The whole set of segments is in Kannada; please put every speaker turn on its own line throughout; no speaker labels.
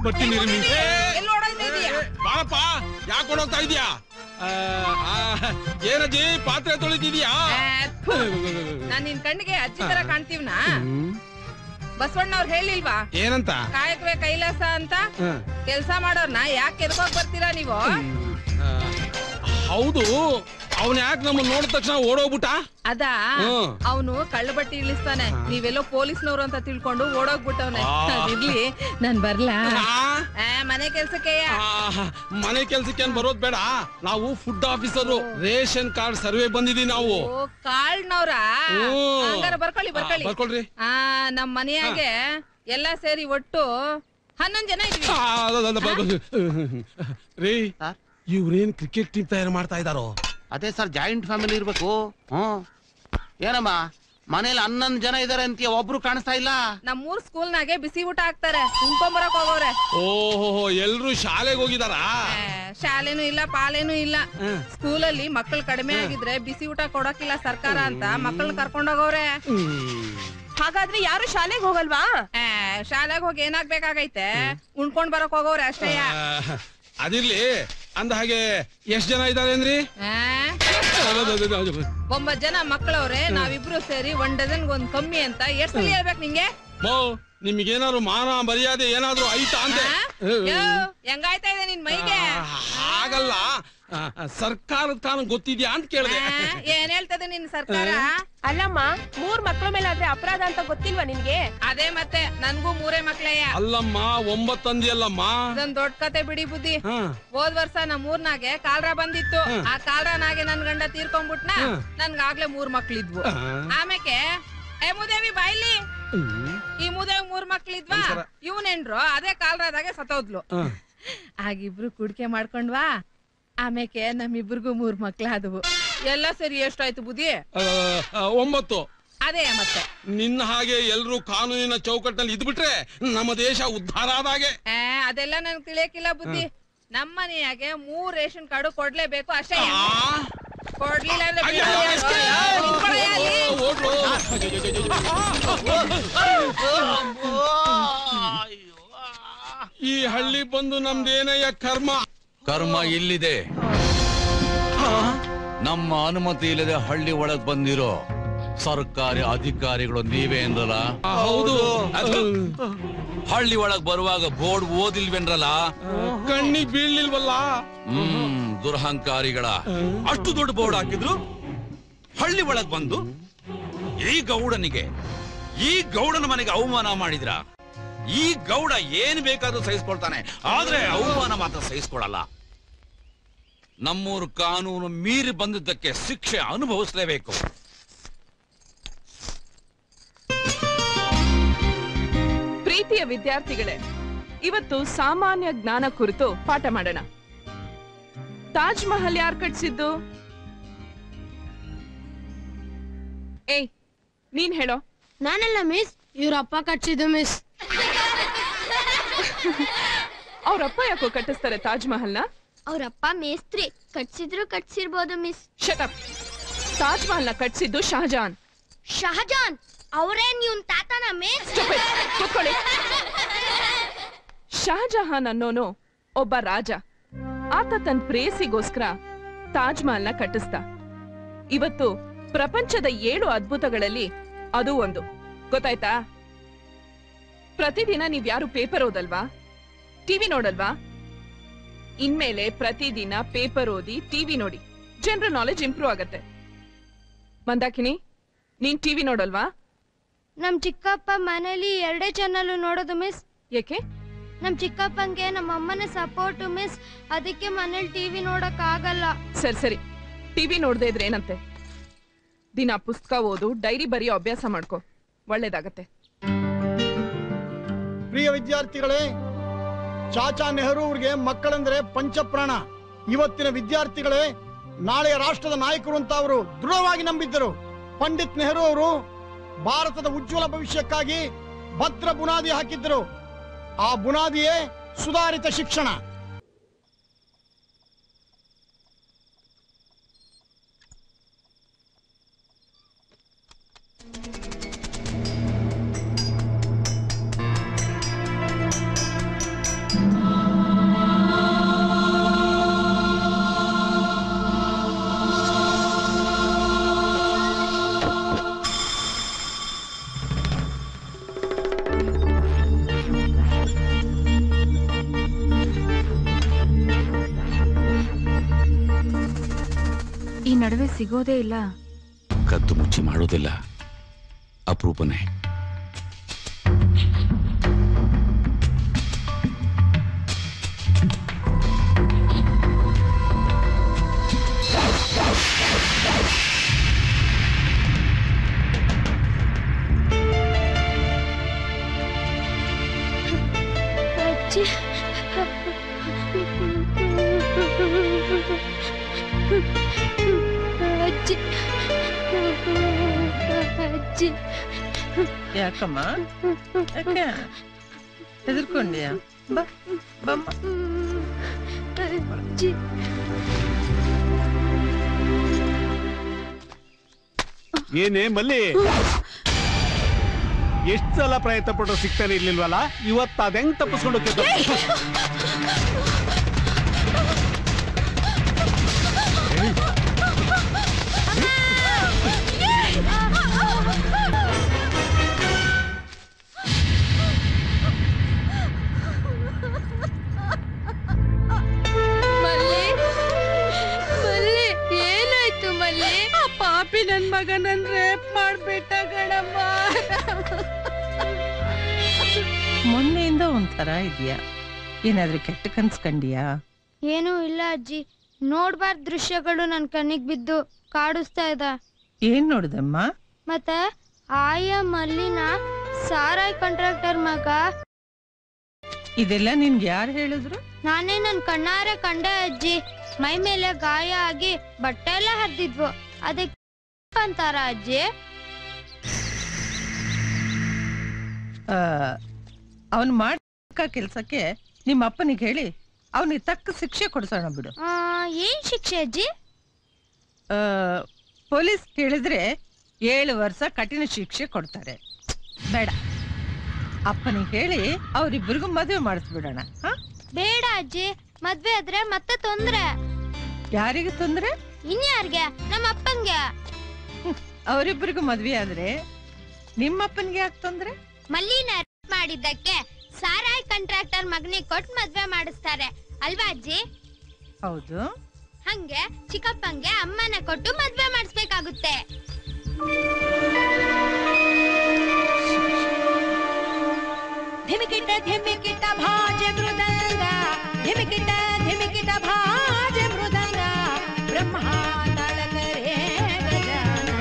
ಬರ್ತೀನಿ
ಬಾಳಪ್ಪ ಯಾಕೆ ಹೊಡೋಗ್ತಾ ಇದೀಯಾ? ಏನಜ್ಜಿ ಪಾತ್ರೆ ತೊಳಿತಿದ್ಯಾ?
ನಾನ್ ನಿನ್ ಕಣ್ಣಿಗೆ ಅಜ್ಜಿ ತರ ಕಾಣ್ತೀವ್ನಾ? ಬಸವಣ್ಣ ಅವ್ರು ಹೇಳಿಲ್ವಾ
ಏನಂತ?
ಕಾಯಕವೇ ಕೈಲಾಸ ಅಂತ. ಕೆಲ್ಸ ಮಾಡೋರ್ನ ಯಾಕೆ ಎದ್ಕೋಕ್ ಬರ್ತೀರಾ ನೀವು?
ಹೌದು, ಅವನ್ ಯಾಕೆ ನಮ್ಮನ್ನ ನೋಡಿದ ತಕ್ಷಣ ಓಡೋಗ್ಬಿಟ್ಟ?
ಅದಾ ಅವನು ಕಳ್ಳ ಬಟ್ಟಿ ಇಳಿಸ್ತಾನೆ, ನೀವೆಲ್ಲೋ ಪೊಲೀಸ್ನವ್ರು ಅಂತ ತಿಳ್ಕೊಂಡು ಓಡೋಗ್ಬಿಟ್ಟವ್ನೆ. ಇರ್ಲಿ, ನಾನ್ ಬರ್ಲಾ? ಮನೆ ಕೆಲ್ಸಕ್ಕೆ
ಮನೆ ಕೆಲ್ಸಕ್ಕೆ ಏನ್ ಬರೋದ್ ಬೇಡ, ನಾವು food officer, ration card survey ಬಂದಿದೀವಿ ನಾವು.
ಕಾರ್ಡ್ನವ್ರ? ಬರ್ಕೊಳ್ಳಿ
ಬರ್ಕೊಳ್ರಿ.
ನಮ್ ಮನೆಯಾಗೆ ಎಲ್ಲಾ ಸೇರಿ ಒಟ್ಟು 11 ಜನ ಇದೀವಿ.
ರೀ, ಇವ್ರೇನ್ ಕ್ರಿಕೆಟ್ ಟೀಮ್ ತಯಾರು ಮಾಡ್ತಾ ಇದಾರೋ?
ಅದೇ ಸರ್, ಜಾಯಿಂಟ್ ಫ್ಯಾಮಿಲಿ ಇರ್ಬೇಕು. ಏನಮ್ಮ ಮನೇಲಿ 11 ಜನ ಇದಾರೆ ಅಂತ ಒಬ್ರು ಕಾಣಿಸ್ತಾ ಇಲ್ಲ.
ನಮ್ಮೂರ್ ಸ್ಕೂಲ್ನಾಗೆ ಬಿಸಿ ಊಟ ಹಾಕ್ತಾರೆ, ಉಣ್ಕೊಂಬರಕ್ ಹೋಗೋರೆ.
ಓಹೋ, ಎಲ್ರು ಶಾಲೆಗೆ ಹೋಗಿದಾರಾ?
ಶಾಲೆನೂ ಇಲ್ಲ, ಪಾಲೇನೂ ಇಲ್ಲ. ಸ್ಕೂಲಲ್ಲಿ ಮಕ್ಕಳು ಕಡಿಮೆ ಆಗಿದ್ರೆ ಬಿಸಿ ಊಟ ಕೊಡಕ್ಕಿಲ್ಲ ಸರ್ಕಾರ ಅಂತ ಮಕ್ಕಳನ್ನ ಕರ್ಕೊಂಡೋಗವ್ರೆ.
ಹಾಗಾದ್ರೆ ಯಾರು ಶಾಲೆಗೆ ಹೋಗಲ್ವಾ?
ಶಾಲೆಗೆ ಹೋಗಿ ಏನಾಗ್ಬೇಕಾಗೈತೆ, ಉಣ್ಕೊಂಡ್ ಬರಕ್ ಹೋಗೋರೆ ಅಷ್ಟೇ.
ಅದಿರ್ಲಿ, ಅಂದ ಹಾಗೆ ಎಷ್ಟ್ ಜನ ಇದಾರೆ ಅಂದ್ರಿ?
9 ಜನ ಮಕ್ಕಳವ್ರೆ. ನಾವಿಬ್ರು ಸೇರಿ 1 ಡಜನ್ಗೊಂದ್ ಕಮ್ಮಿ ಅಂತ ಎಷ್ಟ್ ಸಲ ಹೇಳ್ಬೇಕು ನಿಂಗೆ?
ನಿಮ್ಗೇನಾದ್ರು ಮಾನ ಮರ್ಯಾದೆ ಏನಾದ್ರು ಐತಾ ಅಂತ?
ಹೆಂಗಾಯ್ತಾ ಇದೆ ನಿನ್ ಮೈಗೆ?
ಹಾಗಲ್ಲ, ಸರ್ಕಾರದ ಕಾನೂನು ಗೊತ್ತಿದ್ಯಾ ಅಂತ ಕೇಳಿದೆ.
ಏನ್ ಹೇಳ್ತದೆ ನಿನ್ ಸರ್ಕಾರ?
ಅಲ್ಲಮ್ಮ, 3 ಮಕ್ಳ ಮೇಲೆ ಆದ್ರೆ ಅಪರಾಧ ಅಂತ ಗೊತ್ತಿಲ್ವಾ ನಿನ್ಗೆ?
ಅದೇ ಮತ್ತೆ, ನನ್ಗೂ 3 ಮಕ್ಳೆಯ.
ಅಲ್ಲಮ್ಮ, 9 ಅಂದಿಯಲ್ಲಮ್ಮ.
ಇದೊಂದ್ ದೊಡ್ಡ ಕತೆ ಬಿಡಿ ಬುದ್ಧಿ. ಹೋದ್ ವರ್ಷ ನಮ್ ಊರ್ನಾಗೆ ಕಾಲ್ರ ಬಂದಿತ್ತು. ಆ ಕಾಲ್ರನಾಗೆ ನನ್ ಗಂಡ ತೀರ್ಕೊಂಡ್ಬಿಟ್ನ. ನನ್ಗಾಗ್ಲೇ 3 ಮಕ್ಳಿದ್ವು. ಆಮೇಲೆ ಮುದೇವಿ ಬಾಯ್ಲಿ, ಈ ಮುದೇವಿ 3 ಮಕ್ಳಿದ್ವಾ, ಇವ್ನೆಂಡ್ರು ಅದೇ ಕಾಲ್ರದಾಗೆ ಸತ್ತೋದ್ಲು. ಆಗಿಬ್ರು ಕುಡ್ಕೆ ಮಾಡ್ಕೊಂಡ್ವಾ. ಆಮೇಲೆ ನಮ್ಮಿಬ್ರಿಗೂ 3 ಮಕ್ಳಾದವು. ಎಲ್ಲ ಸರಿ ಎಷ್ಟಾಯ್ತು ಬುದ್ಧಿ?
9.
ಅದೇ ಮತ್ತೆ,
ನಿನ್ನ ಹಾಗೆ ಎಲ್ರು ಕಾನೂನಿನ ಚೌಕಟ್ಟಿನಲ್ಲಿ ಇದ್ಬಿಟ್ರೆ ನಮ್ಮ ದೇಶ ಉದ್ಧಾರ ಆದಾಗೆ.
ಅದೆಲ್ಲ ನನ್ಗೆ ತಿಳಿಯಕ್ಕಿಲ್ಲ ಬುದ್ಧಿ. ನಮ್ಮನೆಯಾಗೆ 3 ರೇಷನ್ ಕಾರ್ಡು ಕೊಡ್ಲೇಬೇಕು ಅಷ್ಟೇ. ಕೊಡ್ಲಿಲ್ಲ
ಈ ಹಳ್ಳಿ ಬಂದು ನಮ್ದೇನಯ್ಯ ಕರ್ಮ.
ಕರ್ಮ ಇಲ್ಲಿದೆ. ನಮ್ಮ ಅನುಮತಿ ಇಲ್ಲದೆ ಹಳ್ಳಿ ಒಳಗ್ ಬಂದಿರೋ ಸರ್ಕಾರಿ ಅಧಿಕಾರಿಗಳು ನೀವೇ ಏನ್ರಲ್ಲ?
ಹೌದು.
ಹಳ್ಳಿ ಒಳಗ್ ಬರುವಾಗ ಬೋರ್ಡ್ ಓದಿಲ್ವೇನ್ರಲ್ಲ?
ಕಣ್ಣಿಗೆ ಬೀಳ್ಲಿಲ್ವಲ್ಲ?
ದುರಹಂಕಾರಿಗಳ ಅಷ್ಟು ದೊಡ್ಡ ಬೋರ್ಡ್ ಹಾಕಿದ್ರು ಹಳ್ಳಿ ಒಳಗ್ ಬಂದು ಈ ಗೌಡನ ಮನೆಗೆ ಅವಮಾನ ಮಾಡಿದ್ರ? ಈ ಗೌಡ ಏನ್ ಬೇಕಾದ್ರೂ ಸಹಿಸ್ಕೊಳ್ತಾನೆ, ಆದ್ರೆ ಅವಮಾನ ಮಾತ್ರ ಸಹಿಸ್ಕೊಳಲ್ಲ. ನಮ್ಮೂರು ಕಾನೂನು ಮೀರಿ ಬಂದಿದ್ದಕ್ಕೆ ಶಿಕ್ಷೆ ಅನುಭವಿಸಲೇಬೇಕು.
ಪ್ರೀತಿಯ ವಿದ್ಯಾರ್ಥಿಗಳೇ, ಇವತ್ತು ಸಾಮಾನ್ಯ ಜ್ಞಾನ ಕುರಿತು ಪಾಠ ಮಾಡೋಣ. ತಾಜ್ ಮಹಲ್ ಯಾರು ಕಟ್ಸಿದ್ದು? ಏಯ್, ನೀನ್ ಹೇಳೋ.
ನಾನಲ್ಲ ಮಿಸ್, ಇವ್ರಪ್ಪ ಕಟ್ಸಿದ್ದು ಮಿಸ್.
ಅವ್ರಪ್ಪ ಯಾಕೋ ಕಟ್ಟಿಸ್ತಾರೆ ತಾಜ್ ಮಹಲ್ನ?
ಅವ್ರಪ್ಪ ಮೇಸ್ತ್ರಿ, ಕಟ್ಸಿರ್ಬೋದು ಮಿಸ್.
Shut up. ತಾಜ್ ಮಹಲ್ನ ಕಟ್ಸಿದ್ದು ಶಹಜಾನ್.
ಶಹಜಾನ್ ಅವರೇನ್ ಇವ್ನ್ ತಾತನ ಮಿಸ್?
ಕೂತ್ಕೊಳ್ಳಿ. ಶಹಜಹಾನ್ ಅನ್ನೋನು ಒಬ್ಬ ರಾಜ. ಆತ ತನ್ನ ಪ್ರೇಯಸಿಗೋಸ್ಕರ ತಾಜ್ ಮಹಲ್ನ ಕಟ್ಟಿಸ್ದ. ಇವತ್ತು ಪ್ರಪಂಚದ 7 ಅದ್ಭುತಗಳಲ್ಲಿ ಅದು ಒಂದು. ಗೊತ್ತಾಯ್ತಾ? ಪ್ರತಿದಿನ ನೀವ್ಯಾರು ಪೇಪರ್ ಓದಲ್ವಾ? ಟಿವಿ ನೋಡಲ್ವಾ? ಇನ್ಮೇಲೆ ಪ್ರತಿದಿನ ಪೇಪರ್ ಓದಿ, ಟಿವಿ ನೋಡಿ. ಜನರಲ್ ನಾಲೆಜ್ ಇಂಪ್ರೂವ್ ಆಗತ್ತೆ. ಮಂದಾಕಿನಿ, ನೀನ್ ಟಿವಿ ನೋಡಲ್ವಾ?
ನಮ್ ಚಿಕ್ಕಪ್ಪ ಮನೇಲಿ 2 ಚಾನಲ್ ನೋಡೋದು ಮಿಸ್.
ಏಕೆ?
ನಮ್ ಚಿಕ್ಕಪ್ಪಂಗೆ ನಮ್ಮ ಅಮ್ಮನ ಸಪೋರ್ಟ್ ಮಿಸ್, ಅದಕ್ಕೆ ಮನೇಲಿ ಟಿವಿ ನೋಡಕ್ ಆಗಲ್ಲ.
ಸರಿ, ಟಿವಿ ನೋಡದೆ ಇದ್ರೆ ಏನಂತೆ? ದಿನ ಪುಸ್ತಕ ಓದು, ಡೈರಿ ಬರೆಯೋ ಅಭ್ಯಾಸ ಮಾಡ್ಕೋ, ಒಳ್ಳೇದಾಗತ್ತೆ.
ಪ್ರಿಯ ವಿದ್ಯಾರ್ಥಿಗಳೇ, ಚಾಚಾ ನೆಹರು ಅವ್ರಿಗೆ ಮಕ್ಕಳಂದ್ರೆ ಪಂಚಪ್ರಾಣ. ಇವತ್ತಿನ ವಿದ್ಯಾರ್ಥಿಗಳೇ ನಾಳೆಯ ರಾಷ್ಟ್ರದ ನಾಯಕರು ಅಂತ ಅವರು ದೃಢವಾಗಿ ನಂಬಿದ್ದರು. ಪಂಡಿತ್ ನೆಹರು ಅವರು ಭಾರತದ ಉಜ್ವಲ ಭವಿಷ್ಯಕ್ಕಾಗಿ ಭದ್ರ ಬುನಾದಿ ಹಾಕಿದ್ದರು. ಆ ಬುನಾದಿಯೇ ಸುಧಾರಿತ ಶಿಕ್ಷಣ.
ಈ ನಡುವೆ ಸಿಗೋದೇ ಇಲ್ಲ.
ಕದ್ದು ಮುಚ್ಚಿ ಮಾಡೋದಿಲ್ಲ, ಅಪರೂಪನೇ.
ಅಜ್ಜಿ ಅಜ್ಜಿ ಅಜ್ಜಿ
ಯಾಕಮ್ಮ ಯಾಕೆ ಹೆದರ್ಕೊಂಡ್ಯಾ? ಬಮ್ಮ
ಅಜ್ಜಿ
ಏನೇ ಮಲ್ಲಿ, ಎಷ್ಟ್ ಸಲ ಪ್ರಯತ್ನ ಪಟ್ಟರು ಸಿಗ್ತಾನೆ ಇರ್ಲಿಲ್ವಲ್ಲ, ಇವತ್ತು ಅದೆಂಗ್ ತಪ್ಪಿಸ್ಕೊಂಡು
ಏನಾಯ್ತು ಮಲ್ಲಿ?
ಆ ಪಾಪಿ ನನ್ ಮಗ ನನ್ ರೇಪ್ ಮಾಡ್ಬಿಟ್ಟ ಗಣಮ್ಮ. ಮೊನ್ನೆಯಿಂದ ಒಂಥರ ಇದೆಯಾ? ಏನಾದ್ರೂ ಕೆಟ್ಟ ಕನ್ಸ್ಕಂಡಿಯಾ?
ಏನೂ ಇಲ್ಲ ಅಜ್ಜಿ, ನೋಡ್ಬಾರ್ದ ದೃಶ್ಯಗಳು ನನ್ ಕಣ್ಣಿಗೆ ಬಿದ್ದು ಕಾಡಿಸ್ತಾ ಇದ್ದ.
ಏನ್ ನೋಡ್ದಮ್ಮ?
ಮತ್ತೆ ಆಯ ಮಲ್ಲಿನ ಸಾರಾಯ್ ಕಾಂಟ್ರಾಕ್ಟರ್ ಮಗ.
ಇದೆಲ್ಲ ನಿನ್ಗೆ ಯಾರು ಹೇಳಿದ್ರು?
ನಾನೇ ನನ್ ಕಣ್ಣಾರೆ ಕಂಡೆ ಅಜ್ಜಿ. ಮೈ ಮೇಲೆ ಗಾಯ ಆಗಿ ಬಟ್ಟೆ ಎಲ್ಲ ಹರಿದಿದ್ವು, ಅದಕ್ಕೆ ಅಂತಾರ ಅಜ್ಜಿ.
ಅವನ್ ಮಾಡ ಕೆಲ್ಸಕ್ಕೆ ನಿಮ್ಮ ಅಪ್ಪನಿಗೆ ಹೇಳಿ ಅವನಿಗೆ ತಕ್ಕ ಶಿಕ್ಷೆ ಕೊಡ್ಸೋಣ ಬಿಡು.
ಏನ್ ಶಿಕ್ಷೆ ಅಜ್ಜಿ?
ಪೊಲೀಸ್ ಕೇಳಿದ್ರೆ 7 ವರ್ಷ ಕಠಿಣ ಶಿಕ್ಷೆ ಕೊಡ್ತಾರೆ. ಬೇಡ, ಅಪ್ಪನಿಗೆ ಹೇಳಿ ಅವರಿಬ್ಬರಿಗೂ ಮದುವೆ ಮಾಡಿಸ್ಬಿಡೋಣ.
ಬೇಡ ಅಜ್ಜಿ, ಮದ್ವೆ ಆದ್ರೆ ಮತ್ತೆ ತೊಂದ್ರೆ.
ಯಾರಿಗೆ ತೊಂದ್ರೆ?
ಇನ್ಯಾರ್ಗೆ? ನಮ್ಮ ಅಪ್ಪಂಗೆ.
ಅವರಿಬ್ಬರಿಗೂ ಮದ್ವೆ ಆದ್ರೆ ನಿಮ್ಮಪ್ಪನ್ಗೆ ಯಾಕೆ ತೊಂದ್ರೆ?
ಮಲ್ಲಿನ ಮಾಡಿದ್ದಕ್ಕೆ ಸಾರಾಯ್ ಕಾಂಟ್ರಾಕ್ಟರ್ ಮಗನಿಗೆ ಕೊಟ್ಟು ಮದ್ವೆ ಮಾಡಿಸ್ತಾರೆ ಅಲ್ವಾ ಅಜ್ಜಿ?
ಹೌದು.
ಹಂಗೆ ಚಿಕ್ಕಪ್ಪಂಗೆ ಅಮ್ಮನ ಕೊಟ್ಟು ಮದ್ವೆ ಮಾಡಿಸ್ಬೇಕಾಗುತ್ತೆ.
ಧಿಮಿಕಿಟ ಧಿಮಿಕಿಟ ಭಾಜೆ ಮೃದಂಗ, ಧಿಮಿಕಿಟ ಧಿಮಿಕಿಟ ಭಾಜೆ ಮೃದಂಗ, ಬ್ರಹ್ಮ ತಾಳಕರೇ ಗಜಾನನ,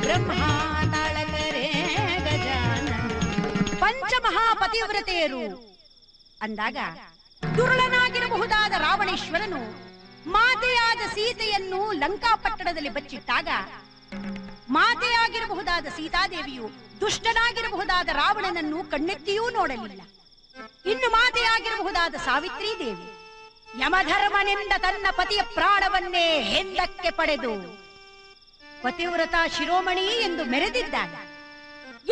ಬ್ರಹ್ಮ ತಾಳಕರೇ ಗಜಾನನ. ಪಂಚಮಹಾಪತಿವ್ರತೆಯರು ಅಂದಾಗ ದುರುಳನಾಗಿರಬಹುದಾದ ರಾವಣೇಶ್ವರನು ಮಾತೆಯಾದ ಸೀತೆಯನ್ನು ಲಂಕಾಪಟ್ಟಣದಲ್ಲಿ ಬಚ್ಚಿಟ್ಟಾಗ, ಮಾತೆಯಾಗಿರಬಹುದಾದ ಸೀತಾದೇವಿಯು ದುಷ್ಟನಾಗಿರಬಹುದಾದ ರಾವಣನನ್ನು ಕಣ್ಣೆತ್ತಿಯೂ ನೋಡಲಿಲ್ಲ. ಇನ್ನು ಮಾತೆಯಾಗಿರಬಹುದಾದ ಸಾವಿತ್ರಿ ದೇವಿ ಯಮಧರ್ಮನಿಂದ ತನ್ನ ಪತಿಯ ಪ್ರಾಣವನ್ನೇ ಹಿಂದಕ್ಕೆ ಪಡೆದು ಪತಿವ್ರತ ಶಿರೋಮಣಿ ಎಂದು ಮೆರೆದಿದ್ದಾಳೆ.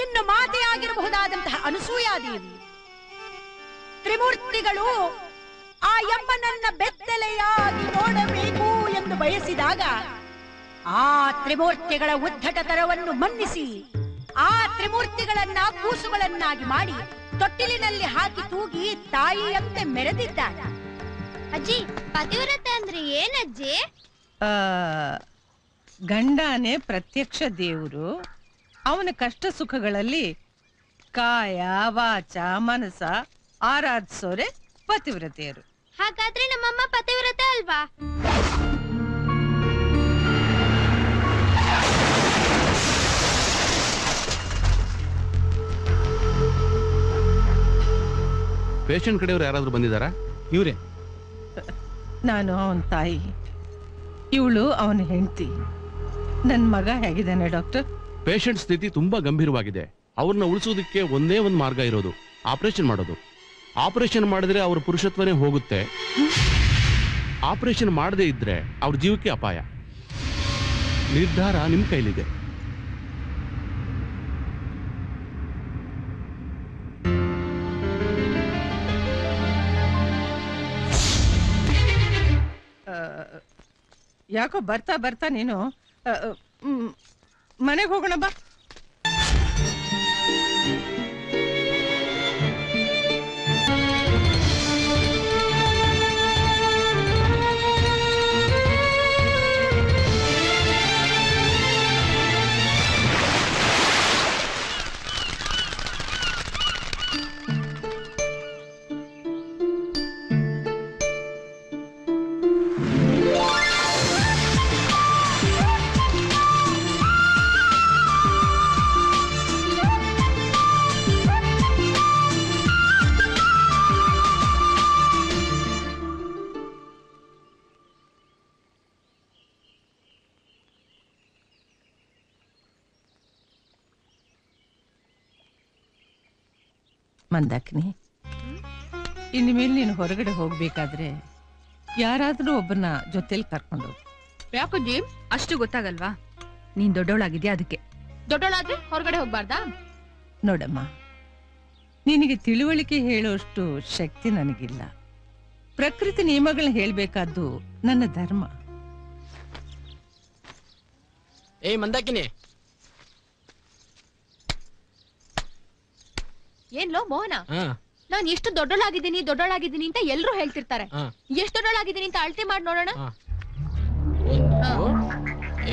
ಇನ್ನು ಮಾತೆಯಾಗಿರಬಹುದಾದಂತಹ ಅನಸೂಯಾದೇವಿ ತ್ರಿಮೂರ್ತಿಗಳು ಆ ಯಮ್ಮನನ್ನ ಬೆತ್ತಲೆಯಾಗಿ ನೋಡಬೇಕು ಎಂದು ಬಯಸಿದಾಗ ಆ ತ್ರಿಮೂರ್ತಿಗಳ ಉದ್ಧಟತನವನ್ನು ಮನ್ನಿಸಿ ಆ ತ್ರಿಮೂರ್ತಿಗಳನ್ನ ಕೂಸುಗಳನ್ನಾಗಿ ಮಾಡಿ ತೊಟ್ಟಿಲಿನಲ್ಲಿ ಹಾಕಿ ತೂಗಿ ತಾಯಿಯಂತೆ ಮೆರೆದಿದ್ದಾಳೆ.
ಅಜ್ಜಿ, ಪತಿವ್ರತೆ ಅಂದ್ರೆ ಏನಜ್ಜಿ?
ಗಂಡನೇ ಪ್ರತ್ಯಕ್ಷ ದೇವರು. ಅವನ ಕಷ್ಟ ಸುಖಗಳಲ್ಲಿ ಕಾಯ ವಾಚ ಮನಸ ಆರಾಧಿಸೋರೆ ಪತಿವ್ರತೆಯರು.
ಹಾಗಾದ್ರೆ ನಮ್ಮಮ್ಮ ಪತಿವ್ರತೆ ಅಲ್ವಾ?
ಪೇಷಂಟ್ ಕಡೆಯವರು ಯಾರಾದ್ರೂ ಬಂದಿದ್ದಾರಾ? ಇವ್ರೆ.
ನಾನು ಅವನ ತಾಯಿ, ಇವಳು ಅವನ ಹೆಂಡತಿ. ನನ್ನ ಮಗ ಹೇಗಿದ್ದಾನೆ ಡಾಕ್ಟರ್?
ಪೇಷಂಟ್ ಸ್ಥಿತಿ ತುಂಬಾ ಗಂಭೀರವಾಗಿದೆ. ಅವ್ರನ್ನ ಉಳಿಸೋದಕ್ಕೆ ಒಂದೇ ಒಂದು ಮಾರ್ಗ ಇರೋದು, ಆಪರೇಷನ್ ಮಾಡೋದು. ಆಪರೇಷನ್ ಮಾಡಿದ್ರೆ ಅವ್ರ ಪುರುಷತ್ವನೇ ಹೋಗುತ್ತೆ. ಆಪರೇಷನ್ ಮಾಡದೇ ಇದ್ರೆ ಅವ್ರ ಜೀವಕ್ಕೆ ಅಪಾಯ. ನಿರ್ಧಾರ ನಿಮ್ ಕೈಲಿದೆ.
ಯಾಕೋ ಬರ್ತಾ ಬರ್ತಾ ನೀನು ಮನೆಗೆ ಹೋಗೋಣ ಬಾ. ಮಂದಾಕಿನಿ, ಇನ್ಮೇಲೆ ನೀನು ಹೊರಗಡೆ ಹೋಗ್ಬೇಕಾದ್ರೆ ಯಾರಾದ್ರೂ ಒಬ್ಬನ ಜೊತೆಲಿ ಕರ್ಕೊಂಡು ಹೋಗು.
ಯಾಕಜ್ಜಿ ಅಷ್ಟು ಗೊತ್ತಾಗಲ್ವಾ? ನೀನ್ ದೊಡ್ಡವಳಾಗಿದ್ಯಾ, ಅದಕ್ಕೆ.
ದೊಡ್ಡವಳಾದ್ರೆ ಹೊರಗಡೆ ಹೋಗ್ಬಾರ್ದಾ?
ನೋಡಮ್ಮ, ನಿನಗೆ ತಿಳುವಳಿಕೆ ಹೇಳೋಷ್ಟು ಶಕ್ತಿ ನನಗಿಲ್ಲ. ಪ್ರಕೃತಿ ನಿಯಮಗಳನ್ನ ಹೇಳ್ಬೇಕಾದ್ದು ನನ್ನ ಧರ್ಮ.
ಏಯ್ ಮಂದಾಕಿನಿ,
ಏನ್ಲೋ ಮೋಹನ, ನಾನ್ ಎಷ್ಟು ದೊಡ್ಡವಳಾಗಿದ್ದೀನಿ ಅಂತ ಎಲ್ರು ಹೇಳ್ತಿರ್ತಾರೆ. ಎಷ್ಟು ದೊಡ್ಡವಳಾಗಿದ್ದೀನಿ ಅಂತ ಅಳತೆ ಮಾಡಿ ನೋಡೋಣ.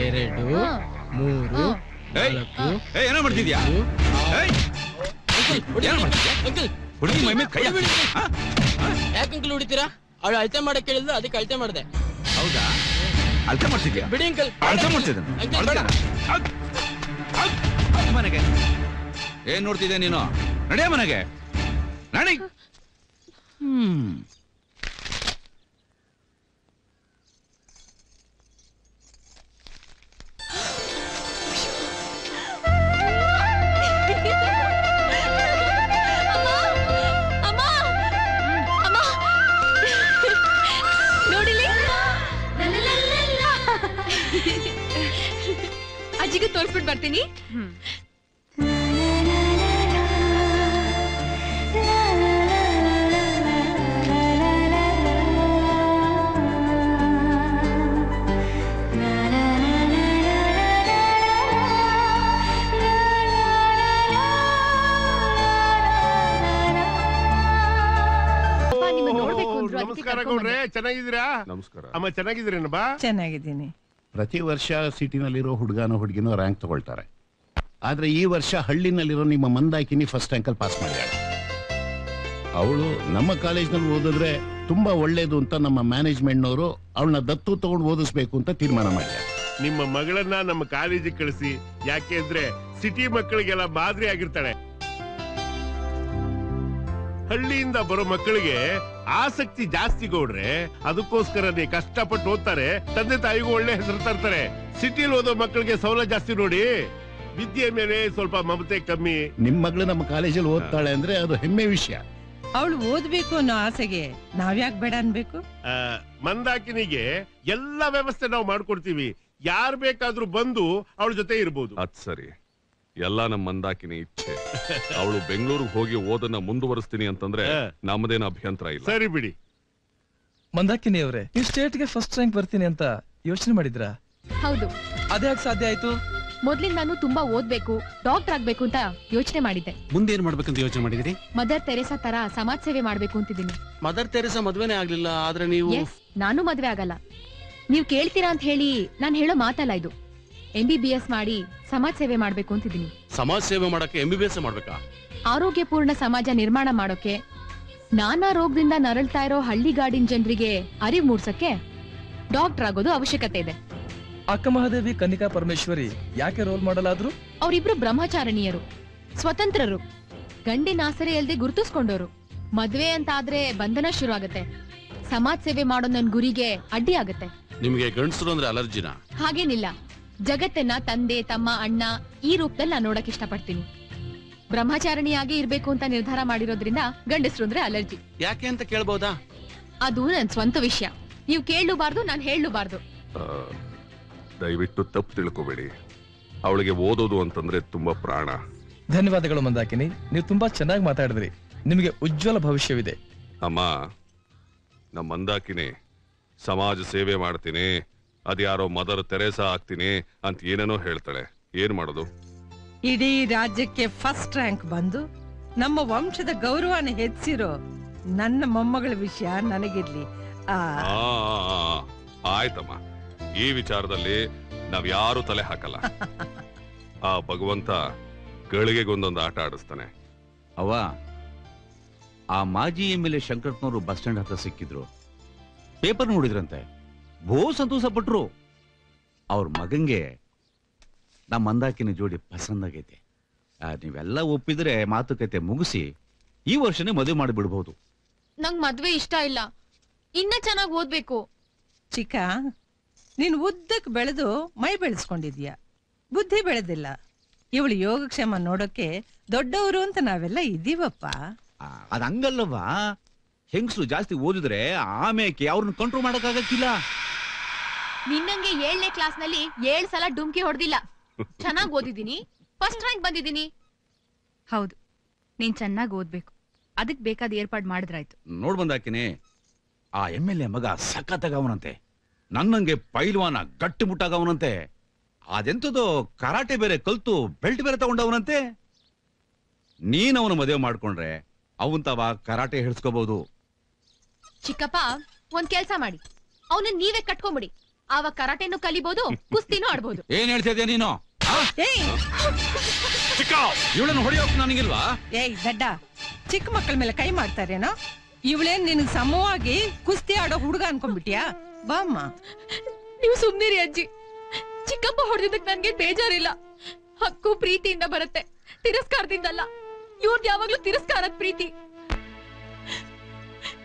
1 2 3
ಏನೋ ಮಾಡ್ತಿದ್ಯಾ? ಹುಡುಗಿ ಮೈ ಮೇಲೆ ಕೈ ಹಾಕ್ತೀಯ?
ಯಾಕೆ ಅಂಕಲ್ ಹೊಡಿತೀರಾ? ಅವಳು ಅಳತೆ ಮಾಡಕ್ ಕೇಳಿದ್ರು, ಅದಕ್ಕೆ ಅಳತೆ ಮಾಡಿದೆ.
ಹೌದಾ? ಅಳತೆ ಮಾಡ್ತಿದ್ಯಾ?
ಬಿಡಿ ಅಂಕಲ್.
ಅಳತೆ ಮಾಡ್ತಿದ್ದೆ ಮನೆಗೆ. ಏನ್ ನೋಡ್ತಿದ್ದೆ ನೀನು? ನಡೆಯ ಮನೆಗೆ, ನಡಿ.
ಅಜ್ಜಿಗೂ ತೋರಿಸ್ಬಿಟ್ಟು ಬರ್ತೀನಿ.
ನಮಸ್ಕಾರ ಗೌಡ್ರೆ, ಚೆನ್ನಾಗಿದ್ದೀರಾ?
ನಮಸ್ಕಾರ.
ಅಮ್ಮ ಚೆನ್ನಾಗಿದ್ದೀರೇನಬ್ಬಾ?
ಚೆನ್ನಾಗಿದ್ದೀನಿ.
ಪ್ರತಿ ವರ್ಷ ಸಿಟಿನಲ್ಲಿರೋ ಹುಡುಗನೋ ಹುಡುಗಿನೋ ರ್ಯಾಂಕ್ ತಗೊಳ್ತಾರೆ. ಆದ್ರೆ ಈ ವರ್ಷ ಹಳ್ಳಿನಲ್ಲಿರೋ ನಿಮ್ಮ ಮಂದಾಕಿನಿ ಫಸ್ಟ್ ರ್ಯಾಂಕಲ್ಲಿ ಪಾಸ್ ಮಾಡಿದಾಳೆ. ಅವಳು ನಮ್ಮ ಕಾಲೇಜ್ನಲ್ಲಿ ಓದಿದ್ರೆ ತುಂಬಾ ಒಳ್ಳೇದು ಅಂತ ನಮ್ಮ ಮ್ಯಾನೇಜ್ಮೆಂಟ್ನವರು ಅವಳನ್ನ ದತ್ತು ತಗೊಂಡು ಓದಿಸ್ಬೇಕು ಅಂತ ತೀರ್ಮಾನ ಮಾಡಿದ್ದಾರೆ.
ನಿಮ್ಮ ಮಗಳನ್ನ ನಮ್ಮ ಕಾಲೇಜಿಗೆ ಕಳಿಸಿ. ಯಾಕೆ ಅಂದ್ರೆ ಸಿಟಿ ಮಕ್ಕಳಿಗೆಲ್ಲ ಮಾದರಿ ಆಗಿರ್ತಾಳೆ. ಹಳ್ಳಿಯಿಂದ ಬರೋ ಮಕ್ಕಳಿಗೆ ಆಸಕ್ತಿ ಜಾಸ್ತಿ ಗೌಡ್ರೆ, ಅದಕ್ಕೋಸ್ಕರನೇ ಕಷ್ಟಪಟ್ಟು ಓದ್ತಾರೆ, ತಂದೆ ತಾಯಿಗೂ ಒಳ್ಳೆ ಹೆಸರು ತರ್ತಾರೆ. ಸಿಟಿಲಿ ಓದೋ ಮಕ್ಕಳಿಗೆ ಸೌಲಭ್ಯ ಜಾಸ್ತಿ ನೋಡಿ, ವಿದ್ಯೆ ಮೇಲೆ ಸ್ವಲ್ಪ ಮಮತೆ ಕಮ್ಮಿ.
ನಿಮ್ ಮಗಳು ನಮ್ಮ ಕಾಲೇಜಲ್ಲಿ ಓದ್ತಾಳೆ ಅಂದ್ರೆ ಅದು ಹೆಮ್ಮೆ ವಿಷಯ.
ಅವಳು ಓದ್ಬೇಕು ಅನ್ನೋ ಆಸೆಗೆ ನಾವ್ಯಾಕ್ ಬೇಡ ಅನ್ಬೇಕು?
ಮಂದಾಕಿನಿಗೆ ಎಲ್ಲ ವ್ಯವಸ್ಥೆ ನಾವು ಮಾಡ್ಕೊಡ್ತೀವಿ. ಯಾರ್ ಬೇಕಾದ್ರೂ ಬಂದು ಅವಳ ಜೊತೆ ಇರ್ಬೋದು.
ಅದ್ ಸರಿ, ಎಲ್ಲ ನಮ್ಮ ಮಂದಾಕಿನಿ ಇಚ್ಛೆ. ಅವಳು ಬೆಂಗಳೂರಿಗೆ ಹೋಗಿ ಓದನ್ನ ಮುಂದುವರಿಸ್ತೀನಿ ಅಂತಂದ್ರೆ ನಮ್ಮದೇನು ಅಭ್ಯಂತರ ಇಲ್ಲ.
ಸರಿ ಬಿಡಿ.
ಮಂದಾಕಿನಿ ಅವರೇ, ನೀವು ಸ್ಟೇಟ್ಗೆ ಫಸ್ಟ್ ರ್ಯಾಂಕ್ ಬರ್ತೀನಿ ಅಂತ ಯೋಚನೆ ಮಾಡಿದ್ರಾ?
ಹೌದು.
ಅದ್ಯಾಕ್ ಸಾಧ್ಯ ಆಯ್ತು?
ಮೊದ್ಲಿಂದ ನಾನು ತುಂಬಾ ಓದ್ಬೇಕು, ಡಾಕ್ಟರ್ ಆಗ್ಬೇಕು ಅಂತ ಯೋಚನೆ ಮಾಡಿದ್ದೆ.
ಮುಂದೆ ಏನ್ ಮಾಡ್ಬೇಕಂತ ಯೋಚನೆ ಮಾಡಿದ್ರಿ?
ಮದರ್ ತೆರೇಸಾ ತರ ಸಮಾಜ ಸೇವೆ ಮಾಡ್ಬೇಕು ಅಂತಿದ್ದೀನಿ.
ಮದರ್ ತೆರೇಸಾ ಮದ್ವೆನೇ ಆಗ್ಲಿಲ್ಲ, ಆದ್ರೆ ನೀವು?
ನಾನು ಮದ್ವೆ ಆಗಲ್ಲ. ನೀವು ಕೇಳ್ತೀರಾ ಅಂತ ಹೇಳಿ ನಾನು ಹೇಳೋ ಮಾತಲ್ಲ ಇದು. MBBS ಮಾಡಿ ಸಮಾಜ ಸೇವೆ ಮಾಡ್ಬೇಕು ಅಂತಿದ್ದೀನಿ.
ಸಮಾಜ ಸೇವೆ ಮಾಡಕ್ಕೆ MBBS ಮಾಡ್ಬೇಕಾ?
ಆರೋಗ್ಯಪೂರ್ಣ ಸಮಾಜ ನಿರ್ಮಾಣ ಮಾಡೋಕೆ, ನಾನಾ ರೋಗದಿಂದ ನರಳ್ತಾ ಇರೋ ಹಳ್ಳಿಗಾಡಿನ ಜನರಿಗೆ ಅರಿವು ಮೂಡ್ಸಕ್ಕೆ ಡಾಕ್ಟರ್ ಆಗೋದು ಅವಶ್ಯಕತೆ ಇದೆ.
ಅಕ್ಕ ಮಹಾದೇವಿ, ಕನ್ನಿಕಾ ಪರಮೇಶ್ವರಿ ಯಾಕೆ ರೋಲ್ ಮಾಡಲ್ ಆದ್ರು?
ಅವರಿಬ್ರು ಬ್ರಹ್ಮಚಾರಿಣಿಯರು, ಸ್ವತಂತ್ರರು, ಗಂಡಿನ ಆಸರೆ ಇಲ್ದೆ ಗುರುತಿಸ್ಕೊಂಡವರು. ಮದ್ವೆ ಅಂತ ಆದ್ರೆ ಬಂಧನ ಶುರು ಆಗತ್ತೆ. ಸಮಾಜ ಸೇವೆ ಮಾಡೋ ನನ್ ಗುರಿಗೆ ಅಡ್ಡಿ ಆಗತ್ತೆ.
ನಿಮ್ಗೆ ಗಂಡಸರು ಅಂದ್ರೆ ಅಲರ್ಜಿನಾ?
ಹಾಗೇನಿಲ್ಲ. ಜಗತ್ತನ್ನ ತಂದೆ, ತಮ್ಮ, ಅಣ್ಣ ಈ ರೂಪದಲ್ಲಿ ನಾನು ನೋಡಕ್ ಇಷ್ಟಪಡ್ತೀನಿ. ಬ್ರಹ್ಮಚಾರಿಣಿಯಾಗಿ ಇರ್ಬೇಕು ಅಂತ ನಿರ್ಧಾರ ಮಾಡಿರೋದ್ರಿಂದ ಗಂಡಸರು ಅಂದ್ರೆ ಅಲರ್ಜಿ.
ಯಾಕೆ ಅಂತ ಕೇಳ್ಬೋದಾ?
ಅದು ನನ್ ಸ್ವಂತ ವಿಷಯ. ನೀವು ಕೇಳಲೂಬಾರ್ದು, ನಾನು ಹೇಳಲೂಬಾರ್ದು.
ದಯವಿಟ್ಟು ತಪ್ಪು ತಿಳ್ಕೊಬೇಡಿ. ಅವಳಿಗೆ ಓದೋದು ಅಂತಂದ್ರೆ ತುಂಬಾ ಪ್ರಾಣ.
ಧನ್ಯವಾದಗಳು ಮಂದಾಕಿನಿ, ನೀವು ತುಂಬಾ ಚೆನ್ನಾಗಿ ಮಾತಾಡಿದ್ರಿ. ನಿಮಗೆ ಉಜ್ವಲ ಭವಿಷ್ಯವಿದೆ.
ಅಮ್ಮ, ನಮ್ಮ ಮಂದಾಕಿನಿ ಸಮಾಜ ಸೇವೆ ಮಾಡ್ತೀನಿ, ಅದ್ಯಾರೋ ಮದರ್ ತೆರೇಸಾ ಆಗ್ತೀನಿ ಅಂತ ಏನೇನೋ ಹೇಳ್ತಾಳೆ. ಏನ್ ಮಾಡೋದು?
ಇಡೀ ರಾಜ್ಯಕ್ಕೆ ಫಸ್ಟ್ ರ್ಯಾಂಕ್ ಬಂದು ನಮ್ಮ ವಂಶದ ಗೌರವನ ಹೆಚ್ಚಿರೋ ನನ್ನ ಮೊಮ್ಮಗಳ ವಿಷಯ ನನಗಿರ್ಲಿ.
ಆಯ್ತಮ್ಮ, ಈ ವಿಚಾರದಲ್ಲಿ ನಾವ್ ಯಾರು ತಲೆ ಹಾಕಲ್ಲ. ಆ ಭಗವಂತ ಗಳಿಗೆಗೊಂದೊಂದು ಆಟ ಆಡಿಸ್ತಾನೆ.
ಅವ್ವ, ಆ ಮಾಜಿ MLA ಶಂಕರಪ್ಪನವರು ಬಸ್ ಸ್ಟ್ಯಾಂಡ್ ಹತ್ರ ಸಿಕ್ಕಿದ್ರು. ಪೇಪರ್ ನೋಡಿದ್ರಂತೆ, ಬಹು ಸಂತೋಷ ಪಟ್ರು. ಅವ್ರ ಮಗಂಗೆ ನಮ್ಮ ಮಂದಾಕಿನ ಜೋಡಿ ಪಸಂದಾಗೈತೆ. ನೀವೆಲ್ಲ ಒಪ್ಪಿದ್ರೆ ಮಾತುಕತೆ ಮುಗಿಸಿ ಈ ವರ್ಷನೇ ಮದುವೆ ಮಾಡಿಬಿಡ್ಬಹುದು.
ನಂಗ್ ಮದ್ವೆ ಇಷ್ಟ ಇಲ್ಲ, ಇನ್ನ ಚೆನ್ನಾಗಿ ಓದ್ಬೇಕು.
ಚಿಕ್ಕ, ನೀನ್ ಉದ್ದಕ್ ಬೆಳೆದು ಮೈ ಬೆಳೆಸ್ಕೊಂಡಿದ್ಯಾ, ಬುದ್ಧಿ ಬೆಳೆದಿಲ್ಲ. ಇವಳು ಯೋಗಕ್ಷೇಮ ನೋಡೋಕೆ ದೊಡ್ಡವರು ಅಂತ ನಾವೆಲ್ಲ ಇದೀವಪ್ಪ.
ಅದ್ ಹಂಗಲ್ಲವಾ, ಹೆಂಗಸರು ಜಾಸ್ತಿ ಓದಿದ್ರೆ ಆಮೇಲೆ ಅವ್ರನ್ನ ಕಂಟ್ರೋಲ್ ಮಾಡಕ್ಕಾಗಕ್ಕಿಲ್ಲ.
ನಿನ್ನಂಗೆ 7ನೇ ಕ್ಲಾಸ್ ನಲ್ಲಿ 7 ಸಲ ಡುಮ್ಕಿ ಹೊಡೆದಿಲ್ಲ. ಚೆನ್ನಾಗಿ ಓದಿದೀನಿ, ಫಸ್ಟ್ ರ್ಯಾಂಕ್ ಬಂದಿದ್ದೀನಿ.
ಹೌದು, ನೀನ್ ಚೆನ್ನಾಗಿ ಓದ್ಬೇಕು, ಅದಕ್ ಬೇಕಾದ ಏರ್ಪಾಡ್ ಮಾಡಿದ್ರಾಯ್ತು.
ನೋಡ್ ಬಂದಾಕಿನಿ, ಆ MLA ಮಗ ಸಖತ್ತಾಗವನಂತೆ. ನನ್ನಂಗೆ ಪೈಲ್ವಾನ ಗಟ್ಟಿ ಮುಟ್ಟಾಗವನಂತೆ. ಅದೆಂತದೋ ಕರಾಟೆ ಬೇರೆ ಕಲ್ತು ಬೆಲ್ಟ್ ಬೇರೆ ತಗೊಂಡವನಂತೆ. ನೀನವನು ಮದುವೆ ಮಾಡ್ಕೊಂಡ್ರೆ ಅವಂತವ ಕರಾಟೆ ಹಿಡಿಸ್ಕೋಬಹುದು.
ಚಿಕ್ಕಪ್ಪ, ಒಂದ್ ಕೆಲ್ಸ ಮಾಡಿ, ಅವನನ್ನ ನೀವೇ ಕಟ್ಕೊಂಬಿಡಿ. ಆವಾಗ ಕರಾಟೆನೂ ಕಲಿಬಹುದು, ಕುಸ್ತಿನೂ ಆಡ್ಬೋದು.
ಏನ್ ಹೇಳ್ತಿದ್ಯಾ ನೀನು? ಇವಳನ್ನು ಹೊಡೆಯೋಕ್ ನನಗಿಲ್ವಾ?
ಏಯ್ ದಡ್ಡ, ಚಿಕ್ಕ ಮಕ್ಕಳ ಮೇಲೆ ಕೈ ಮಾಡ್ತಾರೇನೋ? ಇವಳೇನ್ ನಿನಗ್ ಸಮವಾಗಿ ಕುಸ್ತಿ ಆಡೋ ಹುಡುಗ ಅನ್ಕೊಂಡ್ಬಿಟ್ಯಾ? ಬಾಮ್ಮ.
ನೀವು ಸುಮ್ನಿರಿ ಅಜ್ಜಿ. ಚಿಕ್ಕಪ್ಪ ಹೊಡೆದಿದ್ದಕ್ ನನ್ಗೆ ಬೇಜಾರಿಲ್ಲ. ಹಕ್ಕು ಪ್ರೀತಿಯಿಂದ ಬರುತ್ತೆ, ತಿರಸ್ಕಾರದಿಂದಲ್ಲ. ಇವ್ರದ್ದು ಯಾವಾಗ್ಲೂ ತಿರಸ್ಕಾರದ ಪ್ರೀತಿ.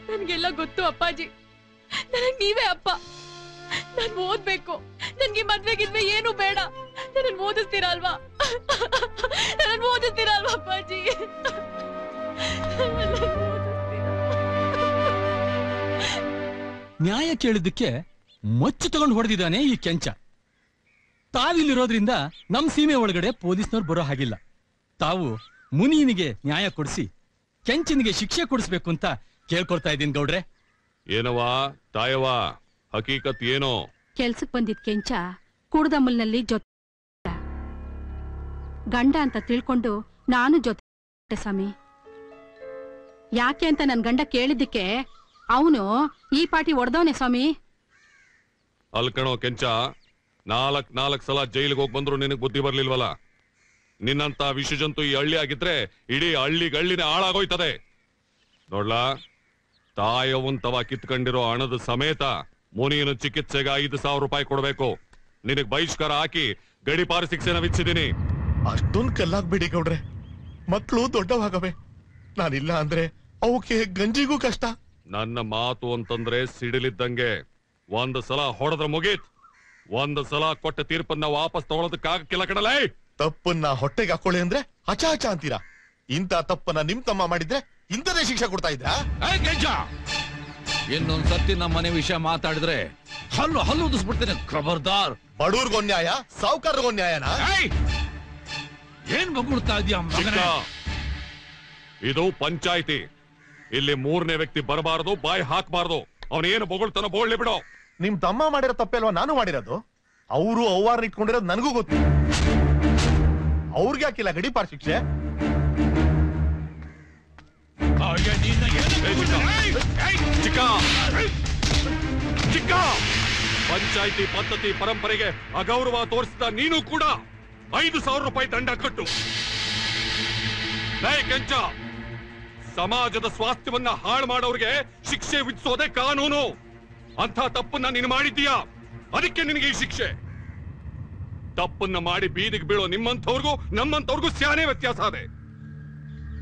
ನನ್ಗೆಲ್ಲ ಗೊತ್ತು ಅಪ್ಪಾಜಿ, ನನಗ್ ನೀವೇ ಅಪ್ಪ. ನಾನ್ ಓದ್ಬೇಕು, ನನ್ಗೆ ಮದ್ವೆಗಿದ್ವೆ ಏನು ಬೇಡ. ನನ್ನ ಓದಿಸ್ತೀರಾ ಅಲ್ವಾ? ನನ್ನ ಓದಿಸ್ತೀರಾ ಅಲ್ವಾ ಅಪ್ಪಾಜಿ?
ನ್ಯಾಯ ಕೇಳಿದ್ದಕ್ಕೆ ಮಚ್ಚು ತಗೊಂಡು ಹೊಡೆದಿದ್ದಾನೆ ಈ ಕೆಂಚ. ತಾವಿಲ್ಲಿರೋದ್ರಿಂದ ನಮ್ ಸೀಮೆ ಒಳಗಡೆ ಪೊಲೀಸ್ನವ್ರು ಬರೋ ಹಾಗಿಲ್ಲ. ತಾವು ಮುನಿಯನಿಗೆ ನ್ಯಾಯ ಕೊಡಿಸಿ ಕೆಂಚನಿಗೆ ಶಿಕ್ಷೆ ಕೊಡಿಸ್ಬೇಕು ಅಂತ ಕೇಳ್ಕೊಳ್ತಾ ಇದ್ದೀನಿ ಗೌಡ್ರೆ.
ಏನವಾ ತಾಯವಾ, ಹಕೀಕತ್ ಏನೋ?
ಕೆಲ್ಸಕ್ ಬಂದಿದ್ ಕೆಂಚ ಕುಡ್ದಮ್ಮಲ್ನಲ್ಲಿ ಜೊತೆ ಗಂಡ ಅಂತ ತಿಳ್ಕೊಂಡು ನಾನು ಜೊತೆ ಸ್ವಾಮಿ. ಯಾಕೆ ಅಂತ ನನ್ ಗಂಡ ಕೇಳಿದ್ದಕ್ಕೆ ಅವನು ಈ ಪಾಟಿ ಹೊಡೆದವನೆ ಸ್ವಾಮಿ.
ಅಲ್ಕಣೋ ಕೆಂಚ, 4 ಸಲ ಜೈಲಿಗೆ ಹೋಗಿ ಬಂದ್ರು ನಿನಗ್ ಬುದ್ಧಿ ಬರ್ಲಿಲ್ವಲ್ಲ? ನಿನ್ನಂತ ವಿಷಜಂತು ಈ ಹಳ್ಳಿ ಆಗಿದ್ರೆ ಇಡೀ ಹಳ್ಳಿನೇ ಹಾಳಾಗೋಯ್ತದೆ. ನೋಡ್ಲಾ, ತಾಯವಂತವ ಕಿತ್ಕೊಂಡಿರೋ ಹಣದ ಸಮೇತ ಮುನಿಯನ ಚಿಕಿತ್ಸೆಗೆ 5,000 ರೂಪಾಯಿ ಕೊಡ್ಬೇಕು. ನಿನಗ್ ಬಹಿಷ್ಕಾರ ಹಾಕಿ ಗಡಿಪಾರು ಶಿಕ್ಷೆನ ವಿಧಿಸಿದೀನಿ.
ಅಷ್ಟೊಂದು ಕಲ್ಲಾಗ್ಬಿಡಿ ಗೌಡ್ರೆ, ಮಕ್ಕಳು ದೊಡ್ಡವಾಗವೆ. ನಾನಿಲ್ಲ ಅಂದ್ರೆ ಅವಕ್ಕೆ ಗಂಜಿಗೂ ಕಷ್ಟ.
ನನ್ನ ಮಾತು ಅಂತಂದ್ರೆ ಸಿಡಿಲಿದ್ದಂಗೆ. 1 ಸಲ ಹೊಡೆದ್ರೆ ಮುಗೀತ್. 1 ಸಲ ಕೊಟ್ಟ ತೀರ್ಪನ್ನ ವಾಪಸ್ ತಗೊಳೋದಕ್ಕಾಗಕ್ಕಿಲ್ಲ ಕಣಲೇ.
ತಪ್ಪನ್ನ ಹೊಟ್ಟೆಗೆ ಹಾಕೊಳ್ಳಿ ಅಂದ್ರೆ ಹಚ ಹಚ ಅಂತೀರಾ. ಇಂತ ತಪ್ಪನ್ನ ನಿಮ್ ತಮ್ಮ ಮಾಡಿದ್ರೆ ಇಂಥದೇ ಶಿಕ್ಷೆ ಕೊಡ್ತಾ ಇದ್ರಾ?
ಇನ್ನೊಂದ್ ಸರ್ತಿ ನಮ್ಮ ಮನೆ ವಿಷಯ ಮಾತಾಡಿದ್ರೆ ಹಲ್ಲು ಉದಿಸ್ಬಿಡ್ತೇನೆ. ಖಬರ್ದಾರ್.
ಬಡವ್ರಿಗೊಂನ್ಯಾಯ, ಸಾವುಕಾರರಿಗೊಂನ್ಯಾಯನಾ?
ಏನ್ ಬಗ್ಬಿಡ್ತಾ ಇದೀಯ ಮಗನೇ?
ಇದು ಪಂಚಾಯಿತಿ. ಇಲ್ಲಿ 3ನೇ ವ್ಯಕ್ತಿ ಬರಬಾರದು, ಬಾಯಿ ಹಾಕಬಾರದು. ಅವನೇನು ಬೊಗಳ್ತಾನೋ ಬೋಳ್ಳಿ ಬಿಡೋ.
ನಿಮ್ ತಮ್ಮ ಮಾಡಿರೋ ತಪ್ಪಲ್ವಾ ನಾನು ಮಾಡಿರೋದು? ಅವರು ಅವ್ವಾರನ್ನ ಇಟ್ಕೊಂಡಿರೋದು ನನಗೂ ಗೊತ್ತು. ಅವ್ರಿಗೆ ಹಾಕಿಲ್ಲ ಗಡಿಪಾರ್ ಶಿಕ್ಷೆ.
ಪಂಚಾಯಿತಿ ಪದ್ಧತಿ ಪರಂಪರೆಗೆ ಅಗೌರವ ತೋರಿಸಿದ ನೀನು ಕೂಡ 5,000 ರೂಪಾಯಿ ದಂಡ ಕಟ್ಟು. ಕೆಂಚ, ಸಮಾಜದ ಸ್ವಾಸ್ಥ್ಯವನ್ನ ಹಾಳು ಮಾಡೋರಿಗೆ ಶಿಕ್ಷೆ ವಿಧಿಸೋದೇ ಕಾನೂನು. ಅಂಥ ತಪ್ಪನ್ನ ನೀನು ಮಾಡಿದ್ದೀಯಾ, ಅದಕ್ಕೆ ನಿನಗೆ ಈ ಶಿಕ್ಷೆ. ತಪ್ಪನ್ನ ಮಾಡಿ ಬೀದಿಗೆ ಬೀಳೋ ನಿಮ್ಮಂಥವ್ರಿಗೂ ನಮ್ಮಂಥವ್ರಿಗೂ ಸ್ಯಾನೇ ವ್ಯತ್ಯಾಸ ಅದೆ.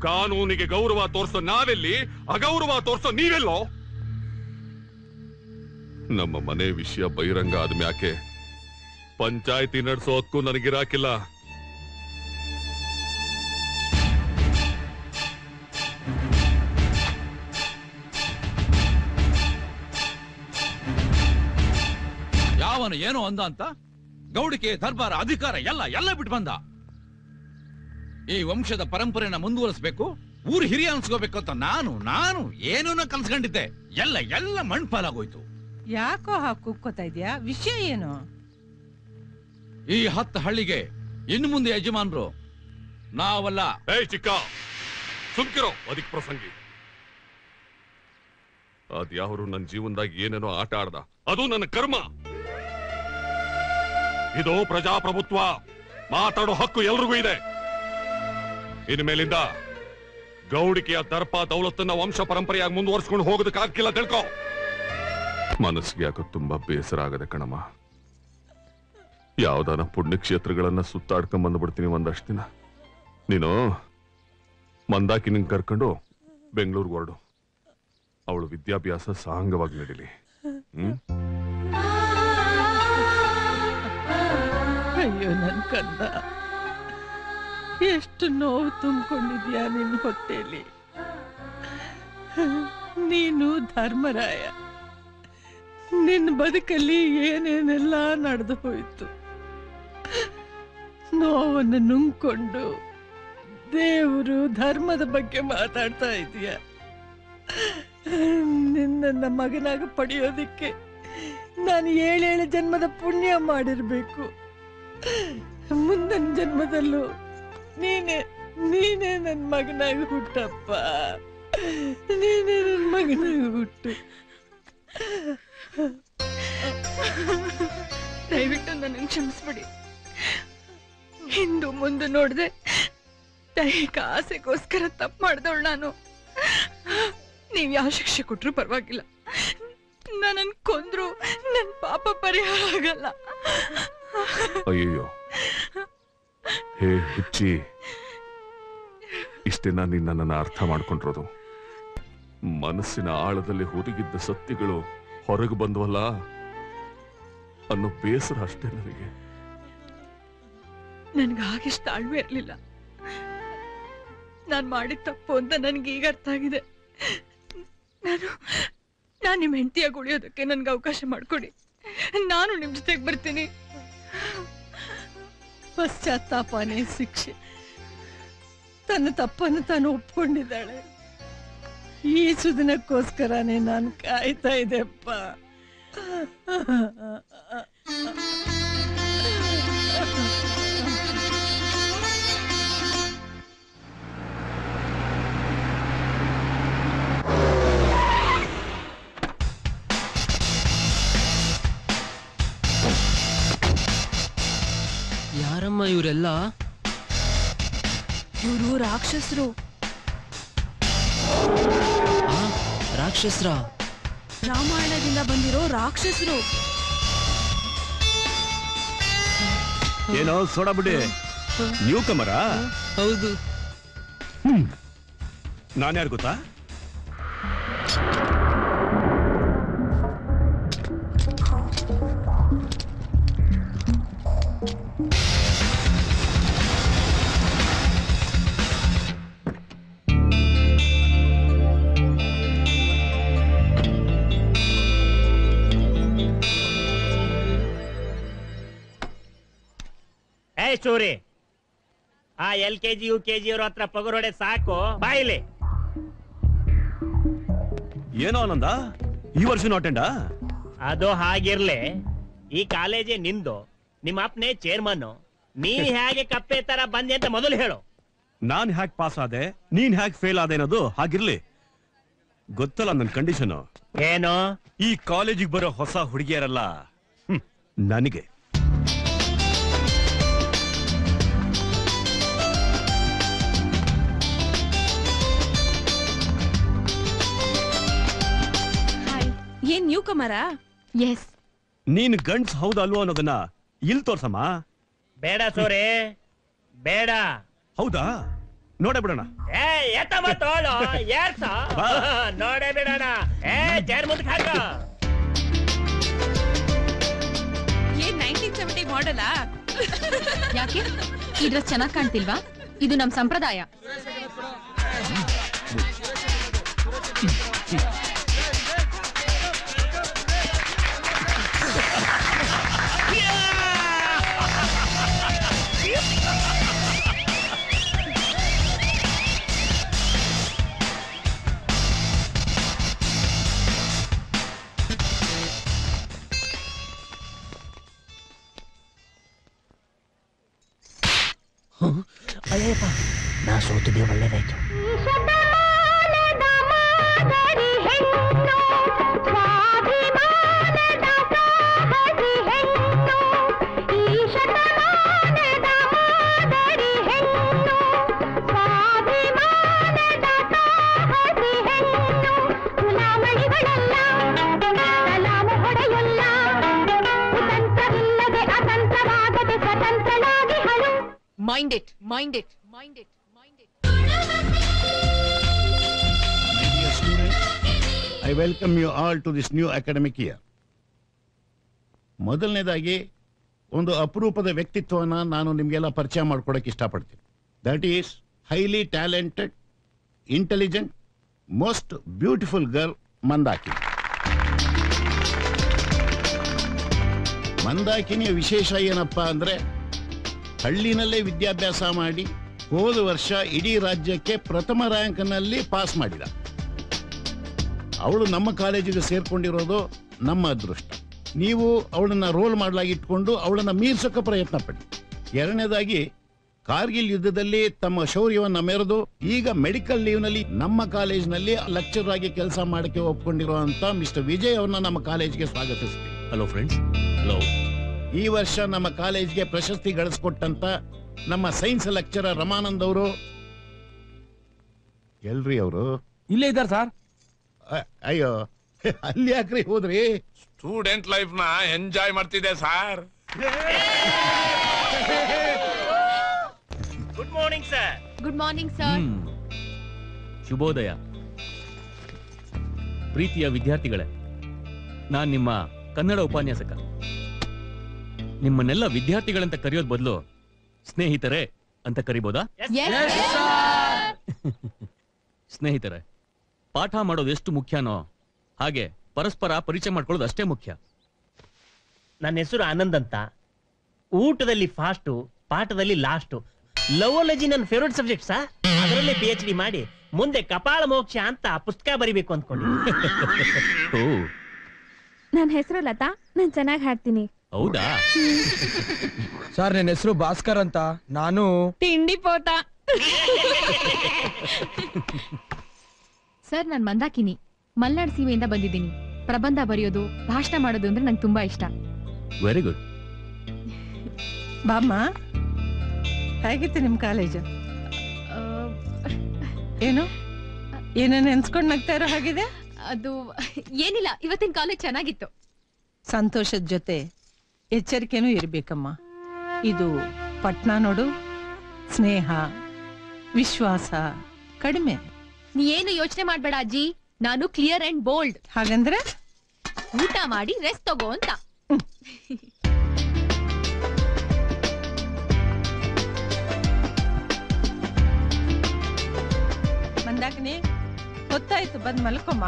ಕಾನೂನಿಗೆ ಗೌರವ ತೋರಿಸೋ ನಾವೆಲ್ಲಿ, ಅಗೌರವ ತೋರಿಸೋ ನೀವೆಲ್ಲೋ? ನಮ್ಮ ಮನೆ ವಿಷಯ ಬಹಿರಂಗ ಆದ್ಮ್ಯಾಕೆ ಪಂಚಾಯಿತಿ ನಡೆಸೋ ಹಕ್ಕು ನನಗಿರಾಕಿಲ್ಲ.
ಯಾವನು ಏನೋ ಅಂದ ಅಂತ ಗೌಡಿಕೆ, ದರ್ಬಾರ, ಅಧಿಕಾರ ಎಲ್ಲ ಬಿಟ್ಟು ಬಂದ. ಈ ವಂಶದ ಪರಂಪರೆನ ಮುಂದುವರಿಸಬೇಕು, ಊರು ಹಿರಿಯ ಅನ್ಸ್ಕೋಬೇಕು ಅಂತ ನಾನು ಏನೋ ಕನ್ಸ್ಕೊಂಡಿದ್ದೆ. ಎಲ್ಲ ಮಣ್ಪಾಲಾಗೋಯ್ತು.
ಯಾಕೋ ಹಾಗೆ ಕುಕ್ಕೋತಾ ಇದ್ಯಾ? ವಿಷಯ ಏನು?
ಈ 10 ಹಳ್ಳಿಗೆ ಇನ್ನು ಮುಂದೆ ಯಜಮಾನ್ರು ನಾವಲ್ಲ.
ಏಯ್ ಚಿಕ್ಕ, ಸುಮ್ಕಿರೋ ಅದಕ್ಕೆ ಪ್ರಸಂಗಿ. ಅದ್ಯಾವರು ನನ್ನ ಜೀವನದಾಗ ಏನೇನೋ ಆಟ ಆಡ್ದ, ಅದು ನನ್ನ ಕರ್ಮ. ಇದು ಪ್ರಜಾಪ್ರಭುತ್ವ, ಮಾತಾಡೋ ಹಕ್ಕು ಎಲ್ರಿಗೂ ಇದೆ. ಇನ್ಮೇಲಿಂದ ಗೌಡಿಕೆಯ ದರ್ಪ ದೌಲತ್ತನ್ನ ವಂಶ ಪರಂಪರೆಯಾಗಿ ಮುಂದುವರ್ಸ್ಕೊಂಡು ಹೋಗೋದಕ್ಕಾಗಿಲ್ಲ ತಿಳ್ಕೊ. ಮನಸ್ಸಿಗೆ ಯಾಕೋ ತುಂಬಾ ಬೇಸರ ಆಗದೆ ಕಣಮ್ಮ. ಯಾವ್ದಾನ ಪುಣ್ಯಕ್ಷೇತ್ರಗಳನ್ನ ಸುತ್ತಾಡ್ಕೊಂಡ್ ಬಂದ್ಬಿಡ್ತೀನಿ ಒಂದಷ್ಟು ದಿನ. ನೀನು ಮಂದಾಕಿನ ಕರ್ಕೊಂಡು ಬೆಂಗಳೂರಿಗೆ ಹೊರಡು. ಅವಳು ವಿದ್ಯಾಭ್ಯಾಸ ಸಾಂಗವಾಗಿ ನಡೀಲಿ.
ಅಯ್ಯೋ ನನ್ ಕಂದ, ಎಷ್ಟು ನೋವು ತುಂಬಿಕೊಂಡಿದ್ಯಾ ನಿನ್ ಹೊಟ್ಟೆಲಿ. ನೀನು ಧರ್ಮರಾಯ, ನಿನ್ನ ಬದುಕಲ್ಲಿ ಏನೇನೆಲ್ಲ ನಡೆದು ಹೋಯ್ತು. ನೋವನ್ನು ನುಂಗ್ಕೊಂಡು ದೇವರು ಧರ್ಮದ ಬಗ್ಗೆ ಮಾತಾಡ್ತಾ ಇದೀಯ. ನಿನ್ನ ಮಗನಾಗ ಪಡೆಯೋದಿಕ್ಕೆ ನಾನು 7 ಜನ್ಮದ ಪುಣ್ಯ ಮಾಡಿರ್ಬೇಕು. ಮುಂದಿನ ಜನ್ಮದಲ್ಲೂ ನೀನೇ ನನ್ನ ಮಗನಾಗ ಹುಟ್ಟಪ್ಪ, ನೀನೇ ನನ್ನ ಮಗನಾಗ ಹುಟ್ಟು.
ದಯವಿಟ್ಟು ನನ್ನ ಕ್ಷಮಿಸ್ಬಿಡಿ. ಹಿಂದು ಮುಂದೆ ನೋಡ್ದೆ ದೈಹಿಕ ಆಸೆಗೋಸ್ಕರ ತಪ್ಪು ಮಾಡ್ದವಳು ನಾನು. ನೀವ್ ಯಾವ ಶಿಕ್ಷೆ ಕೊಟ್ರು ಪರವಾಗಿಲ್ಲ, ನನ್ನ ಕೊಂದ್ರು ನನ್ ಪಾಪ ಪರಿಹಾರ ಆಗಲ್ಲ.
ಅಯ್ಯೋ ಹೇ ಹುಚ್ಚಿ, ಇಷ್ಟೇನ ನೀನ್ ನನ್ನನ್ನ ಅರ್ಥ ಮಾಡ್ಕೊಂಡಿರೋದು. ಮನಸ್ಸಿನ ಆಳದಲ್ಲಿ ಹುದುಗಿದ್ದ ಸತ್ಯಗಳು ಹೊರಗೆ ಬಂದ್ವಲ್ಲ ಅನ್ನೋ ಬೇಸರ ಅಷ್ಟೇ ನನಗೆ.
ನನ್ಗೆ ಆಗಿಷ್ಟು ತಾಳ್ಮೆ ಇರ್ಲಿಲ್ಲ. ನಾನ್ ಮಾಡಿದ ತಪ್ಪು ಅಂತ ನನ್ಗೆ ಈಗ ಅರ್ಥ ಆಗಿದೆ. ನಾನು ನಿಮ್ ಹೆಂಡತಿಯಾಗಿ ಉಳಿಯೋದಕ್ಕೆ ನನ್ಗೆ ಅವಕಾಶ ಮಾಡ್ಕೊಡಿ. ನಾನು ನಿಮ್ ಜೊತೆಗೆ ಬರ್ತೀನಿ.
ಪಶ್ಚಾತ್ತಾಪನೇ ಶಿಕ್ಷೆ. ತನ್ನ ತಪ್ಪನ್ನು ತಾನು ಒಪ್ಕೊಂಡಿದ್ದಾಳೆ. ಈ ಸುದಿನಕ್ಕೋಸ್ಕರನೇ ನಾನು ಕಾಯ್ತಾ ಇದ್ದೆಪ್ಪ.
ಯಾರಮ್ಮ ಇವರೆಲ್ಲ?
ಇವರು ರಾಕ್ಷಸರು.
ರಾಕ್ಷಸ್ರ?
ರಾಮಾಯಣದಿಂದ ಬಂದಿರೋ ರಾಕ್ಷಸರು.
ಏನೋ ಸೋಡಾ ಬಿಡಿ, ನ್ಯೂ ಕಮರ?
ಹೌದು.
ನಾನ್ಯಾರು ಗೊತ್ತಾ?
ಚೂರಿ, ಆ LKG UKG ಅವ್ರ ಹತ್ರ ಪಗುರೊಡೆ ಸಾಕು, ಬಾಯಿಲಿ.
ಏನೋ ಆನಂದ, ಈ ವರ್ಷ ಅಟೆಂಡ?
ಅದು ಹಾಗಿರ್ಲಿ, ಈ ಕಾಲೇಜೇ ನಿಂದು, ನಿಮ್ಮ ಅಪ್ಪನೇ ಚೇರ್ಮನ್. ನೀನ್ ಹೇಗೆ ಕಪ್ಪೆ ತರ ಬಂದೆ ಅಂತ ಮೊದಲು ಹೇಳು.
ನಾನ್ ಹ್ಯಾಕ್ ಪಾಸ್ ಆದೆ, ನೀನ್ ಹ್ಯಾಕ್ ಫೇಲ್ ಆದೆ ಅನ್ನೋದು ಹಾಗಿರ್ಲಿ. ಗೊತ್ತಲ್ಲ ನನ್ ಕಂಡೀಷನ್
ಏನು?
ಈ ಕಾಲೇಜಿಗೆ ಬರೋ ಹೊಸ ಹುಡುಗಿಯರಲ್ಲ ನನಗೆ.
ಏನ್ ನ್ಯೂ ಕಮರ?
ಎಸ್.
ನೀನ್ ಗಂಡ್ಸ್ ಹೌದಲ್ವೋ ಅನ್ನೋದನ್ನ ಇಲ್ಲಿ ತೋರ್ಸಮ್ಮ.
ಬೇಡ ಸೋರೆ, ಬೇಡ.
ಹೌದಾ? ನೋಡೇ ಬಿಡೋಣ.
ನೋಡೇ ಬಿಡೋಣ. ಚೇರ್ ಮುಂದಕ್ಕೆ ಹಾಕ.
ಏನ್ 1970 ಮಾಡಲಾ?
ಯಾಕೆ ಈ ಡ್ರೆಸ್ ಚೆನ್ನಾಗಿ ಕಾಣ್ತಿಲ್ವಾ? ಇದು ನಮ್ ಸಂಪ್ರದಾಯ.
ಅಯ್ಯಪ್ಪ ನಾ ಸೋತಿದ್ದೆ ಒಳ್ಳೇದಾಯ್ತು.
Mind it, mind it, mind it, mind it.
My dear students, I welcome you all to this new academic year. ಮೊದಲನೇದಾಗಿ ಒಂದು ಅಪರೂಪದ ವ್ಯಕ್ತಿತ್ವವನ್ನು ನಾನು ನಿಮಗೆಲ್ಲ ಪರಿಚಯ ಮಾಡ್ಕೊಡಕ್ಕೆ ಇಷ್ಟಪಡ್ತೀನಿ. That is highly talented, intelligent, most beautiful girl Mandakini. ಮಂದಾಕಿನಿಯ ವಿಶೇಷ ಏನಪ್ಪಾ ಅಂದ್ರೆ ಹಳ್ಳಿನಲ್ಲೇ ವಿದ್ಯಾಭ್ಯಾಸ ಮಾಡಿ ಹೋದ ವರ್ಷ ಇಡೀ ರಾಜ್ಯಕ್ಕೆ ಪ್ರಥಮ ರ್ಯಾಂಕ್ನಲ್ಲಿ ಪಾಸ್ ಮಾಡಿದ. ಅವಳು ನಮ್ಮ ಕಾಲೇಜಿಗೆ ಸೇರ್ಕೊಂಡಿರೋದು ನಮ್ಮ ಅದೃಷ್ಟ. ನೀವು ಅವಳನ್ನ ರೋಲ್ ಮಾಡಲಾಗಿ ಇಟ್ಕೊಂಡು ಅವಳನ್ನ ಮೀರ್ಸೋಕೆ ಪ್ರಯತ್ನ ಪಡಿ. ಎರಡನೇದಾಗಿ ಕಾರ್ಗಿಲ್ ಯುದ್ಧದಲ್ಲಿ ತಮ್ಮ ಶೌರ್ಯವನ್ನ ಮೆರೆದು ಈಗ ಮೆಡಿಕಲ್ ಲೀವ್ನಲ್ಲಿ ನಮ್ಮ ಕಾಲೇಜಿನಲ್ಲಿ ಲೆಕ್ಚರ್ ಆಗಿ ಕೆಲಸ ಮಾಡಕ್ಕೆ ಒಪ್ಕೊಂಡಿರುವಂತ ಮಿಸ್ಟರ್ ವಿಜಯ್ ಅವ್ರನ್ನ ನಮ್ಮ ಕಾಲೇಜಿಗೆ ಸ್ವಾಗತಿಸ್ತೀವಿ.
Hello friends. ಹಲೋ.
ಈ ವರ್ಷ ನಮ್ಮ ಕಾಲೇಜ್ಗೆ ಪ್ರಶಸ್ತಿ ಗಳಿಸ್ಕೊಟ್ಟಂತ ನಮ್ಮ ಸೈನ್ಸ್ ಲೆಕ್ಚರರ್ ರಮಾನಂದ್ ಅವರು ಎಲ್ರಿ ಅವರು
ಇಲ್ಲೇ ಇದ್ದಾರೆ ಸರ್.
ಅಯ್ಯೋ ಅಲ್ಲಿ ಯಾಕ್ರಿ ಹೋದ್ರಿ?
ಸ್ಟೂಡೆಂಟ್ ಲೈಫ್ ನ ಎಂಜಾಯ್ ಮಾಡ್ತಿದ್ದೆ sir.
Good morning sir.
Good morning, sir.
ಶುಭೋದಯ. ಪ್ರೀತಿಯ ವಿದ್ಯಾರ್ಥಿಗಳೇ, ನಾನ್ ನಿಮ್ಮ ಕನ್ನಡ ಉಪನ್ಯಾಸಕ. ನಿಮ್ಮನ್ನೆಲ್ಲ ವಿದ್ಯಾರ್ಥಿಗಳಂತ ಕರೆಯೋದ್ ಬದಲು ಸ್ನೇಹಿತರೆ ಅಂತ ಕರಿಬೋದಾ?
Yes, sir.
ಸ್ನೇಹಿತರೆ, ಪಾಠ ಮಾಡೋದು ಎಷ್ಟು ಮುಖ್ಯನೋ ಹಾಗೆ ಪರಸ್ಪರ ಪರಿಚಯ ಮಾಡ್ಕೊಳ್ಳೋದು ಅಷ್ಟೇ ಮುಖ್ಯ.
ನನ್ನ ಹೆಸರು ಆನಂದ್ ಅಂತ. ಊಟದಲ್ಲಿ ಫಾಸ್ಟು, ಪಾಠದಲ್ಲಿ ಲಾಸ್ಟು. ಲವೋಲಜಿ ನನ್ನ ಫೇವ್ರೆಟ್ ಸಬ್ಜೆಕ್ಟ್ ಸರ್. ಅದರಲ್ಲೇ PhD ಮಾಡಿ ಮುಂದೆ ಕಪಾಳ ಮೋಕ್ಷ ಅಂತ ಪುಸ್ತಕ ಬರಿಬೇಕು ಅಂದ್ಕೊಂಡು.
ನನ್ನ ಹೆಸರು ಲತಾ. ನಾನು ಚೆನ್ನಾಗಿ ಹಾಡ್ತೀನಿ.
ಹೌದಾ?
ಸರ್ ನನ್ನ ಹೆಸರು ಭಾಸ್ಕರ್ ಅಂತ. ನಾನು
ತಿಂಡಿ ಪೋಟ.
ಸರ್, ನಾನು ಮಂದಾಕಿನಿ. ಮಲ್ನಾಡ್ ಸೀಮೆಯಿಂದ ಬಂದಿದ್ದೀನಿ. ಪ್ರಬಂಧ ಬರೆಯೋದು, ಭಾಷಣ ಮಾಡೋದು ಅಂದ್ರೆ ನಂಗೆ ತುಂಬಾ ಇಷ್ಟ.
Very good.
ಬಾಮ್ಮ, ಹೇಗಿತ್ತು ನಿಮ್ ಕಾಲೇಜು? ಏನು ಏನೋ ನೆನ್ಸ್ಕೊಂಡ್ ನಗ್ತಾ ಇರೋ ಹಾಗಿದೆ?
ಅದು ಏನಿಲ್ಲ, ಇವತ್ತಿನ ಕಾಲೇಜ್ ಚೆನ್ನಾಗಿತ್ತು.
ಸಂತೋಷದ ಜೊತೆ ಎಚ್ಚರಿಕೆನೂ ಇರ್ಬೇಕಮ್ಮ. ಇದು ಪಟ್ನ ನೋಡು, ಸ್ನೇಹ ವಿಶ್ವಾಸ ಕಡಿಮೆ.
ನೀ ಏನು ಯೋಚನೆ ಮಾಡ್ಬೇಡ ಅಜ್ಜಿ, ನಾನು ಕ್ಲಿಯರ್ ಅಂಡ್ ಬೋಲ್ಡ್.
ಹಾಗಂದ್ರೆ
ಊಟ ಮಾಡಿ ರೆಸ್ಟ್ ತಗೋ ಅಂತ.
ಮಂದಾಕಿನಿ, ಹೊತ್ತಾಯ್ತು, ಬಂದ್ ಮಲ್ಕೊಮ್ಮ.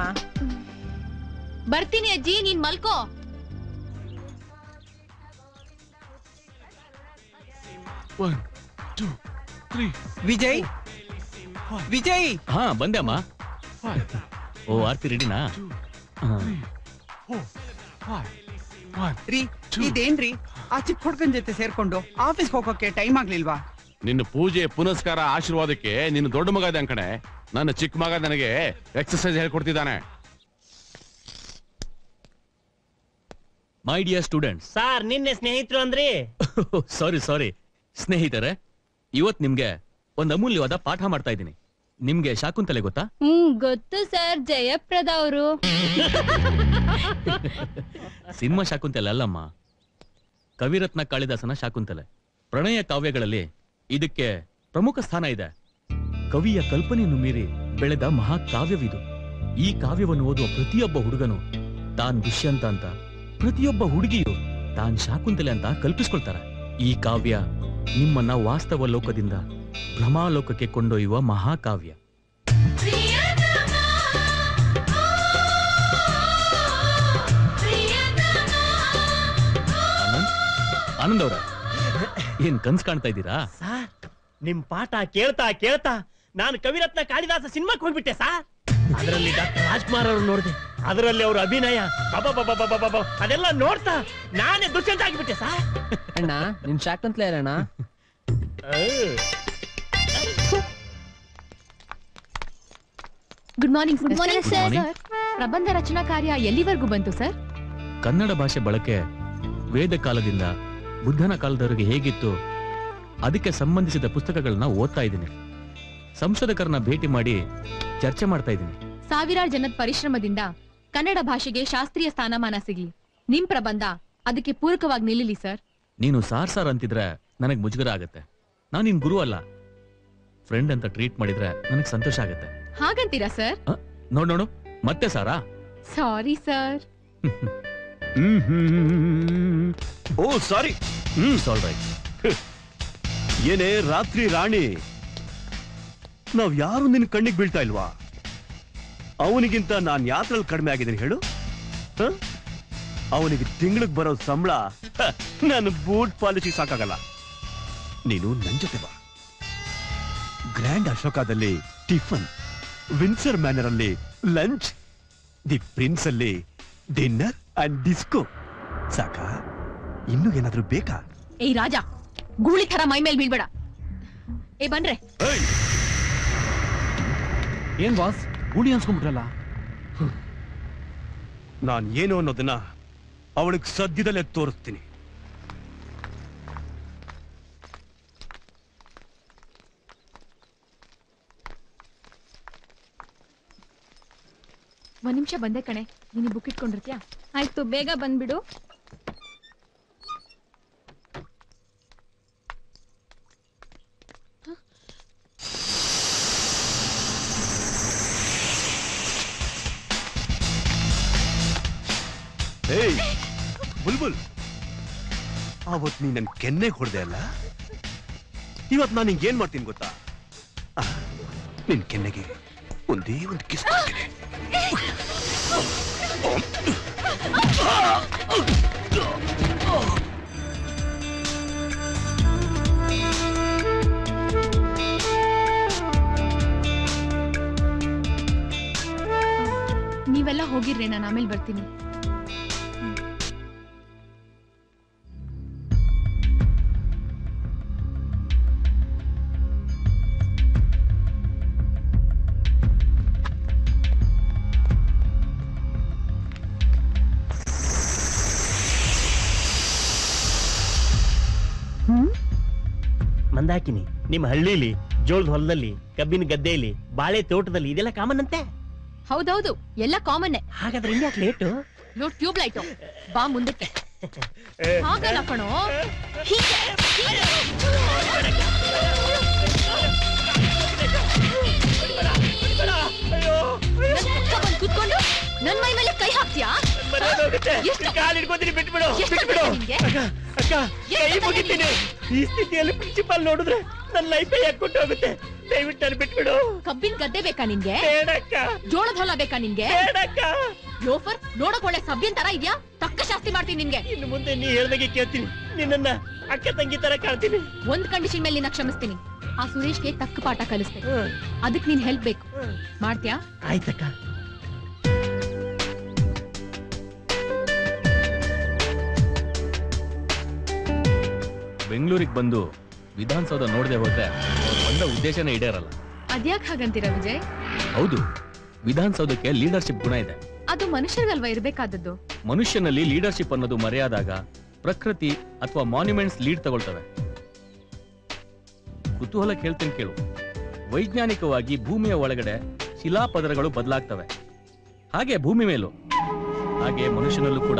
ಬರ್ತೀನಿ ಅಜ್ಜಿ, ನೀನ್ ಮಲ್ಕೋ.
ವಿಜಯ್, ವಿಜಯ್.
ಹಾ, ಬಂದೆ ಅಮ್ಮ. ಓ, ಆರ್ತಿ ರೆಡಿನಾ?
ರೀ, ಇದೇನ್ರಿ ಆ ಚಿಕ್ಕ ಹುಡ್ಗನ್ ಜೊತೆ ಸೇರ್ಕೊಂಡು ಆಫೀಸ್ ಹೋಗೋಕೆ ಟೈಮ್ ಆಗ್ಲಿಲ್ವಾ?
ನಿನ್ನ ಪೂಜೆ ಪುನಸ್ಕಾರ ಆಶೀರ್ವಾದಕ್ಕೆ ನಿನ್ನ ದೊಡ್ಡ ಮಗ ಇದ್ದ ಕಣೆ. ನನ್ನ ಚಿಕ್ಕ ಮಗ ನನಗೆ ಎಕ್ಸರ್ಸೈಸ್ ಹೇಳ್ಕೊಡ್ತಿದ್ದಾನೆ.
My dear students.
ಸಾರ್, ನಿನ್ನೆ ಸ್ನೇಹಿತರು ಅಂದ್ರಿ.
ಸಾರಿ ಸ್ನೇಹಿತರೆ, ಇವತ್ ನಿಮ್ಗೆ ಒಂದ್ ಅಮೂಲ್ಯವಾದ ಪಾಠ ಮಾಡ್ತಾ ಇದ್ದೀನಿ. ನಿಮ್ಗೆ ಶಾಕುಂತಲೆ ಗೊತ್ತಾ?
ಗೊತ್ತು ಸರ್, ಜಯಪ್ರದ ಅವರು.
ಸಿನಿಮಾ ಶಾಕುಂತಲೆ ಅಲ್ಲಮ್ಮ, ಕವಿರತ್ನ ಕಾಳಿದಾಸನ ಶಾಕುಂತಲೆ. ಪ್ರಣಯ ಕಾವ್ಯಗಳಲ್ಲಿ ಇದಕ್ಕೆ ಪ್ರಮುಖ ಸ್ಥಾನ ಇದೆ. ಕವಿಯ ಕಲ್ಪನೆಯನ್ನು ಮೀರಿ ಬೆಳೆದ ಮಹಾಕಾವ್ಯವಿದು. ಈ ಕಾವ್ಯವನ್ನು ಓದುವ ಪ್ರತಿಯೊಬ್ಬ ಹುಡುಗನು ತಾನ್ ದುಷ್ಯಂತ ಅಂತ, ಪ್ರತಿಯೊಬ್ಬ ಹುಡುಗಿಯು ತಾನ್ ಶಾಕುಂತಲೆ ಅಂತ ಕಲ್ಪಿಸ್ಕೊಳ್ತಾರೆ. ಈ ಕಾವ್ಯ ನಿಮ್ಮನ್ನ ವಾಸ್ತವ ಲೋಕದಿಂದ ಭ್ರಮಾಲೋಕಕ್ಕೆ ಕೊಂಡೊಯ್ಯುವ ಮಹಾಕಾವ್ಯ. ಆನಂದ್ ಅವ್ರ, ಏನ್ ಕನ್ಸ್ ಕಾಣ್ತಾ ಇದ್ದೀರಾ?
ಸಾರ್, ನಿಮ್ ಪಾಠ ಕೇಳ್ತಾ ಕೇಳ್ತಾ ನಾನು ಕವಿರತ್ನ ಕಾಳಿದಾಸ ಸಿನಿಮಾಕ್ಕೆ ಹೋಗ್ಬಿಟ್ಟೆ ಸಾರ್. ಅದರಲ್ಲಿ ಡಾಕ್ಟರ್ ರಾಜ್ಕುಮಾರ್ ಅವರು ನೋಡಿದೆ. ಅದರಲ್ಲಿ ಅವ್ರ ಅಭಿನಯ ಅದೆಲ್ಲ ನೋಡ್ತಾ ನಾನೇ ದುಷ್ಯಂತ ಆಗಿಬಿಟ್ಟೆ ಸಾರ್.
ಅಣ್ಣ, ನಿನ್ ಶಾಕುಂತಲೆ ಅಣ್ಣ.
Good morning
Good morning,
sir.
ಪ್ರಬಂಧ ರಚನಾ ಕಾರ್ಯ ಎಲ್ಲಿವರೆಗೂ ಬಂತು ಸರ್?
ಕನ್ನಡ ಭಾಷೆ ಬಳಕೆ ವೇದ ಕಾಲದಿಂದ ಬುದ್ಧನ ಕಾಲದವರೆಗೆ ಹೇಗಿತ್ತು ಅದಕ್ಕೆ ಸಂಬಂಧಿಸಿದ ಪುಸ್ತಕಗಳನ್ನ ಓದ್ತಾ ಇದ್ದೀನಿ. ಸಂಶೋಧಕರನ್ನ ಭೇಟಿ ಮಾಡಿ ಚರ್ಚೆ ಮಾಡ್ತಾ ಇದ್ದೀನಿ.
ಸಾವಿರಾರು ಜನದ ಪರಿಶ್ರಮದಿಂದ ಕನ್ನಡ ಭಾಷೆಗೆ ಶಾಸ್ತ್ರೀಯ ಸ್ಥಾನಮಾನ ಸಿಗ್ಲಿ. ನಿಮ್ ಪ್ರಬಂಧ ಅದಕ್ಕೆ ಪೂರಕವಾಗಿ ನಿಲ್ಲಲಿ ಸರ್.
ನೀನು ಸಾರ್ ಅಂತಿದ್ರೆ ನನಗೆ ಮುಜುಗರ ಆಗತ್ತೆ. ನಾನು ನಿನ್ ಗುರು ಅಲ್ಲ, ಫ್ರೆಂಡ್ ಅಂತ ಟ್ರೀಟ್ ಮಾಡಿದ್ರೆ ನನಗೆ ಸಂತೋಷ ಆಗತ್ತೆ.
ಹಾಗಂತೀರಾ ಸರ್?
ನೋಡು ಮತ್ತೆ ಸಾರಾ?
Sorry sir.
Oh sorry.
All right.
ಏನೇ ರಾತ್ರಿ ರಾಣಿ, ನಾವ್ ಯಾರು ನಿನ್ ಕಣ್ಣಿಗೆ ಬೀಳ್ತಾ ಇಲ್ವಾ? ಅವನಿಗಿಂತ ನಾನ್ ಯಾತ್ರಲ್ಲಿ ಕಡಿಮೆ ಆಗಿದ್ದೀನಿ ಹೇಳು. ಅವನಿಗೆ ತಿಂಗಳಿಗೆ ಬರೋ ಸಂಬಳ ನನ್ನ ಬೂಟ್ ಪಾಲಿಶಿಗೆ ಸಾಕಾಗಲ್ಲ. ನೀನು ನನ್ ಜೊತೆ ಬಾ. ಗ್ರ್ಯಾಂಡ್ ಅಶೋಕಾದಲ್ಲಿ ಟಿಫನ್, ವಿನ್ಸರ್ ಮ್ಯಾನರ್ ಅಲ್ಲಿ ಲಂಚ್, ದಿ ಪ್ರಿನ್ಸ್ ಅಲ್ಲಿ ಡಿನ್ನರ್ ಅಂಡ್ ಡಿಸ್ಕೋ. ಸಾಕಾ? ಇನ್ನೂ ಏನಾದ್ರೂ ಬೇಕಾ?
ಏಯ್ ರಾಜ, ಗೂಳಿ ತರ ಮೈ ಮೇಲ್ ಬೀಳ್ಬೇಡ. ಏ ಬನ್ರೆ.
ಏನ್ ಬಾಸ್, ಗುಡಿ ಅನ್ಸ್ಕೊಂಡ್ಬಿಟ್ರಲ್ಲ? ನಾನ್ ಏನು ಅನ್ನೋದನ್ನ ಅವಳಿಗೆ ಸದ್ಯದಲ್ಲೇ ತೋರಿಸ್ತೀನಿ.
ಒಂದ್ ನಿಮಿಷ ಬಂದೆ ಕಣೆ. ನೀನು ಬುಕ್ ಇಟ್ಕೊಂಡಿರ್ತೀಯಾ?
ಆಯ್ತು, ಬೇಗ ಬಂದ್ಬಿಡು.
ಏಯ್ ಬುಲ್ಬುಲ್, ಅವತ್ ನೀ ನನ್ ಕೆನ್ನೆಗೆ ಹೊಡೆದೆ ಅಲ್ಲ, ಇವತ್ ನಾನು ನಿಂಗೆ ಏನ್ ಮಾಡ್ತೀನಿ ಗೊತ್ತಾ? ನಿನ್ ಕೆನ್ನೆಗೆ ಒಂದೇ ಒಂದು ಕಿಸ್ ಕೊಡ್ತೀನಿ.
ನೀವೆಲ್ಲ ಹೋಗಿರ್ರಿ, ನಾನು ಆಮೇಲೆ ಬರ್ತೀನಿ.
ಮಂದಾಕಿನಿ, ನಿಮ್ಮ ಹಳ್ಳಿಲಿ ಜೋಳದ ಹೊಲದಲ್ಲಿ, ಕಬ್ಬಿನ ಗದ್ದೆಯಲ್ಲಿ, ಬಾಳೆ ತೋಟದಲ್ಲಿ ಇದೆಲ್ಲ ಕಾಮನ್ ಅಂತೆ.
ಹೌದೌದು, ಎಲ್ಲ ಕಾಮನ್ನೇ.
ಹಾಗಾದ್ರೆ ಇನ್ಯಾಕೆ ಲೇಟು?
ನೋಡ್ ಟ್ಯೂಬ್ ಲೈಟ್ ಬಾ ಮುಂದಕ್ಕೆ. ಹಾಗಲ್ಲ ಕಣೋ, ಹೀಗೆ ಕುತ್ಕೊಂಡು ನನ್ ಮೈ ಮೇಲೆ ಕೈ ಹಾಕ್ತೀಯಾ?
ಬಿಟ್ಬಿಡು. ಕೈ ಮುಗಿತೀನಿ. ಈ ಸ್ಥಿತಿಯಲ್ಲಿ ಪ್ರಿನ್ಸಿಪಾಲ್ ನೋಡಿದ್ರೆ ನನ್ನ ಲೈಫ್ ಯಾಕೆ ಹೋಗುತ್ತೆ? ದಯವಿಟ್ಟು ನಾನು ಬಿಟ್ಬಿಡು.
ಕಬ್ಬಿನ ಗದ್ದೆ ಬೇಕಾ ನಿನ್ಗೆ?
ಬೇಡಕ್ಕ.
ಜೋಳದ ಹೊಲ ಬೇಕಾ ನಿನ್ಗೆ?
ಬೇಡಕ್ಕ.
ಲೋಫರ್, ನೋಡಕ್ ಒಳ್ಳೆ ಸಭ್ಯನ್ ತರ ಇದ್ಯಾ? ತಕ್ಕ ಶಾಸ್ತಿ ಮಾಡ್ತೀನಿ ನಿನ್ಗೆ.
ಇನ್ನು ಮುಂದೆ ನೀ ಹೇಳ್ದಾಗೆ ಕೇಳ್ತೀನಿ. ನಿನ್ನ ಅಕ್ಕ ತಂಗಿ ತರ ಕಾಣ್ತೀನಿ.
ಒಂದ್ ಕಂಡೀಷನ್ ಮೇಲೆ ನಿನ್ನ ಕ್ಷಮಿಸ್ತೀನಿ. ಆ ಸುರೇಶ್ಗೆ ತಕ್ಕ ಪಾಠ ಕಲಿಸ್ಬೇಕು. ಅದಕ್ ನೀನ್ ಹೆಲ್ಪ್ ಬೇಕು. ಮಾಡ್ತೀಯಾ?
ಆಯ್ತಕ್ಕ.
ಬೆಂಗಳೂರಿಗೆ ಬಂದು ವಿಧಾನಸೌಧ ನೋಡದೆ ಹೋದ್ರೆ ಅವ್ರು ಬಂದ ಉದ್ದೇಶನೇ ಈಡೇರಲ್ಲ.
ಅದ್ಯಾಕ್ ಹಾಗಂತೀರಾ ವಿಜಯ್?
ಹೌದು, ವಿಧಾನಸೌಧಕ್ಕೆ ಲೀಡರ್ಶಿಪ್ ಗುಣ ಇದೆ.
ಅದು ಮನುಷ್ಯರಿಗಲ್ವಾ ಇರ್ಬೇಕಾದದ್ದು?
ಮನುಷ್ಯನಲ್ಲಿ ಲೀಡರ್ಶಿಪ್ ಅನ್ನೋದು ಮರೆಯಾದಾಗ ಪ್ರಕೃತಿ ಅಥವಾ ಮಾನ್ಯುಮೆಂಟ್ಸ್ ಲೀಡ್ ತಗೊಳ್ತವೆ. ಕುತೂಹಲ ಕೇಳ್ತೇನೆ ಕೇಳು. ವೈಜ್ಞಾನಿಕವಾಗಿ ಭೂಮಿಯ ಒಳಗಡೆ ಶಿಲಾಪದರಗಳು ಬದಲಾಗ್ತವೆ. ಹಾಗೆ ಭೂಮಿ ಮೇಲೂ, ಹಾಗೆ ಮನುಷ್ಯನಲ್ಲೂ ಕೂಡ.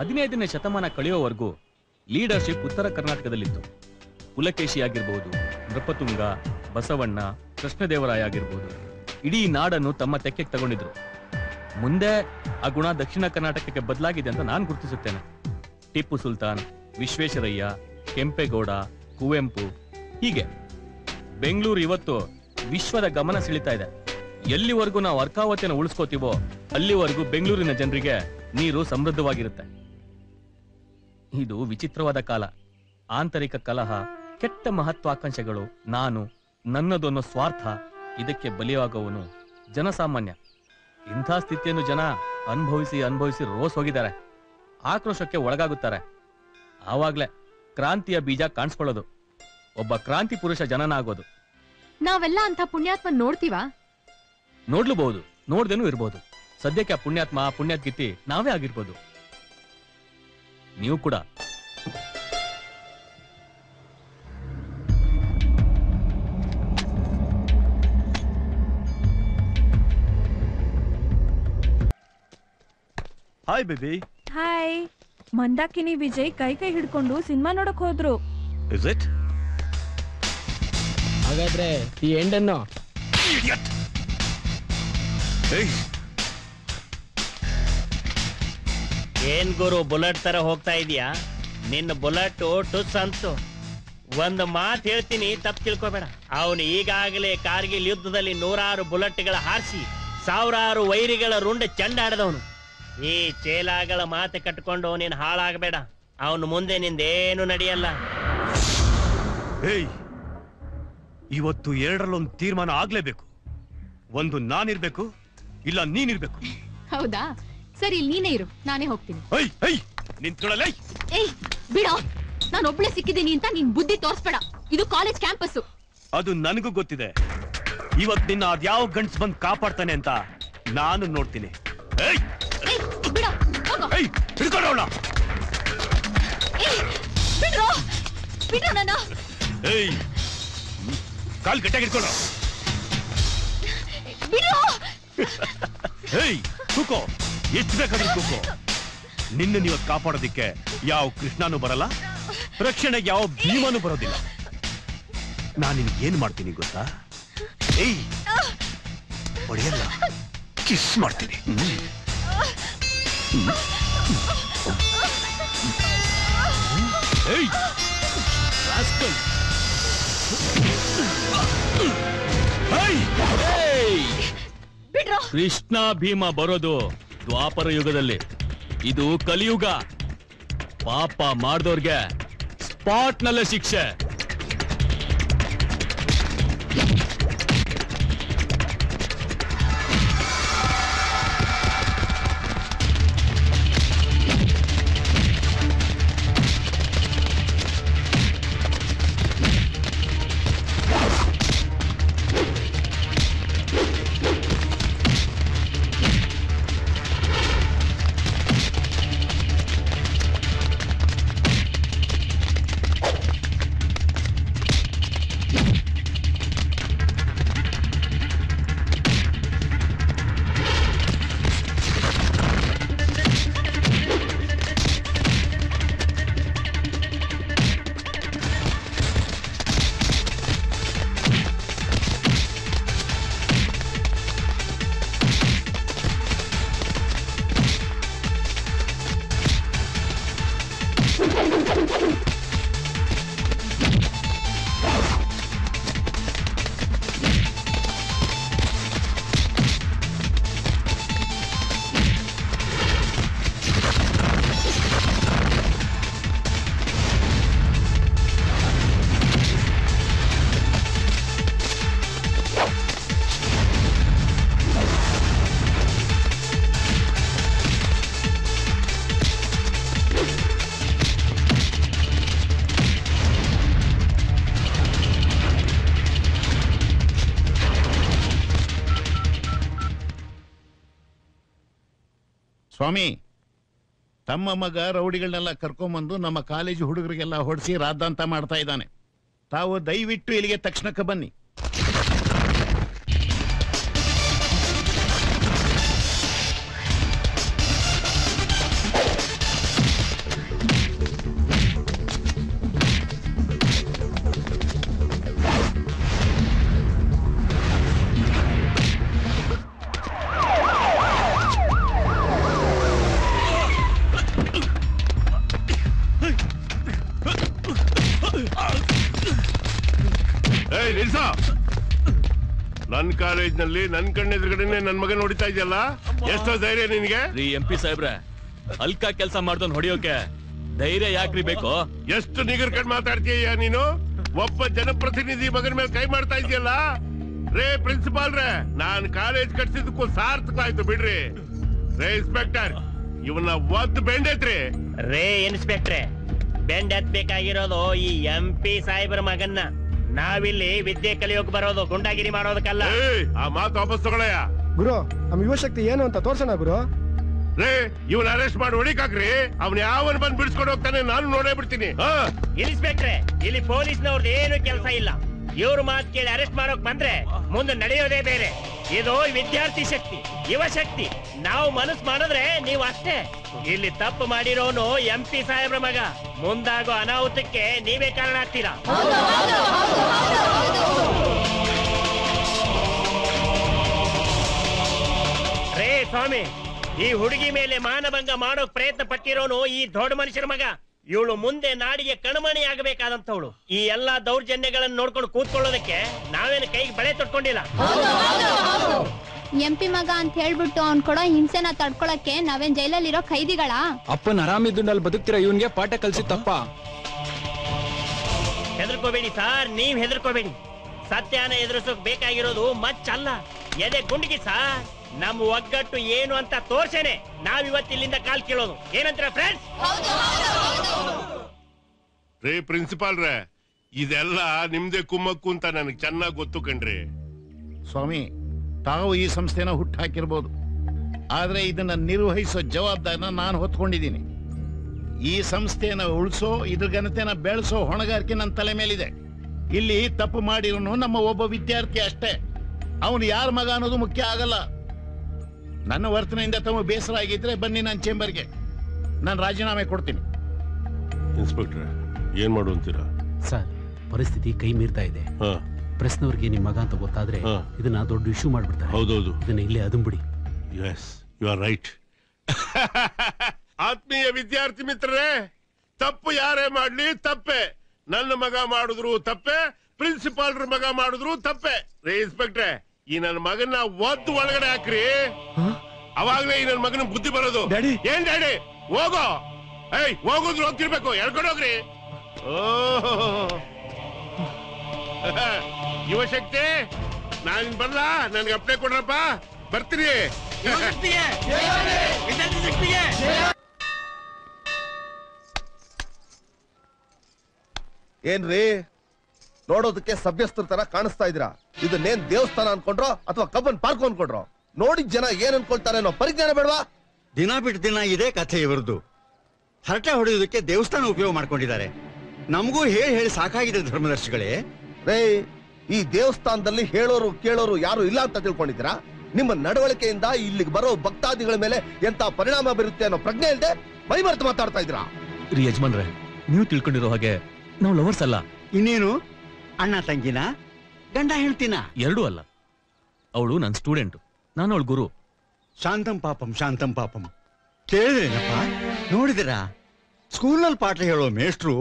15ನೇ ಶತಮಾನ ಕಳೆಯುವವರೆಗೂ ಲೀಡರ್ಶಿಪ್ ಉತ್ತರ ಕರ್ನಾಟಕದಲ್ಲಿತ್ತು. ಪುಲಕೇಶಿ ಆಗಿರ್ಬೋದು, ನೃಪತುಂಗ, ಬಸವಣ್ಣ, ಕೃಷ್ಣದೇವರಾಯ ಆಗಿರ್ಬೋದು, ಇಡೀ ನಾಡನ್ನು ತಮ್ಮ ತೆಕ್ಕೆಗೆ ತಗೊಂಡಿದ್ರು. ಮುಂದೆ ಆ ಗುಣ ದಕ್ಷಿಣ ಕರ್ನಾಟಕಕ್ಕೆ ಬದಲಾಗಿದೆ ಅಂತ ನಾನು ಗುರುತಿಸುತ್ತೇನೆ. ಟಿಪ್ಪು ಸುಲ್ತಾನ್, ವಿಶ್ವೇಶ್ವರಯ್ಯ, ಕೆಂಪೇಗೌಡ, ಕುವೆಂಪು, ಹೀಗೆ ಬೆಂಗಳೂರು ಇವತ್ತು ವಿಶ್ವದ ಗಮನ ಸೆಳೀತಾ ಇದೆ. ಎಲ್ಲಿವರೆಗೂ ನಾವು ಅರ್ಕಾವತಿಯನ್ನು ಉಳಿಸ್ಕೋತೀವೋ ಅಲ್ಲಿವರೆಗೂ ಬೆಂಗಳೂರಿನ ಜನರಿಗೆ ನೀರು ಸಮೃದ್ಧವಾಗಿರುತ್ತೆ. ಇದು ವಿಚಿತ್ರವಾದ ಕಾಲ. ಆಂತರಿಕ ಕಲಹ, ಕೆಟ್ಟ ಮಹತ್ವಾಕಾಂಕ್ಷೆಗಳು, ನಾನು ನನ್ನದು ಅನ್ನೋ ಸ್ವಾರ್ಥ, ಇದಕ್ಕೆ ಬಲಿಯಾಗುವವನು ಜನಸಾಮಾನ್ಯ. ಇಂಥ ಸ್ಥಿತಿಯನ್ನು ಜನ ಅನುಭವಿಸಿ ರೋಸ್ ಹೋಗಿದ್ದಾರೆ. ಆಕ್ರೋಶಕ್ಕೆ ಒಳಗಾಗುತ್ತಾರೆ. ಆವಾಗ್ಲೇ ಕ್ರಾಂತಿಯ ಬೀಜ ಕಾಣಿಸ್ಕೊಳ್ಳೋದು. ಒಬ್ಬ ಕ್ರಾಂತಿ ಪುರುಷ ಜನನಾಗೋದು.
ನಾವೆಲ್ಲ ಅಂತ ಪುಣ್ಯಾತ್ಮ ನೋಡ್ತೀವಾ?
ನೋಡ್ಲೂಬಹುದು, ನೋಡ್ದೇನೂ ಇರ್ಬೋದು. ಸದ್ಯಕ್ಕೆ ಆ ಪುಣ್ಯಾತ್ಮ ಪುಣ್ಯಾತ್ಗಿತ್ತಿ ನಾವೇ ಆಗಿರ್ಬೋದು. ನೀವು ಕೂಡ.
Hi baby.
Hi. Mandakini Vijay ಕೈ ಹಿಡ್ಕೊಂಡು ಸಿನಿಮಾ ನೋಡಕ್ ಹೋದ್ರು.
Is it?
ಹಾಗಾದ್ರೆ ಈ ಎಂಡನ್ನು
ಏನ್ ಗುರು ಬುಲೆಟ್ ತರ ಹೋಗ್ತಾ ಇದೀಯಾ? ನಿನ್ನ ಬುಲೆಟ್ ಟುಸ್ ಅಂತು. ಒಂದು ಮಾತು ಹೇಳ್ತೀನಿ, ತಪ್ಪು ತಿಳ್ಕೊಬೇಡ. ಅವನು ಈಗಾಗಲೇ ಕಾರ್ಗಿಲ್ ಯುದ್ಧದಲ್ಲಿ 100 ಬುಲೆಟ್ಗಳ ಹಾರಿಸಿ 1000 ವೈರಿಗಳ ರುಂಡ ಚೆಂಡಾಡದವನು. ಈ ಚೇಲಾಗಳ ಮಾತು ಕಟ್ಕೊಂಡು ನೀನ್ ಹಾಳಾಗಬೇಡ. ಅವನು ಮುಂದೆ ನಿಂದೇನು ನಡೆಯಲ್ಲ.
ಏಯ್, ಇವತ್ತು ಎರಡರಲ್ಲೊಂದು ತೀರ್ಮಾನ ಆಗ್ಲೇಬೇಕು. ಒಂದು ನಾನಿರ್ಬೇಕು, ಇಲ್ಲ ನೀನಿರ್ಬೇಕು.
ಹೌದಾ? ಸರಿ, ನೀನೇ ಇರು, ನಾನೇ ಹೋಗ್ತೀನಿ.
ನಿಂತ್ಕೊಳ್ಳಲೇ.
ಏಯ್ ಬಿಡೋ, ನಾನೊಬ್ಳೆ ಸಿಕ್ಕಿದ್ದೀನಿ ಅಂತ ನೀನ್ ಬುದ್ಧಿ ತೋರ್ಸ್ಬೇಡ. ಇದು ಕಾಲೇಜ್ ಕ್ಯಾಂಪಸ್.
ಅದು ನನಗೂ ಗೊತ್ತಿದೆ. ಇವತ್ ನಿನ್ನ ಅದ್ಯಾವ ಗಂಡ್ಸ್ ಬಂದ್ ಕಾಪಾಡ್ತಾನೆ ಅಂತ ನಾನು ನೋಡ್ತೀನಿ.
ಬಿಡೋ,
ಹಿಡ್ಕೊಂಡವಳ.
ಬಿಡ್ರೋ, ಬಿಡ್ರೋ ನನ್ನ.
ಏಯ್, ಕಾಲ್ ಗಟ್ಟಾಗಿ ಹಿಡ್ಕೊಳ್ಳೋ.
ಬಿಡ್ರೋ.
ಏಯ್, ಕೂಕೋ, ಎಷ್ಟು ಬೇಕಾದ್ರೂ ಕೂಕೋ. ನಿನ್ನ ನೀವು ಕಾಪಾಡೋದಿಕ್ಕೆ ಯಾವ ಕೃಷ್ಣನೂ ಬರಲ್ಲ, ರಕ್ಷಣೆಗೆ ಯಾವ ಭೀಮನೂ ಬರೋದಿಲ್ಲ. ನಾನು ನಿನ್ಗೆ ಏನ್ ಮಾಡ್ತೀನಿ ಗೊತ್ತಾ? ಏಯ್, ಹೊಡೆಯಲ್ಲ, ಕಿಸ್ ಮಾಡ್ತೀನಿ. ಏಯ್, ರಾಸ್ಕಲ್.
ಕೃಷ್ಣ ಭೀಮ ಬರೋದು ದ್ವಾಪರ ಯುಗದಲ್ಲಿ. ಇದು ಕಲಿಯುಗ. ಪಾಪ ಮಾಡ್ದವ್ರಿಗೆ ಸ್ಪಾಟ್ ನಲ್ಲೇ ಶಿಕ್ಷೆ.
ಸ್ವಾಮಿ, ತಮ್ಮ ಮಗ ರೌಡಿಗಳನ್ನೆಲ್ಲ ಕರ್ಕೊಂಬಂದು ನಮ್ಮ ಕಾಲೇಜು ಹುಡುಗರಿಗೆಲ್ಲ ಹೊಡಿಸಿ ರಾದ್ದಾಂತ ಮಾಡ್ತಾ ಇದ್ದಾನೆ. ತಾವು ದಯವಿಟ್ಟು ಇಲ್ಲಿಗೆ ತಕ್ಷಣಕ್ಕೆ ಬನ್ನಿ.
ನನ್ ಕಾಲೇಜ್ನಲ್ಲಿ ನನ್ ಕಣ್ಣೆದುರುಗಡೆನೆ ನನ್ ಮಗ ನೋಡಿತಾ ಇದೆಯಲ್ಲ, ಎಷ್ಟೋ ಧೈರ್ಯ ನಿನ್ಗೆ?
ರೀ MP ಸಾಹೇಬ್ರೆ, ಅಲ್ಕ ಕೆಲಸ ಮಾಡ್ದವ್ನ್ ಹೊಡಿಯೋಕೆ ಧೈರ್ಯ ಯಾಕ್ರಿ ಬೇಕು?
ಎಷ್ಟು ನಿಗರ್ ಕಂಡು ಮಾತಾಡ್ತೀಯ ನೀನು? ಒಬ್ಬ ಜನಪ್ರತಿನಿಧಿ ಮಗನ ಮೇಲೆ ಕೈ ಮಾಡ್ತಾ ಇದೆಯಲ್ಲ. ರೇ ಪ್ರಿನ್ಸಿಪಾಲ್ ರೇ, ನಾನ್ ಕಾಲೇಜ್ ಕಟ್ಸಿದಕ್ಕೂ ಸಾರ್ಥಕ ಆಯ್ತು ಬಿಡ್ರಿ. ರೇ ಇನ್ಸ್ಪೆಕ್ಟರ್, ಇವನ್ನ ಒದ್ದು ಬೆಂಡೈತ್ರಿ.
ರೇ ಇನ್ಸ್ಪೆಕ್ಟ್ರೆ, ಬೆಂಡ್ ಎತ್ಬೇಕಾಗಿರೋದು ಈ MP ಸಾಹೇಬ್ರ ಮಗನ್ನ. ನಾವಿಲ್ಲಿ ವಿದ್ಯೆ ಕಲಿಯೋಕ್ ಬರೋದು ಗುಂಡಾಗಿರಿ ಮಾಡೋದಕ್ಕಲ್ಲ.
ಆ ಮಾತು ವಾಪಸ್ ತಗೊಳಯ್ಯ.
ಗುರು ನಮ್ಮ ಯುವಶಕ್ತಿ ಏನು ಅಂತ ತೋರ್ಸೋಣ ಗುರು.
ರೇ ಇವನ್ ಅರೆಸ್ಟ್ ಮಾಡಿ ಹೊಡಿಕಾಕ್ರಿ. ಅವ್ನ ಯಾವನ್ ಬಂದ್ ಬಿಡಿಸ್ಕೊಂಡು ಹೋಗ್ತಾನೆ ನಾನು ನೋಡೇ ಬಿಡ್ತೀನಿ.
ಇನ್ಸ್ಪೆಕ್ಟ್ರೆ, ಇಲ್ಲಿ ಪೊಲೀಸ್ನವ್ರದ್ದು ಏನು ಕೆಲಸ ಇಲ್ಲ. ಇವ್ರ ಮಾತು ಕೇಳಿ ಅರೆಸ್ಟ್ ಮಾಡೋಕ್ ಬಂದ್ರೆ ಮುಂದೆ ನಡೆಯೋದೇ ಬೇರೆ. ಇದು ವಿದ್ಯಾರ್ಥಿ ಶಕ್ತಿ, ಯುವ ಶಕ್ತಿ. ನಾವು ಮನಸ್ಸು ಮಾಡಿದ್ರೆ ನೀವು ಅಷ್ಟೇ. ಇಲ್ಲಿ ತಪ್ಪು ಮಾಡಿರೋನು MP ಸಾಹೇಬ್ರ ಮಗ. ಮುಂದಾಗೋ ಅನಾಹುತಕ್ಕೆ ನೀವೇ ಕಾರಣ ಆಗ್ತೀರಾ. ರೇ ಸ್ವಾಮಿ, ಈ ಹುಡುಗಿ ಮೇಲೆ ಮಾನಭಂಗ ಮಾಡೋಕ್ ಪ್ರಯತ್ನ ಪಟ್ಟಿರೋನು ಈ ದೊಡ್ಡ ಮನುಷ್ಯರ ಮಗ. ಇವಳು ಮುಂದೆ ನಾಡಿಗೆ ಕಣ್ಮಣಿ ಆಗಬೇಕಾದಂತವಳು. ಈ ಎಲ್ಲಾ ದೌರ್ಜನ್ಯಗಳನ್ನು ನೋಡ್ಕೊಂಡು ಕೂತ್ಕೊಳ್ಳೋದಕ್ಕೆ ನಾವೇನು ಕೈಗೆ ಬಳೆ ತೊಟ್ಕೊಂಡಿಲ್ಲ.
MP ಮಗ ಅಂತ ಹೇಳ್ಬಿಟ್ಟು ಅವ್ನ್ ಕೊಡೋ ಹಿಂಸೆನ ತಡ್ಕೊಳಕ್ಕೆ ನಾವೇನ್ ಜೈಲಲ್ಲಿರೋ ಖೈದಿಗಳ?
ಅಪ್ಪನ್ ಆರಾಮಿದ್ದುನಲ್ಲಿ ಬದುಕ್ತಿರೋ ಇವನ್ಗೆ ಪಾಠ ಕಲ್ಸಿ ತಪ್ಪ.
ಹೆದರ್ಕೋಬೇಡಿ ಸಾರ್, ನೀವ್ ಹೆದರ್ಕೋಬೇಡಿ. ಸತ್ಯಾನ ಎದುರಿಸೋಕ್ ಬೇಕಾಗಿರೋದು ಮಚ್ಚಲ್ಲ, ಎದೆ ಗುಂಡಿಗೆ ಸಾರ್. ನಮ್ಮ ಒಗ್ಗಟ್ಟು ಏನು ಅಂತ ತೋರ್ಸೇನೆ ನಾವಿವತ್ತಿಲ್ಲಿಂದ ಕಾಲ್ ಕೀಳೋದು. ಏನಂತೀರ ಫ್ರೆಂಡ್ಸ್?
ರೇ ಪ್ರಿನ್ಸಿಪಾಲ್ ರೇ, ಇದೆಲ್ಲ ನಿಮ್ದೇ ಕುಮ್ಮಕ್ಕು ಅಂತ ನನಗೆ ಚೆನ್ನಾಗಿ ಗೊತ್ತು ಕಣ್ರಿ.
ಸ್ವಾಮಿ, ತಾವು ಈ ಸಂಸ್ಥೆನ ಹುಟ್ಟು ಹಾಕಿರ್ಬೋದು, ಆದ್ರೆ ಇದನ್ನ ನಿರ್ವಹಿಸೋ ಜವಾಬ್ದಾರಿನ ನಾನು ಹೊತ್ಕೊಂಡಿದ್ದೀನಿ. ಈ ಸಂಸ್ಥೆನ ಉಳಿಸೋ, ಇದ್ರ ಘನತೆನ ಬೆಳೆಸೋ ಹೊಣೆಗಾರಿಕೆ ನನ್ನ ತಲೆ ಮೇಲಿದೆ. ಇಲ್ಲಿ ತಪ್ಪು ಮಾಡಿರೋನು ನಮ್ಮ ಒಬ್ಬ ವಿದ್ಯಾರ್ಥಿ ಅಷ್ಟೇ. ಅವನು ಯಾರ ಮಗ ಅನ್ನೋದು ಮುಖ್ಯ ಆಗಲ್ಲ. ನನ್ನ ವರ್ತನೆಯಿಂದ ತಮ್ಮ ಬೇಸರ ಆಗಿದ್ರೆ ಬನ್ನಿ ನನ್ನ ಚೇಂಬರ್ಗೆ, ನಾನು ರಾಜೀನಾಮೆ ಕೊಡ್ತೀನಿ.
ಇನ್ಸ್ಪೆಕ್ಟರ್, ಏನ್ ಮಾಡು ಅಂತೀರಾ?
ಸರ್, ಪರಿಸ್ಥಿತಿ ಕೈ ಮೀರ್ತಾ ಇದೆ. ಪ್ರೆಸ್ನವ್ರಿಗೆ ನಿಮ್ ಮಗ ಅಂತ ಗೊತ್ತಾದ್ರೆ ಇದನ್ನ ದೊಡ್ಡ ಇಶ್ಯೂ ಮಾಡ್ಬಿಡ್ತಾರೆ.
ಹೌದೌದು,
ಇದನ್ನ ಇಲ್ಲೇ ಅದಂಬಿಡಿ.
Yes, you are right. ಆತ್ಮೀಯ ವಿದ್ಯಾರ್ಥಿ ಮಿತ್ರರೇ, ತಪ್ಪು ಯಾರೇ ಮಾಡ್ಲಿ ತಪ್ಪೆ. ನನ್ನ ಮಗ ಮಾಡಿದ್ರು ತಪ್ಪೆ, ಪ್ರಿನ್ಸಿಪಾಲ್ರ ಮಗ ಮಾಡಿದ್ರು ತಪ್ಪೆ. ರೇ ಇನ್ಸ್ಪೆಕ್ಟ್ರೆ, ಈ ನನ್ನ ಮಗನ ಒದ್ದು ಒಳಗಡೆ ಹಾಕ್ರಿ. ಅವಾಗ್ಲೇ ಈ ನನ್ನ ಮಗನ ಬುದ್ಧಿ ಬರೋದು. ಏನ್ ಡ್ಯಾಡಿ, ಹೋಗೋ. ಏಯ್, ಹೋಗುದ್ರು ಹೋಗ್ತಿರ್ಬೇಕು, ಎಳ್ಕೊಂಡೋಗ್ರಿ. ಯುವಶಕ್ತಿ, ನಾನ್ ಬರ್ಲಾ? ನನ್ಗೆ ಅಪ್ಲೈ ಕೊಡ್ರಪ್ಪ, ಬರ್ತೀನಿ.
ಏನ್ರಿ ನೋಡೋದಕ್ಕೆ ಸಭ್ಯಸ್ಥರ ತರ ಕಾಣಿಸ್ತಾ ಇದ್ದೀರಾ? ಇದನ್ನೇನ್ ದೇವಸ್ಥಾನ ಅನ್ಕೊಂಡ್ರೋ ಅಥವಾ ಕಬ್ಬನ್ ಪಾರ್ಕ್ ಅನ್ಕೊಂಡ್ರೋ? ನೋಡಿ ಜನ ಏನ್ ಅನ್ಕೊಳ್ತಾರೆ ಅನ್ನೋ ಪರಿಜ್ಞಾನ ಬೇಡವಾ?
ದಿನ ಬಿಟ್ಟು ದಿನ ಇದೇ ಕಥೆ ಇವರದ್ದು. ಹರಟೆ ಹೊಡೆಯೋದಕ್ಕೆ ದೇವಸ್ಥಾನ ಉಪಯೋಗ ಮಾಡ್ಕೊಂಡಿದ್ದಾರೆ. ನಮಗೂ ಹೇಳಿ ಸಾಕಾಗಿದೆ ಧರ್ಮದರ್ಶಿಗಳೇ.
ರೇ, ಈ ದೇವಸ್ಥಾನದಲ್ಲಿ ಹೇಳೋರು ಕೇಳೋರು ಯಾರು ಇಲ್ಲ ಅಂತ ತಿಳ್ಕೊಂಡಿದ್ದೀರಾ? ನಿಮ್ಮ ನಡವಳಿಕೆಯಿಂದ ಇಲ್ಲಿಗೆ ಬರೋ ಭಕ್ತಾದಿಗಳ ಮೇಲೆ ಎಂತ ಪರಿಣಾಮ ಬೀರುತ್ತೆ ಅನ್ನೋ ಪ್ರಜ್ಞೆ ಇಲ್ಲದೆ ಮೈ ಮರೆತು ಮಾತಾಡ್ತಾ ಇದ್ದೀರಾ?
ರೀ ಯಜಮಾನ್ರೆ, ನೀವು ತಿಳ್ಕೊಂಡಿರೋ ಹಾಗೆ ನಾವು ಲವರ್ಸ್ ಅಲ್ಲ.
ಇನ್ನೇನು, ಅಣ್ಣ ತಂಗಿನ, ಗಂಡ ಹೆಂಡ್ತಿನ?
ಎರಡೂ ಅಲ್ಲ. ಅವಳು ನನ್ನ ಸ್ಟೂಡೆಂಟ್, ನಾನು ಅವಳು ಗುರು.
ಶಾಂತಂ ಪಾಪಂ ಶಾಂತಂ ಪಾಪಂ. ಕೇಳಿದ್ರೇನಪ್ಪ, ನೋಡಿದಿರಾ? ಸ್ಕೂಲ್ನಲ್ಲಿ ಪಾಠ ಹೇಳೋ ಮೇಷ್ಟ್ರು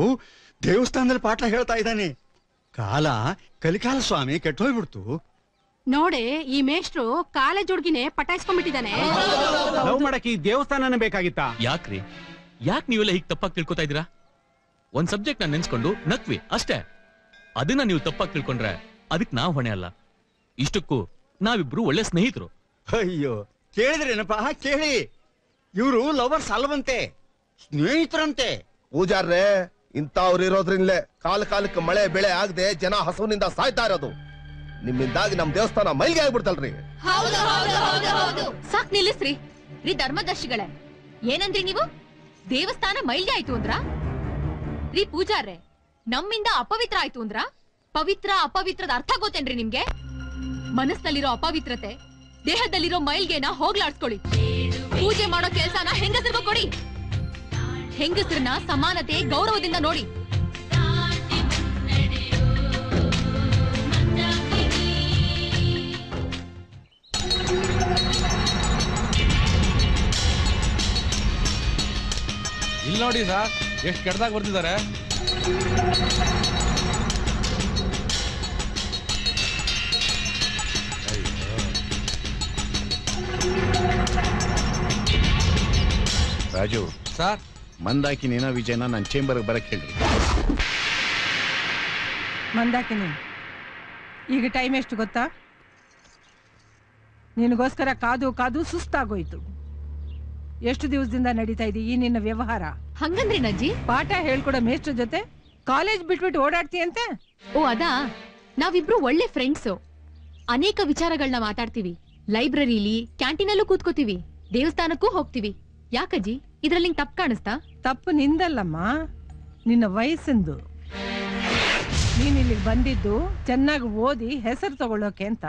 ದೇವಸ್ಥಾನದಲ್ಲಿ ಪಾಠ ಹೇಳ್ತಾ ಇದ್ದಾನೆ. ಕಾಲ ಕಲಿಕಾಲ ಸ್ವಾಮಿ ಕೆಟ್ಟೋಗ್ಬಿಡ್ತು.
ನೋಡೆ, ಈ ಮೇಷ್ಟ್ರು ಕಾಲೇಜ್ ಹುಡ್ಗಿನೇ ಪಟಾಯಿಸ್ಕೊಂಡ್ಬಿಟ್ಟಿದ್ದಾನೆ.
ಲವ್ ಮಾಡಕ್ಕೆ ಈ ದೇವಸ್ಥಾನನೇ ಬೇಕಾಗಿತ್ತಾ?
ಯಾಕ್ರಿ, ಯಾಕೆ ನೀವೆಲ್ಲ ಹೀಗೆ ತಪ್ಪಾಗಿ ತಿಳ್ಕೊತಾ ಇದ್ದೀರಾ? ಒಂದ್ ಸಬ್ಜೆಕ್ಟ್ ನಾನು ನೆನ್ಸ್ಕೊಂಡು ನಕ್ವಿ ಅಷ್ಟೇ. ಅದನ್ನ ನೀವು ತಪ್ಪಾಗಿ ತಿಳ್ಕೊಂಡ್ರೆ ಅದಕ್ಕೆ ನಾವ್ ಹೊಣೆ ಅಲ್ಲ. ಇಷ್ಟಕ್ಕೂ ನಾವಿಬ್ರು ಒಳ್ಳೆ ಸ್ನೇಹಿತರು.
ಅಯ್ಯೋ, ಕೇಳಿದ್ರೇನಪ್ಪ? ಕೇಳಿ, ಇವರು ಲವರ್ಸ್ ಅಲ್ವಂತೆ, ಸ್ನೇಹಿತರಂತೆ.
ಪೂಜಾರ್ರೆ, ಇಂಥವ್ರು ಇರೋದ್ರಿಂದಲೇ ಕಾಲಕ್ಕೆ ಮಳೆ ಬೆಳೆ ಆಗದೆ ಜನ ಹಸುವಿನಿಂದ ಸಾಯ್ತಾ ಇರೋದು. ನಿಮ್ಮಿಂದಾಗಿ ನಮ್ ದೇವಸ್ಥಾನ ಮೈಲ್ಗೆ ಆಗ್ಬಿಡ್ತಲ್ರಿ.
ಸಾಕ್ ನಿಲ್ಲಿಸ್ರಿ. ರೀ ಧರ್ಮದರ್ಶಿಗಳೇ, ಏನಂದ್ರಿ ನೀವು? ದೇವಸ್ಥಾನ ಮೈಲ್ಗೆ ಆಯ್ತು ಅಂದ್ರ? ರೀ ಪೂಜಾರ್ರೆ, ನಮ್ಮಿಂದ ಅಪವಿತ್ರ ಆಯ್ತು ಅಂದ್ರ? ಪವಿತ್ರ ಅಪವಿತ್ರದ ಅರ್ಥ ಗೊತ್ತೇನ್ರಿ ನಿಮ್ಗೆ? ಮನಸ್ಸಲ್ಲಿರೋ ಅಪವಿತ್ರತೆ ದೇಹದಲ್ಲಿರೋ ಮೈಲ್ಗೆನ ಹೋಗ್ಲಾಡ್ಸ್ಕೊಳ್ಳಿ. ಪೂಜೆ ಮಾಡೋ ಕೆಲ್ಸನ ಹೆಂಗಸರಿಗೂ ಕೊಡಿ. ಹೆಂಗಸರನ್ನ ಸಮಾನತೆ ಗೌರವದಿಂದ ನೋಡಿ.
ಇಲ್ಲಿ ನೋಡಿ ಸರ್, ಎಷ್ಟು ಕೆಟ್ಟದಾಗ ಬರ್ತಿದ್ದಾರೆ.
ರಾಜು
ಸರ್,
ಮಂದಾಕಿನಿನ ವಿಜಯನ ನನ್ನ ಚೇಂಬರ್ಗೆ ಬರಕ್ಕೆ ಹೇಳ್ರಿ.
ಮಂದಾಕಿನಿ, ಈಗ ಟೈಮ್ ಎಷ್ಟು ಗೊತ್ತಾ? ನಿನಗೋಸ್ಕರ ಕಾದು ಕಾದು ಸುಸ್ತಾಗೋಯ್ತು. ಎಷ್ಟು ದಿವಸದಿಂದ ನಡೀತಾ ಇದೆ ಈ ನಿನ್ನ ವ್ಯವಹಾರ?
ಹಂಗಂದ್ರಿ ನಜ್ಜಿ?
ಪಾಠ ಹೇಳ್ಕೊಡೋ ಮೇಷ್ಟ್ರ ಜೊತೆ ಕಾಲೇಜ್ ಬಿಟ್ಬಿಟ್ಟು ಓಡಾಡ್ತೀಯಂತೆ?
ಓ ಅದಾ, ನಾವಿಬ್ರು ಒಳ್ಳೆ ಫ್ರೆಂಡ್ಸು. ಅನೇಕ ವಿಚಾರಗಳನ್ನ ಮಾತಾಡ್ತೀವಿ. ಲೈಬ್ರರಿಲಿ, ಕ್ಯಾಂಟೀನಲ್ಲೂ ಕೂತ್ಕೋತೀವಿ, ದೇವಸ್ಥಾನಕ್ಕೂ ಹೋಗ್ತೀವಿ. ಯಾಕಜ್ಜಿ ಇದ್ರಲ್ಲಿ ತಪ್ಪು ಕಾಣಿಸ್ತಾ?
ತಪ್ಪು ನಿಂದಲ್ಲಮ್ಮ, ನಿನ್ನ ವಯಸ್ಸಿಂದು. ನೀನ್ ಇಲ್ಲಿಗೆ ಬಂದಿದ್ದು ಚೆನ್ನಾಗಿ ಓದಿ ಹೆಸರು ತಗೊಳ್ಳೋಕೆ ಅಂತ.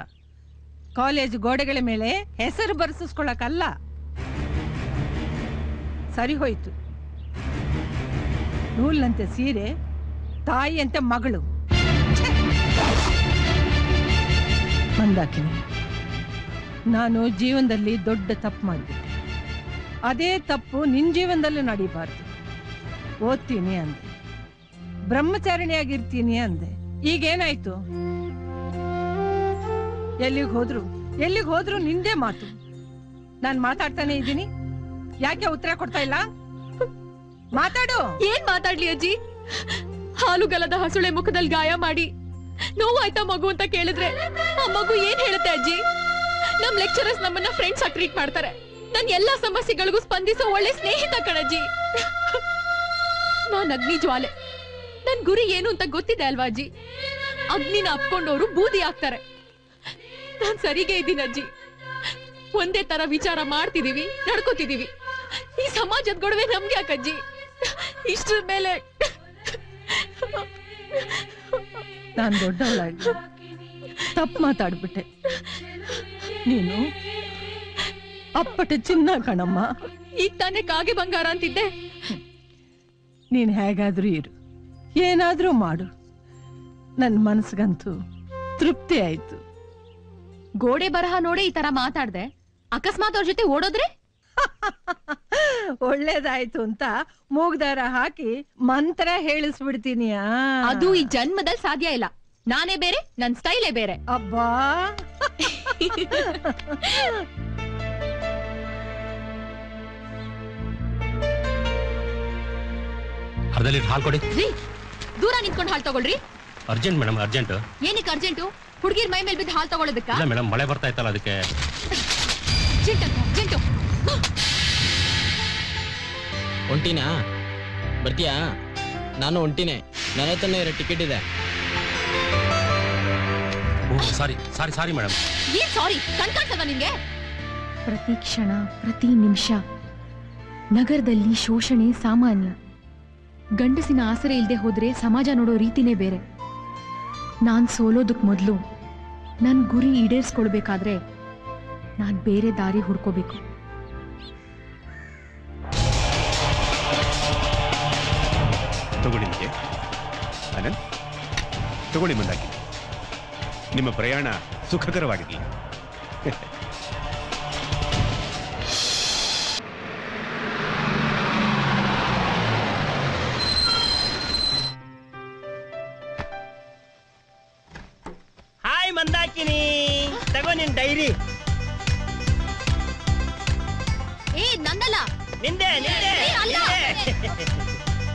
ಕಾಲೇಜ್ ಗೋಡೆಗಳ ಮೇಲೆ ಹೆಸರು ಬರ್ಸಿಸ್ಕೊಳಕಲ್ಲ. ಸರಿ ಹೋಯ್ತು. ನೂಲ್ನಂತೆ ಸೀರೆ, ತಾಯಿಯಂತೆ ಮಗಳು. ಮಂದಾಕಿನಿ, ನಾನು ಜೀವನದಲ್ಲಿ ದೊಡ್ಡ ತಪ್ಪು ಮಾಡಿಬಿಟ್ಟೆ. ಅದೇ ತಪ್ಪು ನಿನ್ ಜೀವನದಲ್ಲೂ ನಡೀಬಾರ್ದು. ಓದ್ತೀನಿ ಅಂದೆ, ಬ್ರಹ್ಮಚಾರಿಣಿಯಾಗಿರ್ತೀನಿ ಅಂದೆ. ಈಗೇನಾಯ್ತು? ಎಲ್ಲಿಗೆ ಹೋದ್ರು ನಿಂದೇ ಮಾತು. ನಾನ್ ಮಾತಾಡ್ತಾನೆ ಇದ್ದೀನಿ, ಯಾಕೆ ಉತ್ತರ ಕೊಡ್ತಾ ಇಲ್ಲ? ಮಾತಾಡು.
ಏನ್ ಮಾತಾಡ್ಲಿ ಅಜ್ಜಿ? ಹಾಲುಗಲದ ಹಸುಳೆ ಮುಖದಲ್ಲಿ ಗಾಯ ಮಾಡಿ ನೋವಾಯ್ತಾ ಮಗು ಅಂತ ಕೇಳಿದ್ರೆ ಆ ಮಗು ಏನ್ ಹೇಳುತ್ತೆ ಅಜ್ಜಿ? ನಮ್ ಲೆಕ್ಚರರ್ಸ್ ನಮ್ಮನ್ನ ಫ್ರೆಂಡ್ಸ್ ಆಗಿ ಟ್ರೀಟ್ ಮಾಡ್ತಾರೆ. ನನ್ ಎಲ್ಲಾ ಸಮಸ್ಯೆಗಳಿಗೂ ಸ್ಪಂದಿಸೋ ಒಳ್ಳೆ ಸ್ನೇಹಿತ ಕಣಜ್ಜಿ. ನಾನ್ ಅಗ್ನಿ ಜ್ವಾಲೆ. ನನ್ ಗುರಿ ಏನು ಅಂತ ಗೊತ್ತಿದೆ ಅಲ್ವಾ ಅಜ್ಜಿ? ಅಗ್ನಿನ ಅಪ್ಕೊಂಡವ್ರು ಬೂದಿ ಆಗ್ತಾರೆ. ನಾನ್ ಸರಿಗೆ ಇದ್ದೀನಿ ಅಜ್ಜಿ. ಒಂದೇ ತರ ವಿಚಾರ ಮಾಡ್ತಿದೀವಿ, ನಡ್ಕೋತಿದೀವಿ. ಈ ಸಮಾಜದ ಗೊಡವೆ ನಮ್ಗೆ ಯಾಕಜ್ಜಿ? ಇಷ್ಟ್ರ ಮೇಲೆ
ನಾನ್ ದೊಡ್ಡವಳಾಗಿ ತಪ್ಪು ಮಾತಾಡ್ಬಿಟ್ಟೆ. ನೀನು ಅಪ್ಪಟ ಚಿನ್ನ ಕಣಮ್ಮ.
ಈಗ ತಾನೇ ಕಾಗೆ ಬಂಗಾರ ಅಂತಿದ್ದೆ.
ನೀನ್ ಹೇಗಾದ್ರೂ ಇರು, ಏನಾದ್ರೂ ಮಾಡು. ನನ್ ಮನಸ್ಸಿಗಂತೂ ತೃಪ್ತಿ ಆಯ್ತು.
ಗೋಡೆ ಬರಹ ನೋಡಿ ಈ ತರ ಮಾತಾಡ್ದೆ, ಅಕಸ್ಮಾತ್ ಅವ್ರ ಜೊತೆ ಓಡೋದ್ರೆ?
ಒಳ್ಳೇದಾಯ್ತು ಅಂತ ಮೂಗ್ದಾರ ಹಾಕಿ ಮಂತ್ರ ಹೇಳಿಸ್ಬಿಡ್ತೀನಿ.
ಅದು ಈ ಜನ್ಮದಲ್ಲಿ ಸಾಧ್ಯ ಇಲ್ಲ. ನಾನೇ ಬೇರೆ, ನನ್ ಸ್ಟೈಲೇ ಬೇರೆ.
ಅಬ್ಬಾ,
ಅರ್ಧ ಲೀಟರ್ ಹಾಲು ಕೊಡಿ.
ದೂರ ನಿಂತ್ಕೊಂಡು ಹಾಲು ತಗೊಳ್ರಿ.
Urgent madam, urgent.
ಏನಕ್ಕೆ ಅರ್ಜೆಂಟು? ಹುಡುಗಿರ್ ಮೈ ಮೇಲೆ ಬಿದ್ದು ಹಾಲು ತಗೊಳ್ಳೋದಕ್ಕ?
ಇಲ್ಲ ಮೇಡಮ್, ಮಳೆ ಬರ್ತಾ ಇತ್ತಲ್ಲ ಅದಕ್ಕೆ.
ಅರ್ಜೆಂಟು.
ಹೊಂಟಿನಾ? ಬರ್ತೀಯಾ? ನಾನು ಹೊಂಟಿನೇ. ನನ್ನ ಹತ್ರನೇ ಇರೋ ಟಿಕೆಟ್ ಇದೆ.
Sorry madam.
ಏನ್ ಸಾರಿ? ಕಣ್ಕಾಡ್ಸಲ್ವಾ ನಿನ್ಗೆ? ಪ್ರತಿ ಕ್ಷಣ, ಪ್ರತಿ ನಿಮಿಷ ನಗರದಲ್ಲಿ ಶೋಷಣೆ ಸಾಮಾನ್ಯ. ಗಂಡಸಿನ ಆಸರೆ ಇಲ್ದೆ ಹೋದ್ರೆ ಸಮಾಜ ನೋಡೋ ರೀತಿನೇ ಬೇರೆ. ನಾನ್ ಸೋಲೋದಕ್ ಮೊದ್ಲು ನನ್ ಗುರಿ ಈಡೇರಿಸ್ಕೊಳ್ಬೇಕಾದ್ರೆ ನಾನ್ ಬೇರೆ ದಾರಿ ಹುಡ್ಕೋಬೇಕು.
ತಗೊಳ್ಳಿ ಆನಂದ್, ತಗೊಳ್ಳಿ ಮಂದಾಕಿ. ನಿಮ್ಮ ಪ್ರಯಾಣ ಸುಖಕರವಾಗಿರಲಿ.
ಹಾಯ್ ಮಂದಾಕಿನಿ, ತಗೋ ನಿನ್ ಡೈರಿ.
ಏ ನಂದಲ್ಲ,
ನಿಂದೆ.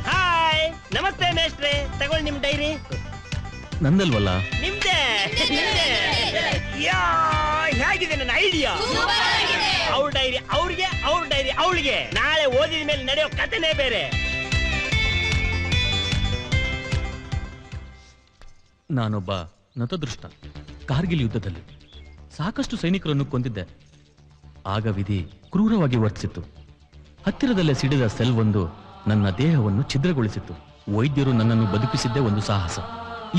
ಹಾಯ್, ನಮಸ್ತೆ ಮೇಷ್ಟ್ರೆ, ತಗೊಳ್ಳಿ ನಿಮ್ ಡೈರಿ.
ನಂದಲ್ವಲ್ಲ?
ನಿಮ್ದೆ. ಹೇಗಿದೆ ನನ್ನ ಐಡಿಯಾ? ಅವ್ರ ಡೈರಿ ಅವ್ರಿಗೆ, ಅವ್ರ ಡೈರಿ ಅವಳಿಗೆ. ನಾಳೆ ಓದಿದ ಮೇಲೆ ನಡೆಯೋ ಕಥೆನೇ ಬೇರೆ.
ನಾನೊಬ್ಬ ನತದೃಷ್ಟ. ಕಾರ್ಗಿಲ್ ಯುದ್ಧದಲ್ಲಿ ಸಾಕಷ್ಟು ಸೈನಿಕರನ್ನು ಕೊಂದಿದ್ದೆ. ಆಗ ವಿಧಿ ಕ್ರೂರವಾಗಿ ವರ್ತಿಸಿತ್ತು. ಹತ್ತಿರದಲ್ಲೇ ಸಿಡಿದ ಸೆಲ್ ಒಂದು ನನ್ನ ದೇಹವನ್ನು ಛಿದ್ರಗೊಳಿಸಿತ್ತು. ವೈದ್ಯರು ನನ್ನನ್ನು ಬದುಕಿಸಿದ್ದೇ ಒಂದು ಸಾಹಸ.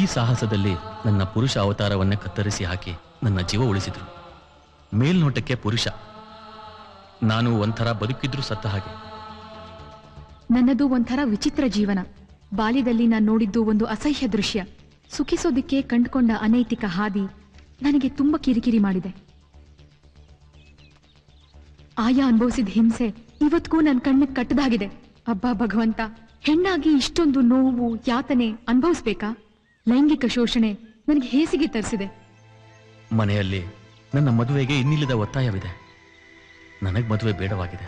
ಈ ಸಾಹಸದಲ್ಲಿ ನನ್ನ ಪುರುಷ ಅವತಾರವನ್ನೇ ಕತ್ತರಿಸಿ ಹಾಕಿ ನನ್ನ ಜೀವ ಉಳಿಸಿದ್ರು. ಮೇಲ್ನೋಟಕ್ಕೆ ಪುರುಷ, ನಾನು ಒಂಥರ ಬದುಕಿದ್ರು ಸತ್ತ ಹಾಗೆ.
ನನ್ನದು ಒಂಥರ ವಿಚಿತ್ರ ಜೀವನ. ಬಾಲ್ಯದಲ್ಲಿ ನಾನು ನೋಡಿದ್ದು ಒಂದು ಅಸಹ್ಯ ದೃಶ್ಯ. ಸುಖಿಸೋದಿಕ್ಕೆ ಕಂಡುಕೊಂಡ ಅನೈತಿಕ ಹಾದಿ ನನಗೆ ತುಂಬಾ ಕಿರಿಕಿರಿ ಮಾಡಿದೆ. ಆಯಾ ಅನುಭವಿಸಿದ ಹಿಂಸೆ ಇವತ್ತಿಗೂ ನನ್ನ ಕಣ್ಣಿಗೆ ಕಟ್ಟದಾಗಿದೆ. ಅಬ್ಬಾ ಭಗವಂತ, ಹೆಣ್ಣಾಗಿ ಇಷ್ಟೊಂದು ನೋವು ಯಾತನೆ ಅನುಭವಿಸ್ಬೇಕಾ? ಲೈಂಗಿಕ ಶೋಷಣೆ ನನಗೆ ಹೇಸಿಗೆ ತರಿಸಿದೆ.
ಮನೆಯಲ್ಲಿ ನನ್ನ ಮದುವೆಗೆ ಇನ್ನಿಲ್ಲದ ಒತ್ತಾಯವಿದೆ. ನನಗ್ ಮದುವೆ ಬೇಡವಾಗಿದೆ.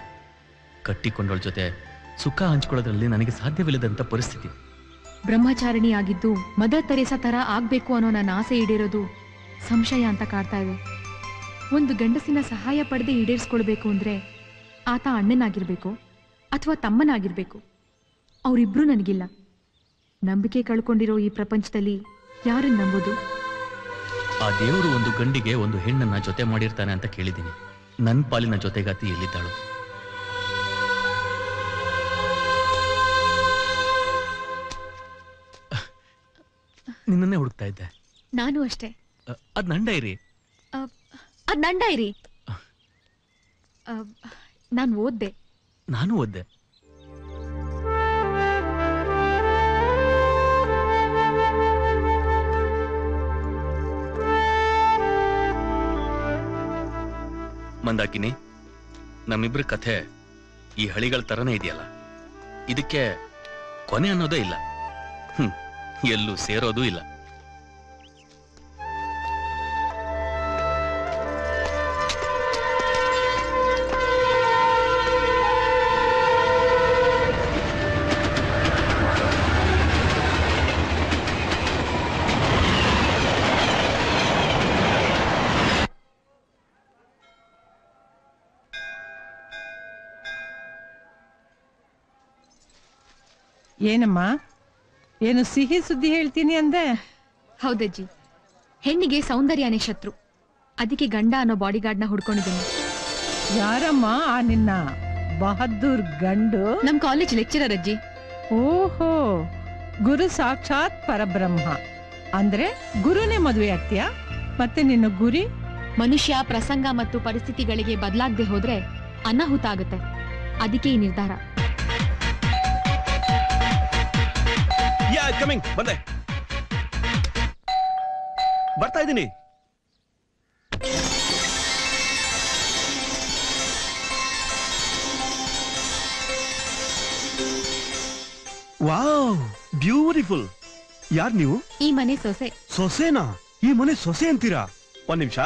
ಕಟ್ಟಿಕೊಂಡವಳ ಜೊತೆ ಸುಖ ಹಂಚಿಕೊಳ್ಳೋದ್ರಲ್ಲಿ ನನಗೆ ಸಾಧ್ಯವಿಲ್ಲದಂತ ಪರಿಸ್ಥಿತಿ.
ಬ್ರಹ್ಮಚಾರಿಣಿ ಆಗಿದ್ದು ಮದರ್ ತೆರೇಸಾ ತರ ಆಗ್ಬೇಕು ಅನ್ನೋ ನನ್ನ ಆಸೆ ಈಡೇರೋದು ಸಂಶಯ ಅಂತ ಕಾಡ್ತಾ ಇದೆ. ಒಂದು ಗಂಡಸಿನ ಸಹಾಯ ಪಡೆದೇ ಈಡೇರಿಸ್ಕೊಳ್ಬೇಕು ಅಂದ್ರೆ ಆತ ಅಣ್ಣನಾಗಿರ್ಬೇಕು ಅಥವಾ ತಮ್ಮನಾಗಿರ್ಬೇಕು. ಅವರಿಬ್ರು ನನಗಿಲ್ಲ.
ನಂಬಿಕೆ ಕಳ್ಕೊಂಡಿರೋ ಈ ಪ್ರಪಂಚದಲ್ಲಿ ಯಾರನ್ನ ನಂಬೋದು?
ಆ ದೇವರು ಒಂದು ಗಂಡಿಗೆ ಒಂದು ಹೆಣ್ಣನ್ನ ಜೊತೆ ಮಾಡಿರ್ತಾನೆ ಅಂತ ಕೇಳಿದ್ದೀನಿ. ನನ್ನ ಪಾಲಿನ ಜೊತೆಗಾತಿ ಎಲ್ಲಿದ್ದಾಳು? ನಿನ್ನನ್ನೇ ಹುಡುಕ್ತಾ ಇದ್ದೆ.
ನಾನು ಅಷ್ಟೇ.
ಅದ್ ನನ್ ಡೈರಿ.
ಅದ್ ನನ್ ಡೈರಿ. ನಾನು ಓದ್ದೆ.
ನಾನು ಓದ್ದೆ. ಮಂದಾಕಿನಿ, ನಮ್ಮಿಬ್ರ ಕಥೆ ಈ ಹಳಿಗಳ ತರನೇ ಇದೆಯಲ್ಲ, ಇದಕ್ಕೆ ಕೊನೆ ಅನ್ನೋದೇ ಇಲ್ಲ. ಎಲ್ಲೂ ಸೇರೋದೂ ಇಲ್ಲ.
ಏನಮ್ಮ, ಏನು ಸಿಹಿ ಸುದ್ದಿ ಹೇಳ್ತೀನಿ ಅಂದೆ?
ಹೌದಜ್ಜಿ, ಹೆಣ್ಣಿಗೆ ಸೌಂದರ್ಯನೇ ಶತ್ರು. ಅದಕ್ಕೆ ಗಂಡ ಅನ್ನೋ ಬಾಡಿಗಾರ್ಡ್ನ ಹುಡ್ಕೊಂಡಿದ್ದೀನಿ.
ಯಾರಮ್ಮ ಆ ನಿನ್ನ ಬಹದ್ದೂರ್ ಗಂಡು?
ನಮ್ ಕಾಲೇಜ್ ಲೆಕ್ಚರರ್ ಅಜ್ಜಿ.
ಓಹೋ, ಗುರು ಸಾಕ್ಷಾತ್ ಪರಬ್ರಹ್ಮ. ಅಂದ್ರೆ ಗುರುನೇ ಮದುವೆ ಆಗ್ತೀಯಾ? ಮತ್ತೆ ನಿನ್ನ ಗುರಿ?
ಮನುಷ್ಯ ಪ್ರಸಂಗ ಮತ್ತು ಪರಿಸ್ಥಿತಿಗಳಿಗೆ ಬದಲಾಗದೆ ಹೋದ್ರೆ ಅನಾಹುತ ಆಗುತ್ತೆ. ಅದಕ್ಕೆ ಈ ನಿರ್ಧಾರ.
ಕಮಿಂಗ್, ಬಂದೆ, ಬರ್ತಾ ಇದ್ದೀನಿ. Wow, beautiful. ಯಾರ್ ನೀವು?
ಈ ಮನೆ ಸೊಸೆ.
ಸೊಸೆನಾ? ಈ ಮನೆ ಸೊಸೆ ಅಂತೀರಾ? ಒಂದ್ ನಿಮಿಷ.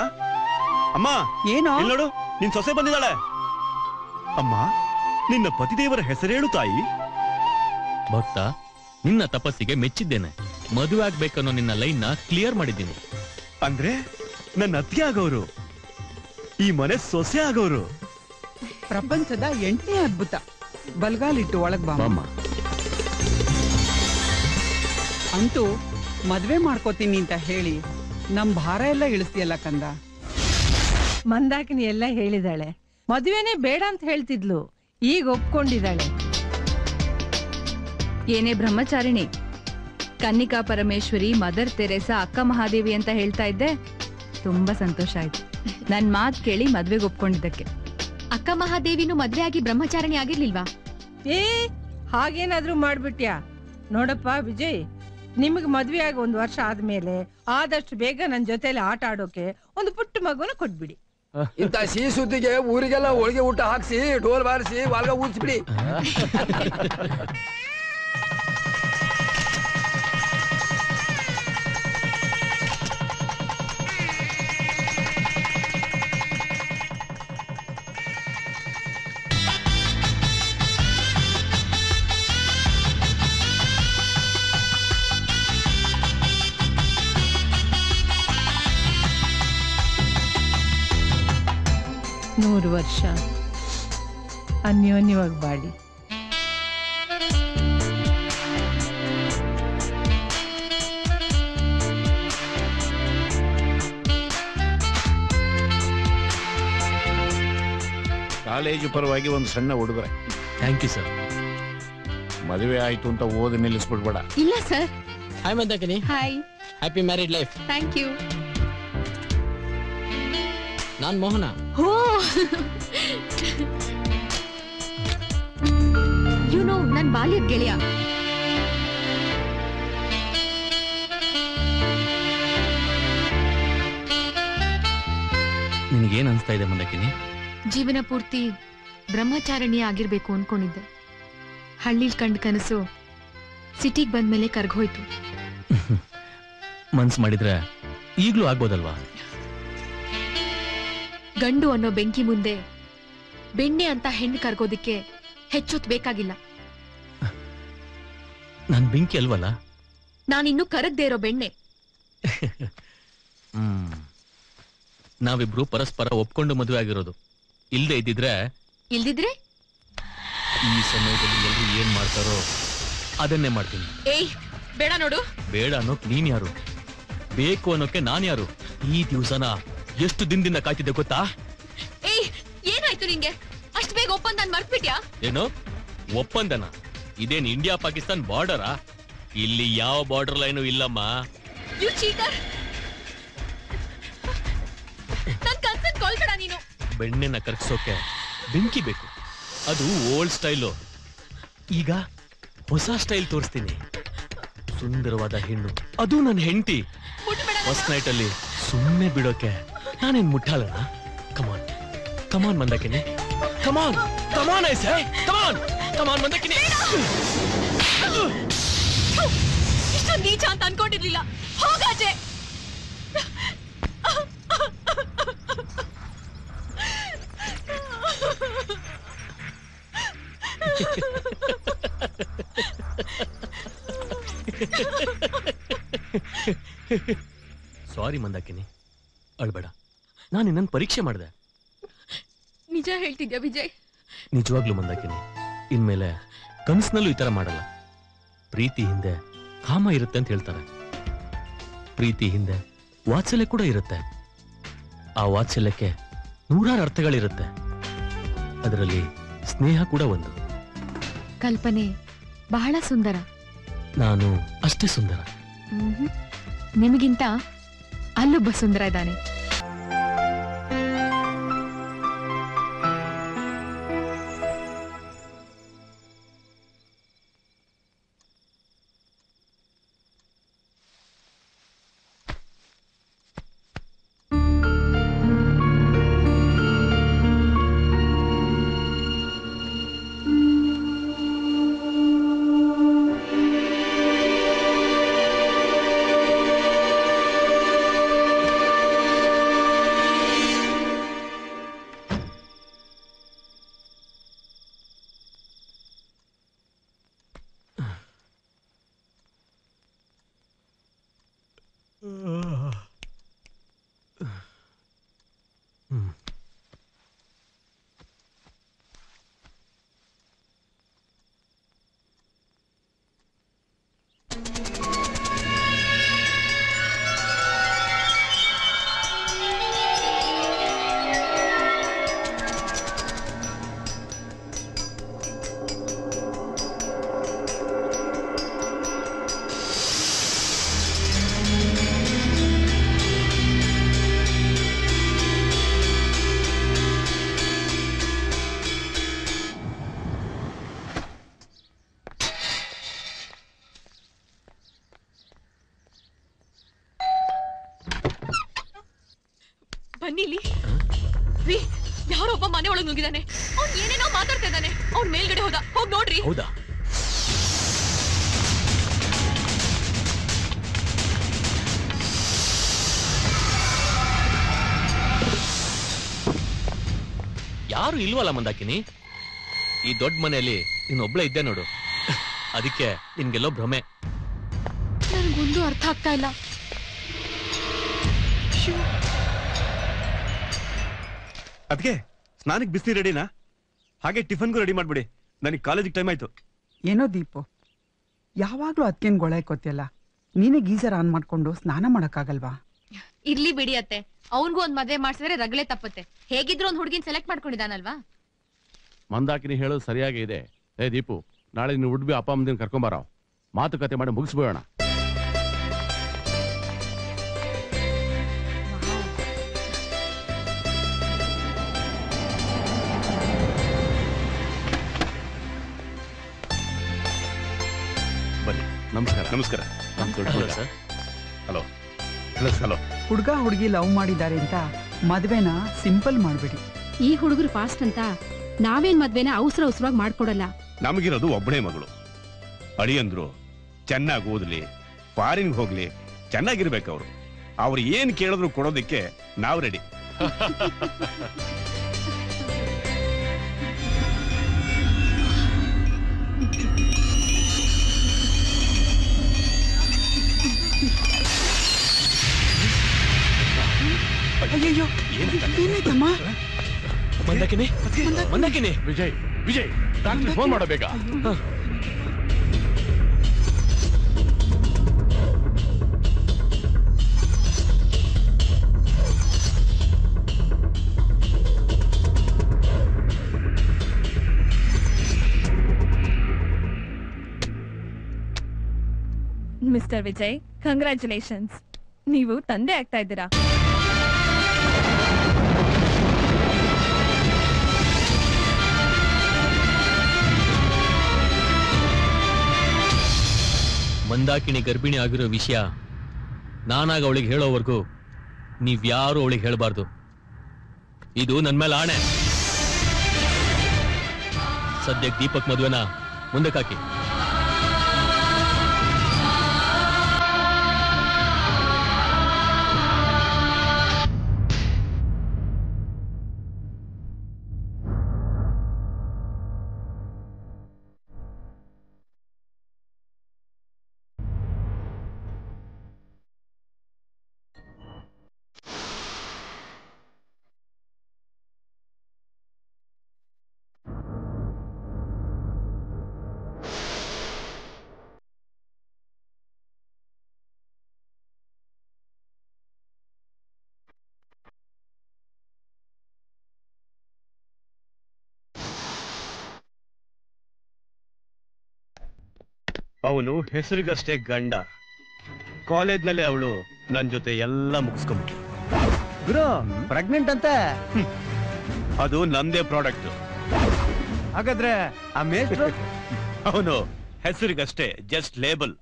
ಅಮ್ಮ,
ಏನೋ
ಇಲ್ಲಿ ನೋಡು, ನಿನ್ ಸೊಸೆ ಬಂದಿದ್ದಾಳೆ. ಅಮ್ಮ, ನಿನ್ನ ಪತಿದೇವರ ಹೆಸರೇಳು ತಾಯಿ.
ಭಕ್ತ, ನಿನ್ನ ತಪಸ್ಸಿಗೆ ಮೆಚ್ಚಿದ್ದೇನೆ. ಮದುವೆ ಆಗ್ಬೇಕನ್ನೋ ನಿನ್ನ ಲೈನ್ ನ ಕ್ಲಿಯರ್ ಮಾಡಿದ್ದೀನಿ.
ಅಂದ್ರೆ ನನ್ನ ಅತ್ತಿಗೆ ಆಗೋರು, ಈ ಮನೆ ಸೊಸೆ ಆಗೋರು.
ಪ್ರಪಂಚದ 8ನೇ ಅದ್ಭುತ. ಬಲ್ಗಾಲಿಟ್ಟು ಒಳಗ್ ಬಾ. ಅಂತೂ ಮದ್ವೆ ಮಾಡ್ಕೋತೀನಿ ಅಂತ ಹೇಳಿ ನಮ್ ಭಾರ ಎಲ್ಲ ಇಳಿಸ್ತೀಯಲ್ಲ ಕಂದ.
ಮಂದಾಕಿನಿ ಎಲ್ಲ ಹೇಳಿದಾಳೆ. ಮದುವೆನೇ ಬೇಡ ಅಂತ ಹೇಳ್ತಿದ್ಲು, ಈಗ ಒಪ್ಕೊಂಡಿದ್ದಾಳೆ.
ಏನೇ ಬ್ರಹ್ಮಚಾರಿಣಿ, ಕನ್ನಿಕಾ ಪರಮೇಶ್ವರಿ, ಮದರ್ ತೆರೇಸಾ, ಅಕ್ಕ ಮಹಾದೇವಿ ಅಂತ ಹೇಳ್ತಾ ಇದ್ದೆ. ತುಂಬಾ ಸಂತೋಷ ಆಯ್ತು ನನ್ ಮಾತ್ ಕೇಳಿ ಮದ್ವೆಗೆ ಒಪ್ಕೊಂಡಿದ್ದಕ್ಕೆ.
ಅಕ್ಕ ಮಹಾದೇವಿನೂ ಮದ್ವೆ ಆಗಿ ಬ್ರಹ್ಮಚಾರಿಣಿ ಆಗಿರ್ಲಿಲ್ವಾ?
ಹಾಗೇನಾದ್ರೂ ಮಾಡ್ಬಿಟ್ಯಾ? ನೋಡಪ್ಪ ವಿಜಯ್, ನಿಮಗ್ ಮದ್ವೆ ಆಗಿ 1 ವರ್ಷ ಆದ್ಮೇಲೆ ಆದಷ್ಟು ಬೇಗ ನನ್ ಜೊತೆಲಿ ಆಟ ಆಡೋಕೆ ಒಂದು ಪುಟ್ಟ ಮಗುನ ಕೊಟ್ಬಿಡಿ.
ಇಂತ ಸಿಹಿ ಸುದ್ದಿಗೆ ಊರಿಗೆಲ್ಲ ಹೋಳಿಗೆ ಊಟ ಹಾಕ್ಸಿ, ಡೋಲ್ ಬಾರಿಸಿ, ವಾಲ್ಗ ಊದ್ಸ್ಬಿಡಿ.
ನೂರು ವರ್ಷ ಅನ್ಯೋನ್ಯವಾಗಿ ಬಾಡಿ.
ಕಾಲೇಜು ಪರವಾಗಿ ಒಂದು ಸಣ್ಣ ಉಡುಗೊರೆ.
Thank you sir.
ಮದುವೆ ಆಯ್ತು ಅಂತ ಓದಿ ನಿಲ್ಲಿಸ್ಬಿಡ್ಬೇಡ.
ಇಲ್ಲ sir.
Hi Mandakini.
Hi.
Happy married life.
Thank you.
ನಾನ್ ಮೋಹನ.
ಇವನು ನನ್ ಬಾಲ್ಯದ ಗೆಳೆಯ.
ನಿನಗೇನ್ ಅನ್ಸ್ತಾ ಇದೆ ಮಂದಾಕಿನಿ?
ಜೀವನ ಪೂರ್ತಿ ಬ್ರಹ್ಮಚಾರಿಣಿ ಆಗಿರ್ಬೇಕು ಅನ್ಕೊಂಡಿದ್ದೆ. ಹಳ್ಳಿಲ್ ಕಂಡ ಕನಸು ಸಿಟಿಗ್ ಬಂದ್ಮೇಲೆ ಕರ್ಗೋಯ್ತು.
ಮನ್ಸ್ ಮಾಡಿದ್ರೆ ಈಗ್ಲೂ ಆಗ್ಬೋದಲ್ವಾ?
ಗಂಡು ಅನ್ನೋ ಬೆಂಕಿ ಮುಂದೆ ಬೆಣ್ಣೆ ಅಂತ ಹೆಣ್ಣು ಕರ್ಗೋದಿಕ್ಕೆ ಹೆಚ್ಚೊತ್ತು ಬೇಕಾಗಿಲ್ಲ.
ನಾನ್ ಬೆಂಕಿ ಅಲ್ವಲ್ಲ?
ನಾನಿನ್ನೂ ಕರಗದೆ ಇರೋ ಬೆಣ್ಣೆ.
ನಾವಿಬ್ರು ಪರಸ್ಪರ ಒಪ್ಕೊಂಡು ಮದುವೆ ಆಗಿರೋದು. ಇಲ್ದೇ ಇದ್ದಿದ್ರೆ
ಈ
ಸಮಯದಲ್ಲಿ ಎಲ್ರು ಏನ್ ಮಾಡ್ತಾರೋ ಅದನ್ನೇ ಮಾಡ್ತೀನಿ.
ಏಯ್, ಬೇಡ ನೋಡು.
ಬೇಡ ಅನ್ನೋಕ್ ನೀನ್ ಯಾರು, ಬೇಕು ಅನ್ನೋಕೆ ನಾನ್ ಯಾರು? ಈ ದಿವ್ಸನ ಎಷ್ಟು ದಿನದಿಂದ ಕಾಯ್ತಿದ್ದೆ ಗೊತ್ತಾ?
ಏಯ್, ಏನಾಯ್ತು ನಿಂಗೆ? ಅಷ್ಟ್ ಬೇಗ ಒಪ್ಪಂದ ಮರ್ತ್ಬಿಟ್ಯಾ?
ಏನು ಒಪ್ಪಂದನ? ಇದೇನ್ ಇಂಡಿಯಾ ಪಾಕಿಸ್ತಾನ್ ಬಾರ್ಡರಾ? ಇಲ್ಲಿ ಯಾವ ಬಾರ್ಡರ್ ಲೈನು ಇಲ್ಲಮ್ಮ.
You cheater! ನನ್ ಕನ್ಸನ್ ಕೊಲ್ಬೇಡ ನೀನು.
ಬೆಣ್ಣೆನ ಕರ್ಗ್ಸೋಕೆ ಬೆಂಕಿ ಬೇಕು, ಅದು ಓಲ್ಡ್ ಸ್ಟೈಲು. ಈಗ ಹೊಸ ಸ್ಟೈಲ್ ತೋರಿಸ್ತೀನಿ. ಸುಂದರವಾದ ಹೆಣ್ಣು, ಅದು ನನ್ನ ಹೆಂಡತಿ. ಫಸ್ಟ್ ನೈಟ್ ಅಲ್ಲಿ ಸುಮ್ಮನೆ ಬಿಡೋಕೆ ನಾನೇನ್ ಮುಟ್ಟಾಲಣ್ಣ. ಕಮಾನ್ ಕಮಾನ್ ಮಂದಾಕಿನಿ, ಕಮಾನ್ ಕಮಾನ್ ಐ ಸೇ, ಕಮಾನ್ ಕಮಾನ್ ಮಂದಾಕಿನಿ.
ಇಷ್ಟೊಂದು ನೀಚ ಅಂತ ಅನ್ಕೊಂಡಿರ್ಲಿಲ್ಲ. ಹೋಗಾಜೆ.
ಸಾರಿ ಮಂದಾಕಿನಿ, ಅಳ್ಬೇಡ. ನಾನು ನಿನ್ನ ಪರೀಕ್ಷೆ ಮಾಡಿದೆ.
ನಿಜ ಹೇಳ್ತಿದ್ಯಾ ವಿಜಯ್?
ನಿಜವಾಗ್ಲೂ ಮಂದಾಕಿನಿ, ಇನ್ಮೇಲೆ ಕನಸಿನಲ್ಲೂ ಈ ತರ ಮಾಡಲ್ಲ. ಪ್ರೀತಿ ಹಿಂದೆ ಕಾಮ ಇರುತ್ತೆ ಅಂತ ಹೇಳ್ತಾರೆ. ಪ್ರೀತಿ ಹಿಂದೆ ವಾತ್ಸಲ್ಯ ಕೂಡ ಇರುತ್ತೆ. ಆ ವಾತ್ಸಲ್ಯಕ್ಕೆ ನೂರಾರು ಅರ್ಥಗಳಿರುತ್ತೆ. ಅದರಲ್ಲಿ ಸ್ನೇಹ ಕೂಡ ಒಂದು.
ಕಲ್ಪನೆ ಬಹಳ ಸುಂದರ.
ನಾನು ಅಷ್ಟೇ ಸುಂದರ.
ನಿಮಗಿಂತ ಅಲ್ಲೊಬ್ಬ ಸುಂದರ ಇದ್ದಾನೆ.
ಬನ್ನಿಲಿ ರೀ, ಯಾರೊಬ್ಬ ಮನೆ ಒಳಗ್ ನುಗ್ಗಿದಾನೆ. ಅವ್ನ್ ಏನೇನೋ ಮಾತಾಡ್ತಾ ಇದ್ದಾನೆ. ಅವ್ನ್ ಮೇಲ್ಗಡೆ ಹೋದ, ಹೋಗ್ ನೋಡ್ರಿ.
ಹೌದಾ? ಯಾರು ಇಲ್ವಲ್ಲ ಮಂದಾಕಿನಿ? ಈ ದೊಡ್ಡ ಮನೆಯಲ್ಲಿ ನೀನೊಬ್ಳೆ ಇದ್ದೆ ನೋಡು. ಅದಕ್ಕೆ ನಿನ್ಗೆಲ್ಲೋ ಭ್ರಮೆ.
ನನ್ಗೊಂದು ಅರ್ಥ ಆಗ್ತಾ ಇಲ್ಲ.
ಅದಕ್ಕೆ ಸ್ನಾನಕ್ಕೆ ಬಿಸಿ ರೆಡಿನಾ? ಹಾಗೆ ಟಿಫನ್ಗೂ ರೆಡಿ ಮಾಡ್ಬಿಡಿ, ನನಗೆ ಕಾಲೇಜಿಗೆ ಟೈಮ್ ಆಯ್ತು.
ಏನೋ ದೀಪು, ಯಾವಾಗ್ಲೂ ಅದಕ್ಕೇನ್ ಗೊಳಾಯ್ಕೋತಿಯಲ್ಲ. ನೀನೇ ಗೀಸರ್ ಆನ್ ಮಾಡ್ಕೊಂಡು ಸ್ನಾನ ಮಾಡಕ್ಕಾಗಲ್ವಾ?
ಇರ್ಲಿ ಬಿಡಿ ಅತ್ತೆ, ಅವನ್ಗೂ ಒಂದ್ ಮದ್ವೆ ಮಾಡ್ಸಿದ್ರೆ ರಗಳೆ ತಪ್ಪತ್ತೆ. ಹೇಗಿದ್ರು ಒಂದ್ ಹುಡುಗಿನ ಸೆಲೆಕ್ಟ್ ಮಾಡ್ಕೊಂಡಿದ್ದಾನಲ್ವಾ?
ಮಂದಾಕಿನಿ ಹೇಳೋದು ಸರಿಯಾಗಿ ಇದೆ. ಏ ದೀಪು, ನಾಳೆ ನೀನು ಉಡ್ಬಿ ಅಪ್ಪ ಅಮ್ಮದಿನ ಕರ್ಕೊಂಬಾರ, ಮಾತುಕತೆ ಮಾಡಿ ಮುಗಿಸ್ಬೋಣ.
ಬನ್ನಿ.
ನಮಸ್ಕಾರ.
ನಮಸ್ಕಾರ.
ಹಲೋ.
ಹಲೋ.
ಹುಡ್ಗ ಹುಡುಗಿ ಲವ್ ಮಾಡಿದ್ದಾರೆ ಅಂತ ಮದ್ವೆನ ಸಿಂಪಲ್ ಮಾಡ್ಬಿಡಿ.
ಈ ಹುಡುಗರು ಫಾಸ್ಟ್ ಅಂತ ನಾವೇನ್ ಮದ್ವೆನ ಅವಸರವಾಗಿ ಮಾಡ್ಕೊಡಲ್ಲ.
ನಮಗಿರೋದು ಒಬ್ಬನೇ ಮಗಳು. ಅಳಿಯಂದ್ರು ಚೆನ್ನಾಗಿ ಓದ್ಲಿ, ಫಾರಿನ್ ಹೋಗ್ಲಿ, ಚೆನ್ನಾಗಿರ್ಬೇಕು. ಅವ್ರು ಏನ್ ಕೇಳಿದ್ರು ಕೊಡೋದಕ್ಕೆ ನಾವು ರೆಡಿ.
ಅಯ್ಯಯ್ಯೋ, ಏನಾಯ್ತಮ್ಮ?
ಮಂದಾಕಿನಿ, ಮಂದಾಕಿನಿ.
ವಿಜಯ್, ವಿಜಯ್, ಡಾಕ್ಟರ್ ಫೋನ್ ಮಾಡಬೇಕಾ?
Mister Vijay, congratulations. ನೀವು ತಂದೆ ಆಗ್ತಾ ಇದ್ದೀರಾ.
ಮಂದಾಕಿಣಿ ಗರ್ಭಿಣಿ ಆಗಿರೋ ವಿಷಯ ನಾನಾಗ ಅವಳಿಗೆ ಹೇಳೋವರೆಗೂ ನೀವ್ಯಾರು ಅವಳಿಗೆ ಹೇಳಬಾರ್ದು. ಇದು ನನ್ ಮೇಲೆ ಆಣೆ. ಸದ್ಯಕ್ಕೆ ದೀಪಕ್ ಮದುವೆನ ಮುಂದಕ್ಕಾಕಿ.
ಅವನು ಹೆಸರಿಗಷ್ಟೇ ಗಂಡ. ಕಾಲೇಜ್ನಲ್ಲಿ ಅವಳು ನನ್ ಜೊತೆ ಎಲ್ಲ ಮುಗಿಸ್ಕೊಂಡ್ಬಿಟ್ಲು.
ಗುರು ಪ್ರೆಗ್ನೆಂಟ್ ಅಂತೆ.
ಅದು ನಮ್ದೇ ಪ್ರಾಡಕ್ಟ್.
ಹಾಗಾದ್ರೆ ಆ ಮೇಷ್ಟ್ರು
ಅವನು ಹೆಸರಿಗಷ್ಟೇ ಜಸ್ಟ್ ಲೇಬಲ್.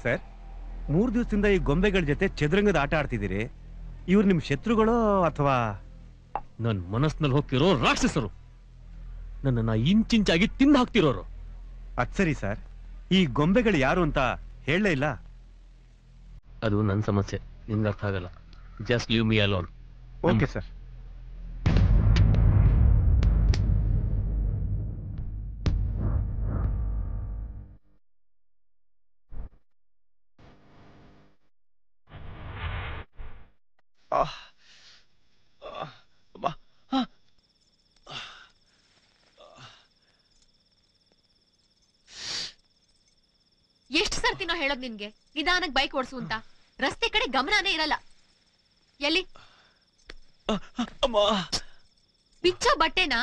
ಸರ್, 3 ದಿವಸದಿಂದ ಈ ಗೊಂಬೆಗಳ ಜೊತೆ ಚದುರಂಗದ ಆಟ ಆಡ್ತಿದ್ದೀರಿ. ಇವ್ರು ನಿಮ್ ಶತ್ರುಗಳು ಅಥವಾ?
ನನ್ ಮನಸ್ಸಿನಲ್ಲಿ ಹೋಗ್ತಿರೋ ರಾಕ್ಷಸರು, ನನ್ನನ್ನ ಇಂಚಿಂಚಾಗಿ ತಿಂದು ಹಾಕ್ತಿರೋರು.
ಅದ್ ಸರಿ ಸರ್, ಈ ಗೊಂಬೆಗಳು ಯಾರು ಅಂತ ಹೇಳಲೇ ಇಲ್ಲ.
ಅದು ನನ್ನ ಸಮಸ್ಯೆ, ನಿಮ್ಗೆ ಅರ್ಥ ಆಗಲ್ಲ. Just leave me alone.
Okay sir.
ಎಷ್ಟು ಸರ್ತಿನೋ ಹೇಳೋದ್ ನಿನ್ಗೆ ನಿಧಾನಕ್ಕೆ ಬೈಕ್ ಓಡಿಸು ಅಂತ. ರಸ್ತೆ ಕಡೆ ಗಮನನೇ ಇರಲ್ಲ. ಎಲ್ಲಿ ಬಿಚ್ಚೋ ಬಟ್ಟೆನಾ?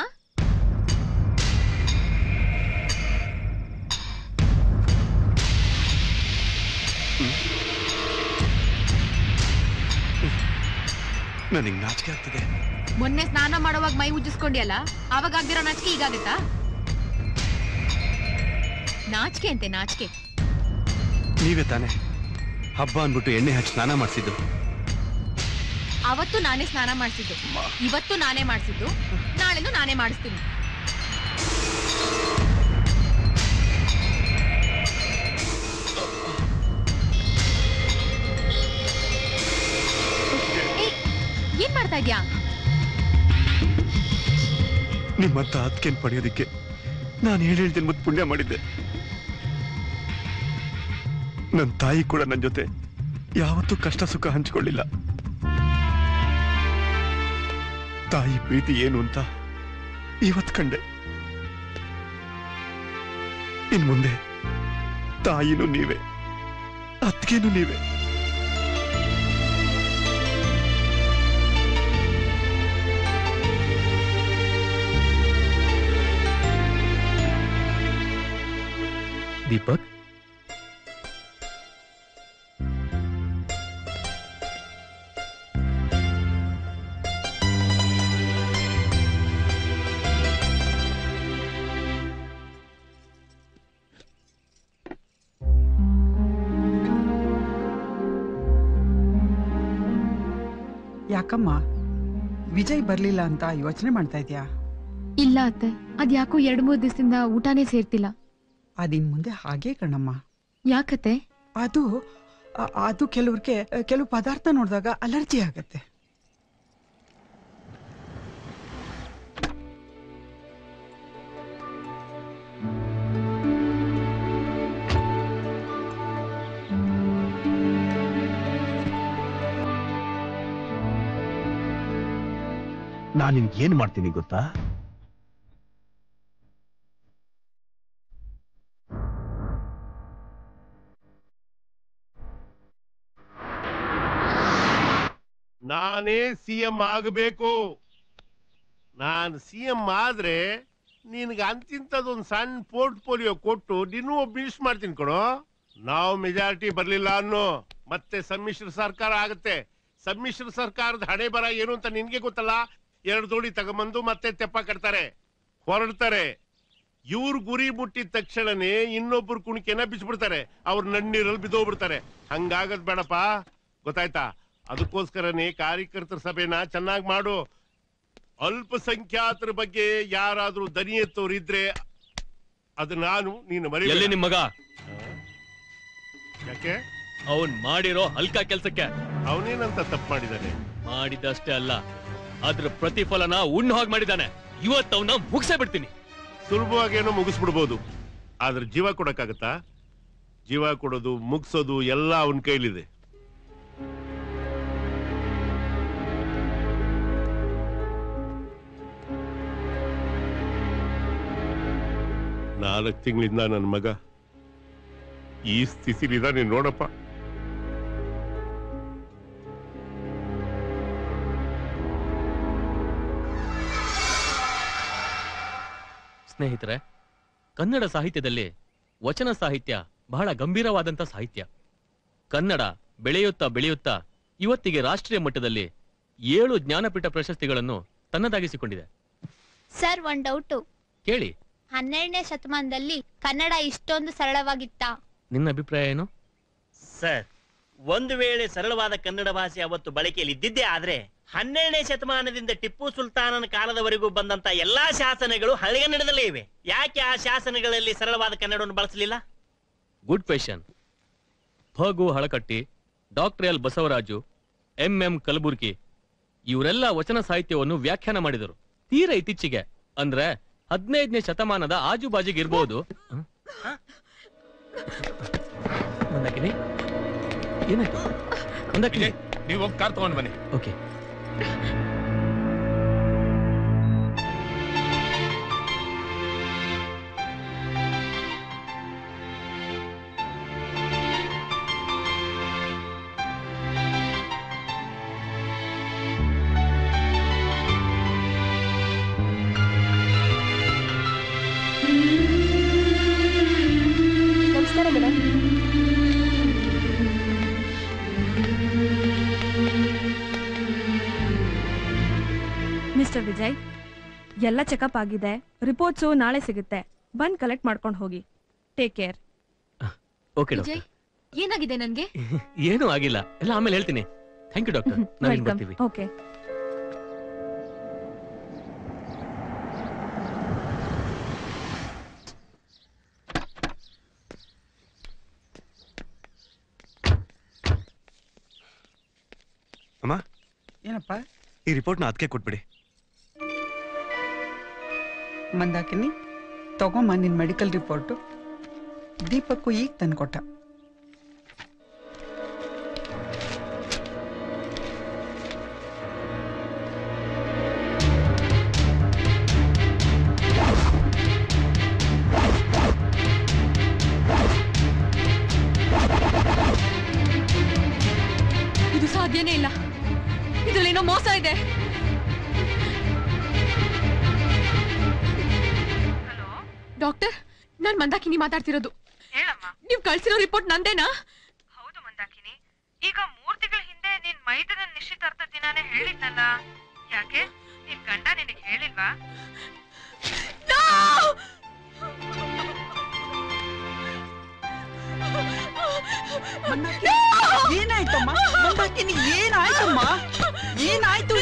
ನನಗೆ ನಾಚಿಕೆ ಆಗ್ತದೆ.
ಮೊನ್ನೆ ಸ್ನಾನ ಮಾಡುವಾಗ ಮೈ ಉಜ್ಜಿಸ್ಕೊಂಡಿಯಲ್ಲ, ಆವಾಗ ಆಗ್ದಿರೋ ನಾಚಿಕೆ ಈಗಾಗತ್ತಾ? ನಾಚಿಕೆ ಅಂತೆ ನಾಚಿಕೆ.
ನೀವೇ ತಾನೆ ಹಬ್ಬ ಅನ್ಬಿಟ್ಟು ಎಣ್ಣೆ ಹಚ್ಚಿ ಸ್ನಾನ ಮಾಡಿಸಿದ್ದು?
ಅವತ್ತು ನಾನೇ ಸ್ನಾನ ಮಾಡಿಸಿದ್ದು, ಇವತ್ತು ನಾನೇ ಮಾಡಿಸಿದ್ದು, ನಾಳೆನೂ ನಾನೇ ಮಾಡಿಸ್ತೀನಿ. ಏನ್ ಮಾಡ್ತಾ ಇದ್ಯಾ?
ನಿಮ್ಮಂತ ಅದಕ್ಕೇನ್ ಪಡೆಯೋದಿಕ್ಕೆ ನಾನು ಹೇಳ್ತೀನಿ ಮತ್ತೆ ಪುಣ್ಯ ಮಾಡಿದ್ದೆ. ನನ್ನ ತಾಯಿ ಕೂಡ ನನ್ನ ಜೊತೆ ಯಾವತ್ತೂ ಕಷ್ಟ ಸುಖ ಹಂಚಿಕೊಳ್ಳಿಲ್ಲ. ತಾಯಿ ಪ್ರೀತಿ ಏನು ಅಂತ ಇವತ್ತು ಕಂಡೆ. ಇನ್ ಮುಂದೆ ತಾಯಿನೂ ನೀವೇ. ಅತ್ತಿಗೆನು ನೀವೇ.
ದೀಪಕ್,
ಯಾಕಮ್ಮ ವಿಜಯ್ ಬರ್ಲಿಲ್ಲ ಅಂತ ಯೋಚನೆ ಮಾಡ್ತಾ ಇದ್ಯಾ?
ಇಲ್ಲ ಅತ್ತೆ, ಅದ್ಯಾಕೋ 2-3 ದಿವಸದಿಂದ ಊಟನೇ ಸೇರ್ತಿಲ್ಲ.
ಅದಿನ್ ಮುಂದೆ ಹಾಗೇ ಕಣಮ್ಮ.
ಯಾಕತ್ತೆ?
ಅದು ಕೆಲವು ಪದಾರ್ಥ ನೋಡಿದಾಗ ಅಲರ್ಜಿ ಆಗತ್ತೆ.
ನಾನು ನಿನ್ಗೆ ಏನ್ ಮಾಡ್ತೀನಿ ಗೊತ್ತಾ?
ನಾನೇ ಸಿಎಂ ಆಗಬೇಕು. ನಾನು ಸಿಎಂ ಆದ್ರೆ ನಿನ್ಗೆ ಅಂತಿಂತದೊಂದು ಸಣ್ಣ ಪೋರ್ಟ್ಫೋಲಿಯೋ ಕೊಟ್ಟು ನೀನು ಒಬ್ಬ ಮಿನಿಸ್ಟರ್ ಮಾಡ್ತೀನಿ ಕಣೋ. ನಾವು ಮೆಜಾರಿಟಿ ಬರ್ಲಿಲ್ಲ ಅನ್ನೋ ಮತ್ತೆ ಸಮ್ಮಿಶ್ರ ಸರ್ಕಾರ ಆಗುತ್ತೆ. ಸಮ್ಮಿಶ್ರ ಸರ್ಕಾರದ ಹಣೆ ಬರ ಏನು ಅಂತ ನಿನ್ಗೆ ಗೊತ್ತಲ್ಲ. 2 ದೋಡಿ ತಗೊಂಬಂದು ಮತ್ತೆ ತೆಪ್ಪ ಕಟ್ತಾರೆ, ಹೊರಡ್ತಾರೆ. ಇವ್ರು ಗುರಿ ಮುಟ್ಟಿದ ತಕ್ಷಣನೇ ಇನ್ನೊಬ್ರು ಕುಣಿಕೆನ ಬಿಚ್ಬಿಡ್ತಾರೆ. ಅವ್ರು ನನ್ನೀರಲ್ಲಿ ಬಿದ್ದೋಗ್ಬಿಡ್ತಾರೆ. ಹಂಗಾಗದ್ ಬೇಡಪ್ಪ, ಗೊತ್ತಾಯ್ತಾ? ಅದಕ್ಕೋಸ್ಕರನೇ ಕಾರ್ಯಕರ್ತರ ಸಭೆನ ಚೆನ್ನಾಗಿ ಮಾಡು. ಅಲ್ಪಸಂಖ್ಯಾತರ ಬಗ್ಗೆ ಯಾರಾದ್ರೂ ದನಿ ಎತ್ತೋರಿದ್ರೆ ಅದು ನಾನು, ನೀನು ಮರಿ.
ಎಲ್ಲಿ ನಿಮ್ ಮಗ?
ಯಾಕೆ?
ಅವನ್ ಮಾಡಿರೋ ಹಲ್ಕ ಕೆಲ್ಸಕ್ಕೆ.
ಅವನೇನಂತ ತಪ್ಪು ಮಾಡಿದಾನೆ?
ಮಾಡಿದಷ್ಟೇ ಅಲ್ಲ, ಅದ್ರ ಪ್ರತಿಫಲನ ಉಣ್ಣು ಹಾಗೆ ಮಾಡಿದಾನೆ. ಇವತ್ತು ಅವನ್ನ ಮುಗಿಸೇ ಬಿಡ್ತೀನಿ.
ಸುಲಭವಾಗೇನೋ ಮುಗಿಸ್ಬಿಡ್ಬೋದು, ಆದ್ರೆ ಜೀವ ಕೊಡಕ್ಕಾಗತ್ತಾ? ಜೀವ ಕೊಡೋದು ಮುಗಿಸೋದು ಎಲ್ಲ ಅವನ ಕೈಲಿದೆ. ನಾಲ್ಕು ತಿಂಗಳಿಂದ ನನ್ನ ಮಗ ಈ ಸ್ಥಿತಿಲಿದ್ದಾನೆ ನೋಡಪ್ಪ.
ಸ್ನೇಹಿತರೆ, ಕನ್ನಡ ಸಾಹಿತ್ಯದಲ್ಲಿ ವಚನ ಸಾಹಿತ್ಯ ಬಹಳ ಗಂಭೀರವಾದಂತ ಸಾಹಿತ್ಯ. ಕನ್ನಡ ಬೆಳೆಯುತ್ತಾ ಇವತ್ತಿಗೆ ರಾಷ್ಟ್ರೀಯ ಮಟ್ಟದಲ್ಲಿ 7 ಜ್ಞಾನಪೀಠ ಪ್ರಶಸ್ತಿಗಳನ್ನು ತನ್ನದಾಗಿಸಿಕೊಂಡಿದೆ.
ಸರ್, ಒಂದ್ ಡೌಟು
ಕೇಳಿ.
12ನೇ ಶತಮಾನದಲ್ಲಿ ಕನ್ನಡ ಇಷ್ಟೊಂದು ಸರಳವಾಗಿತ್ತಾ?
ನಿನ್ನ ಅಭಿಪ್ರಾಯ ಏನು?
ಸರ್, ಒಂದು ವೇಳೆ ಸರಳವಾದ ಕನ್ನಡ ಭಾಷೆ ಅವತ್ತು ಬಳಕೆಯಲ್ಲಿ ಇದ್ದಿದ್ದೇ ಆದ್ರೆ 12ನೇ ಶತಮಾನದಿಂದ ಟಿಪ್ಪು ಸುಲ್ತಾನನ ಕಾಲದವರೆಗೂ ಬಂದಂತ ಎಲ್ಲಾ ಶಾಸನಗಳು ಹಳೆಗನ್ನಡದಲ್ಲೇ ಇವೆ. ಯಾಕೆ ಆ ಶಾಸನಗಳಲ್ಲಿ ಸರಳವಾದ ಕನ್ನಡವನ್ನು ಬಳಸಲಿಲ್ಲ?
Good question. Phagu Halakatti, doctor L Basavaraju, MM Kalaburgi ಇವರೆಲ್ಲ ವಚನ ಸಾಹಿತ್ಯವನ್ನು ವ್ಯಾಖ್ಯಾನ ಮಾಡಿದರು. ತೀರಾ ಇತ್ತೀಚೆಗೆ, ಅಂದ್ರೆ 15ನೇ ಶತಮಾನದ ಆಜುಬಾಜಿಗೆ ಇರ್ಬೋದು. ಮಂದಾಕಿನಿ, ಏನಾಯ್ತು? ಮಂದಾಕಿನಿ,
ನೀವು ಹೋಗಿ ಕಾರ್ ತಗೊಂಡು ಬನ್ನಿ.
ಓಕೆ.
ನಮಸ್ಕಾರ ಮೇಡಮ್.
ಮಿಸ್ಟರ್ ವಿಜಯ್, ಎಲ್ಲ ಚೆಕಪ್ ಆಗಿದೆ. ರಿಪೋರ್ಟ್ಸು ನಾಳೆ ಸಿಗುತ್ತೆ. ಬಂದ್ ಕಲೆಕ್ಟ್ ಮಾಡ್ಕೊಂಡು ಹೋಗಿ. Take care.
ಓಕೆ
ವಿಜಯ್, ಏನಾಗಿದೆ ನನ್ಗೆ?
ಏನೂ ಆಗಿಲ್ಲ, ಎಲ್ಲ ಆಮೇಲೆ ಹೇಳ್ತೀನಿ. Thank you doctor. ನಾವೇನ್ ಬರ್ತೀವಿ.
ಓಕೆ.
ಅಮ್ಮ,
ಏನಪ್ಪ?
ಈ ರಿಪೋರ್ಟ್ನ ಅದಕ್ಕೆ ಕೊಟ್ಬಿಡಿ.
ಮಂದಾಕಿನಿ, ತಗೊಂಬ ನಿನ್ ಮೆಡಿಕಲ್ ರಿಪೋರ್ಟು. ದೀಪಕ್ಕು ಈಗ ತಂದ್ಕೊಟ್ಟ.
ಡಾಕ್ಟರ್, ನಾನ್ ಮಂದಾಕಿನಿ ಮಾತಾಡ್ತಿರೋದು. ನೀವ್ ಕಳ್ಸಿರೋ ರಿಪೋರ್ಟ್ ನಂದೇನಾ?
ಹೌದು ಮಂದಾಕಿನಿ. ಈಗ 3 ತಿಂಗಳ ಹಿಂದೆ ನಿನ್ ಮೈದನ ನಿಶ್ಚಿತಾರ್ಥ ದಿನಾನೇ ಹೇಳಿದ್ನಲ್ಲ, ಯಾಕೆ ನಿನ್ ಗಂಡ ನಿನಗೆ ಹೇಳಿಲ್ವಾ?
ಏನಾಯ್ತಮ್ಮ? ಮಂದಾಕಿನಿ ಏನಾಯ್ತಮ್ಮ? ಏನಾಯ್ತು?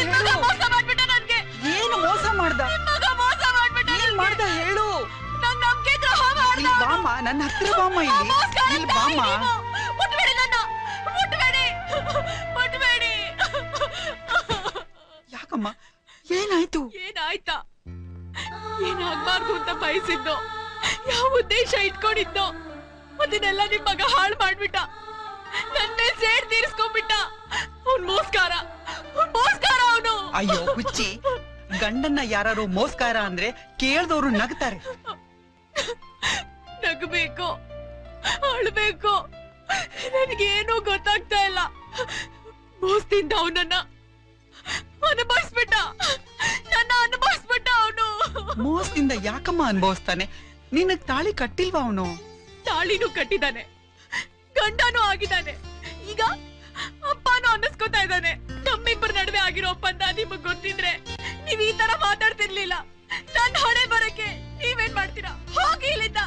ಏನು ಮೋಸ ಮಾಡ್ದ? ಏನ್ ಮಾಡ್ದ ಹೇಳು. ಇಲ್ಲಿ ಬಾಮ್ಮ, ನನ್ನ ಹತ್ರ ಬಾಮ್ಮ. ಇಲ್ಲಿ ಬಾಮ್ಮ. ಯಾಕಮ್ಮ? ಏನಾಯ್ತು?
ಏನಾಯ್ತಾ? ಏನಾಗ್ಬಾರ್ದು ಅಂತ ಬಯಸಿದ್ದೋ, ಯಾವ ಉದ್ದೇಶ ಇಟ್ಕೊಂಡಿದ್ದೋ ಅದನ್ನೆಲ್ಲ ನಿಮ್ ಮಗ ಹಾಳು ಮಾಡ್ಬಿಟ್ಟ. ನನ್ ಮೇಲೆ ಸೇಡ್ ತೀರಿಸ್ಕೊಂಡ್ಬಿಟ್ಟ. ಅವ್ನ್ ಮೋಸ್ಕಾರ ಅವನು.
ಅಯ್ಯೋ ಹುಚ್ಚಿ, ಗಂಡನ್ನ ಯಾರು ಮೋಸ್ಕಾರ ಅಂದ್ರೆ ಕೇಳ್ದವ್ರು ನಗ್ತಾರೆ.
ನಗಬೇಕು, ಅಳ್ಬೇಕು, ನನ್ಗೇನು ಗೊತ್ತಾಗ್ತಾ ಇಲ್ಲ. ಮೋಸದಿಂದ ಅವನನ್ನ ಅನುಭವಿಸ್ಬಿಟ್ಟ. ಅವನು
ಮೋಸದಿಂದ ಯಾಕಮ್ಮ ಅನುಭವಿಸ್ತಾನೆ? ನಿನಗ್ ತಾಳಿ ಕಟ್ಟಿಲ್ವಾ ಅವನು?
ತಾಳಿನೂ ಕಟ್ಟಿದಾನೆ, ಗಂಡನೂ ಆಗಿದ್ದಾನೆ, ಈಗ ಅಪ್ಪನೂ ಅನ್ನಿಸ್ಕೊತಾ ಇದ್ದಾನೆ. ನಮ್ಮಿಬ್ಬರ ನಡುವೆ ಆಗಿರೋ ಒಪ್ಪಂದ ನಿಮಗ್ ಗೊತ್ತಿದ್ರೆ ನೀವ್ ಈ ತರ ಮಾತಾಡ್ತಿರ್ಲಿಲ್ಲ. ನನ್ನ ಹಣೆ ಬರಕ್ಕೆ ನೀವೇನ್ ಮಾಡ್ತೀರಾ? ಹೋಗಿ ಇಲ್ಲಿಂದ.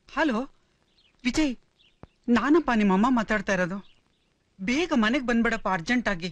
ಹಲೋ ವಿಜಯ್, ನಾನಪ್ಪ ನಿಮ್ಮಮ್ಮ ಮಾತಾಡ್ತಾ ಇರೋದು. ಬೇಗ ಮನೆಗೆ ಬಂದ್ಬಿಡಪ್ಪ, ಅರ್ಜೆಂಟ್ ಆಗಿ.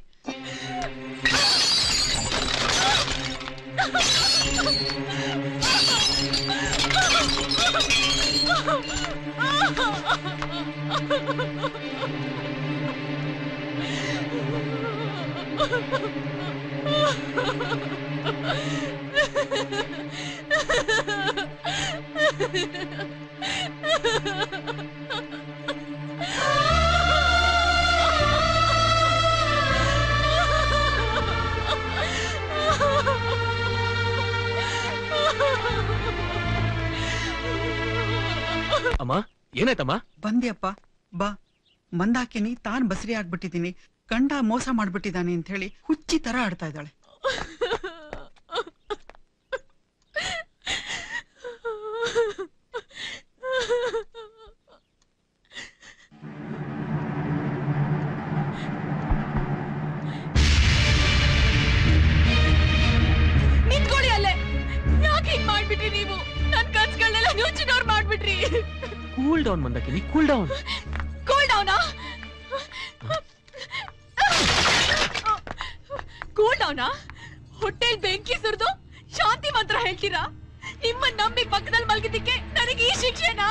ಅಮ್ಮ, ಏನಾಯ್ತಮ್ಮ?
ಬಂದ್ಯಪ್ಪ ಬಾ. ಮಂದಾಕಿನಿ ತಾನ್ ಬಸರಿ ಆಗ್ಬಿಟ್ಟಿದೀನಿ, ಗಂಡ ಮೋಸ ಮಾಡ್ಬಿಟ್ಟಿದ್ದಾನೆ ಅಂತ ಹೇಳಿ ಹುಚ್ಚಿ ತರ ಆಡ್ತಾ ಇದ್ದಾಳೆ.
ನಿಂತ್ಕೊಳ್ಳಿ ಅಲ್ಲೇ. ಯಾಕೆ ಹಿಂಗ್ ಮಾಡ್ಬಿಟ್ರಿ ನೀವು? ನನ್ ಕನ್ಸುಗಳನ್ನೆಲ್ಲ ನುಚ್ಚಿನವ್ರು ಮಾಡ್ಬಿಟ್ರಿ.
Cool down Mandakini, cool down.
Cool ಡೌನಾ? ಕೂಲ್ ಡೌನಾ? ಹೊಟ್ಟೆಲ್ ಬೆಂಕಿ ಸುರಿದು ಶಾಂತಿ ಮಂತ್ರ ಹೇಳ್ತೀರಾ? ನಿಮ್ಮ ನಂಬಿ ಪಕ್ಕದಲ್ಲಿ ಮಲಗಿದ್ದಕ್ಕೆ ನನಗೆ ಈ ಶಿಕ್ಷೆನಾ?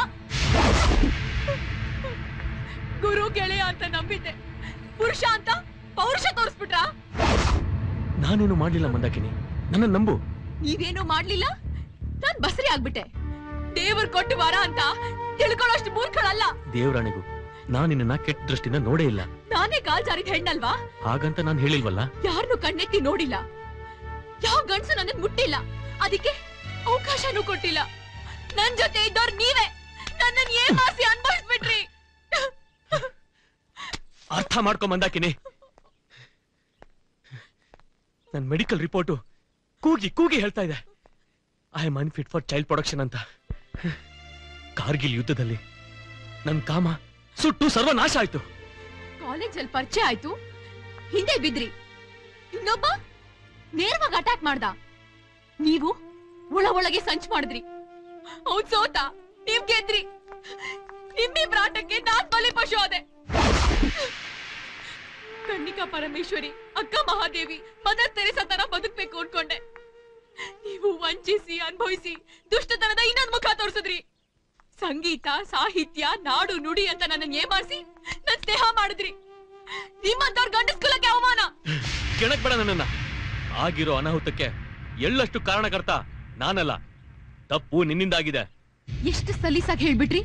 ಗುರು ಗೆಳೆಯ ಅಂತ ನಂಬಿದ್ದೆ, ಪುರುಷ ಅಂತ ಪೌರುಷ ತೋರಿಸ್ಬಿಟ್ರಾ?
ನಾನೇನು ಮಾಡ್ಲಿಲ್ಲ ಮಂದಾಕಿನಿ, ನನ್ನ ನಂಬು.
ನೀವೇನು ಮಾಡ್ಲಿಲ್ಲ, ನಾನ್ ಬಸರಿ ಆಗ್ಬಿಟ್ಟೆ. ದೇವ್ರ ಕೊಟ್ಟು ವರ ಅಂತ ತಿಳ್ಕೊಳ್ಳೋಷ್ಟು ಮೂರ್ಖಳಲ್ಲ.
ದೇವರಾಣಿಗೂ ನಾನು ನಿನ್ನ ಕೆಟ್ಟ ದೃಷ್ಟಿಯಿಂದ ನೋಡೇ ಇಲ್ಲ.
ನಾನೇ ಕಾಲ್ ಜಾರಿದ ಹೆಣ್ಣಲ್ವಾ?
ಹಾಗಂತ ನಾನು ಹೇಳಿಲ್ವಲ್ಲ.
ಯಾರನ್ನು ಕಣ್ಣೆತ್ತಿ ನೋಡಿಲ್ಲ, ಯಾವ ಗಂಡಸು ನನ್ನ ಮುಟ್ಟಿಲ್ಲ, ಅದಕ್ಕೆ ಅವಕಾಶನೂ ಕೊಟ್ಟಿಲ್ಲ. ನನ್ ಜೊತೆ ಇದ್ದವ್ರು ನೀವೇ ನನ್ನನ್ನು ಏಮಾಸಿ ಅನ್ಭವಿಸ್ಬಿಟ್ರಿ.
ಅರ್ಥ ಮಾಡ್ಕೊ ಮಂದಾಕಿನಿ. ನನ್ ಮೆಡಿಕಲ್ ರಿಪೋರ್ಟು ಕೂಗಿ ಕೂಗಿ ಹೇಳ್ತಾ ಇದೆ, I am unfit for child production ಅಂತ. ಕಾರ್ಗಿಲ್ ಯುದ್ಧದಲ್ಲಿ ನನ್ ಕಾಮ ಸುಟ್ಟು ಸರ್ವನಾಶ ಆಯ್ತು.
ಕಾಲೇಜಲ್ಲಿ ಪರಿಚಯ ಆಯ್ತು, ಹಿಂದೆ ಬಿದ್ರಿ. ಇನ್ನೊಬ್ಬ ನೇರವಾಗಿ ಅಟ್ಯಾಕ್ ಮಾಡ್ದ. ನೀವು ಒಳಗೆ ಸಂಚು ಮಾಡಿದ್ರಿ.
ಅವ್ನ್ ಸೋತ, ನೀವ್ ಗೆದ್ರಿ. ನಿಮ್ಮಿಬ್ರ ಆಟಕ್ಕೆ ನಾನ್ ಬಲಿ ಪಶು ಆದೆ. ಕನ್ನಿಕಾ ಪರಮೇಶ್ವರಿ, ಅಕ್ಕ ಮಹಾದೇವಿ, ಮದರ್ ತೆರೇಸಾ ತರ ಬದುಕ್ಬೇಕು ಅನ್ಕೊಂಡೆ. ನೀವು ವಂಚಿಸಿ ಅನುಭವಿಸಿ ದುಷ್ಟತನದ ಇನ್ನೊಂದ್ ಮುಖ ತೋರಿಸಿದ್ರಿ. ಸಂಗೀತ, ಸಾಹಿತ್ಯ, ನಾಡು ನುಡಿ ಅಂತ ನನ್ನನ್ನು ಏಮಾರಿಸಿ ನನ್ ಸ್ನೇಹ ಮಾಡಿದ್ರಿ. ನಿಮ್ಮಂತವ್ರ ಗಂಡಸ್ಕುಲಕ್ಕೆ ಅವಮಾನ.
ಕೆಣಕ್ ಬೇಡ ನನ್ನನ್ನ. ಆಗಿರೋ ಅನಾಹುತಕ್ಕೆ ಎಳ್ಳಷ್ಟು ಕಾರಣಕರ್ತ ನಾನಲ್ಲ, ತಪ್ಪು ನಿನ್ನಿಂದಾಗಿದೆ.
ಎಷ್ಟು ಸಲೀಸಾಗಿ ಹೇಳ್ಬಿಟ್ರಿ.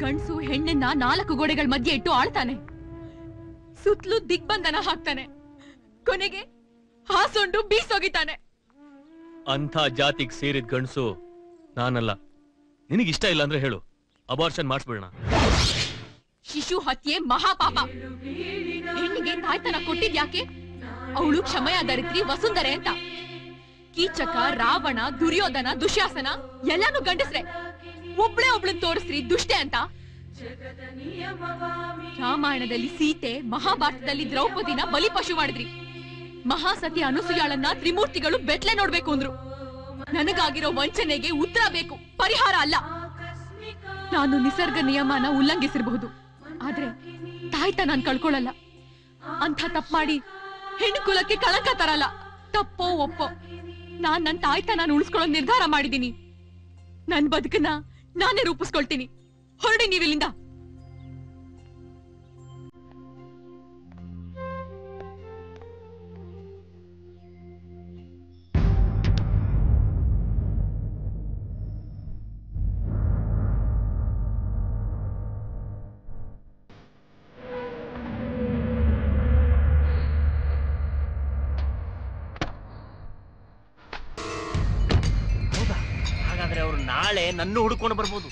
ಗಂಡ್ಸು ಹೆಣ್ಣನ್ನ 4 ಗೋಡೆಗಳ ಮಧ್ಯೆ ಇಟ್ಟು ಆಳ್ತಾನೆ,
ಸುತ್ತಲೂ ದಿಗ್ಬಂಧನ ಹಾಕ್ತಾನೆ, ಕೊನೆಗೆ ಹಾಸೊಂಡು ಬೀಸೋಗಿತಾನೆ.
ಅಂಥ ಜಾತಿಗೆ ಸೇರಿದ ಗಂಡಸು ನಾನಲ್ಲ, ನಿನಗಿಷ್ಟ ಇಲ್ಲ ಅಂದ್ರೆ ಹೇಳು, ಅಬಾರ್ಷನ್ ಮಾಡಿಸ್ಬಿಡೋಣ.
ಶಿಶು ಹತ್ಯೆ ಮಹಾಪಾಪ. ಹೆಣ್ಣಿಗೆ ತಾಯ್ತನ ಕೊಟ್ಟಿದ್ಯಾಕೆ? ಅವಳು ಕ್ಷಮೆಯ ದರಿದ್ರಿ ವಸುಂಧರೆ ಅಂತ. ಕೀಚಕ, ರಾವಣ, ದುರ್ಯೋಧನ, ದುಶ್ಯಾಸನ ಎಲ್ಲಾನು ಗಂಡಸ್ರೆ. ಒಬ್ಳನ್ ತೋರಿಸ್ರಿ ದುಷ್ಟೆ ಅಂತ. ರಾಮಾಯಣದಲ್ಲಿ ಸೀತೆ, ಮಹಾಭಾರತದಲ್ಲಿ ದ್ರೌಪದಿನ ಬಲಿಪಶು ಮಾಡಿದ್ರಿ. ಮಹಾಸತಿ ಅನುಸೂಯಾಳನ್ನ ತ್ರಿಮೂರ್ತಿಗಳು ಬೆಟ್ಲೆ ನೋಡ್ಬೇಕು ಅಂದ್ರು. ನನಗಾಗಿರೋ ವಂಚನೆಗೆ ಉತ್ತರ ಬೇಕು, ಪರಿಹಾರ ಅಲ್ಲ. ನಾನು ನಿಸರ್ಗ ನಿಯಮನ ಉಲ್ಲಂಘಿಸಿರಬಹುದು, ಆದ್ರೆ ತಾಯ್ತ ನಾನ್ ಕಳ್ಕೊಳ್ಳಲ್ಲ. ಅಂಥ ತಪ್ಪು ಮಾಡಿ ಹೆಣ್ಣು ಕುಲಕ್ಕೆ ಕಳಂಕ ತರಲ್ಲ. ತಪ್ಪೋ ಒಪ್ಪೋ, ನಾನ್ ನನ್ ತಾಯ್ತ ನಾನು ಉಳಿಸ್ಕೊಳ್ಳೋ ನಿರ್ಧಾರ ಮಾಡಿದೀನಿ. ನನ್ ಬದುಕನ್ನ ನಾನೇ ರೂಪಿಸ್ಕೊಳ್ತೀನಿ. ಹೊರಡಿ ನೀವಿಲ್ಲಿಂದ.
ಹಾಗಾದ್ರೆ ಅವ್ರು ನಾಳೆ ನನ್ನ ಹುಡ್ಕೊಂಡು ಬರ್ಬೋದು.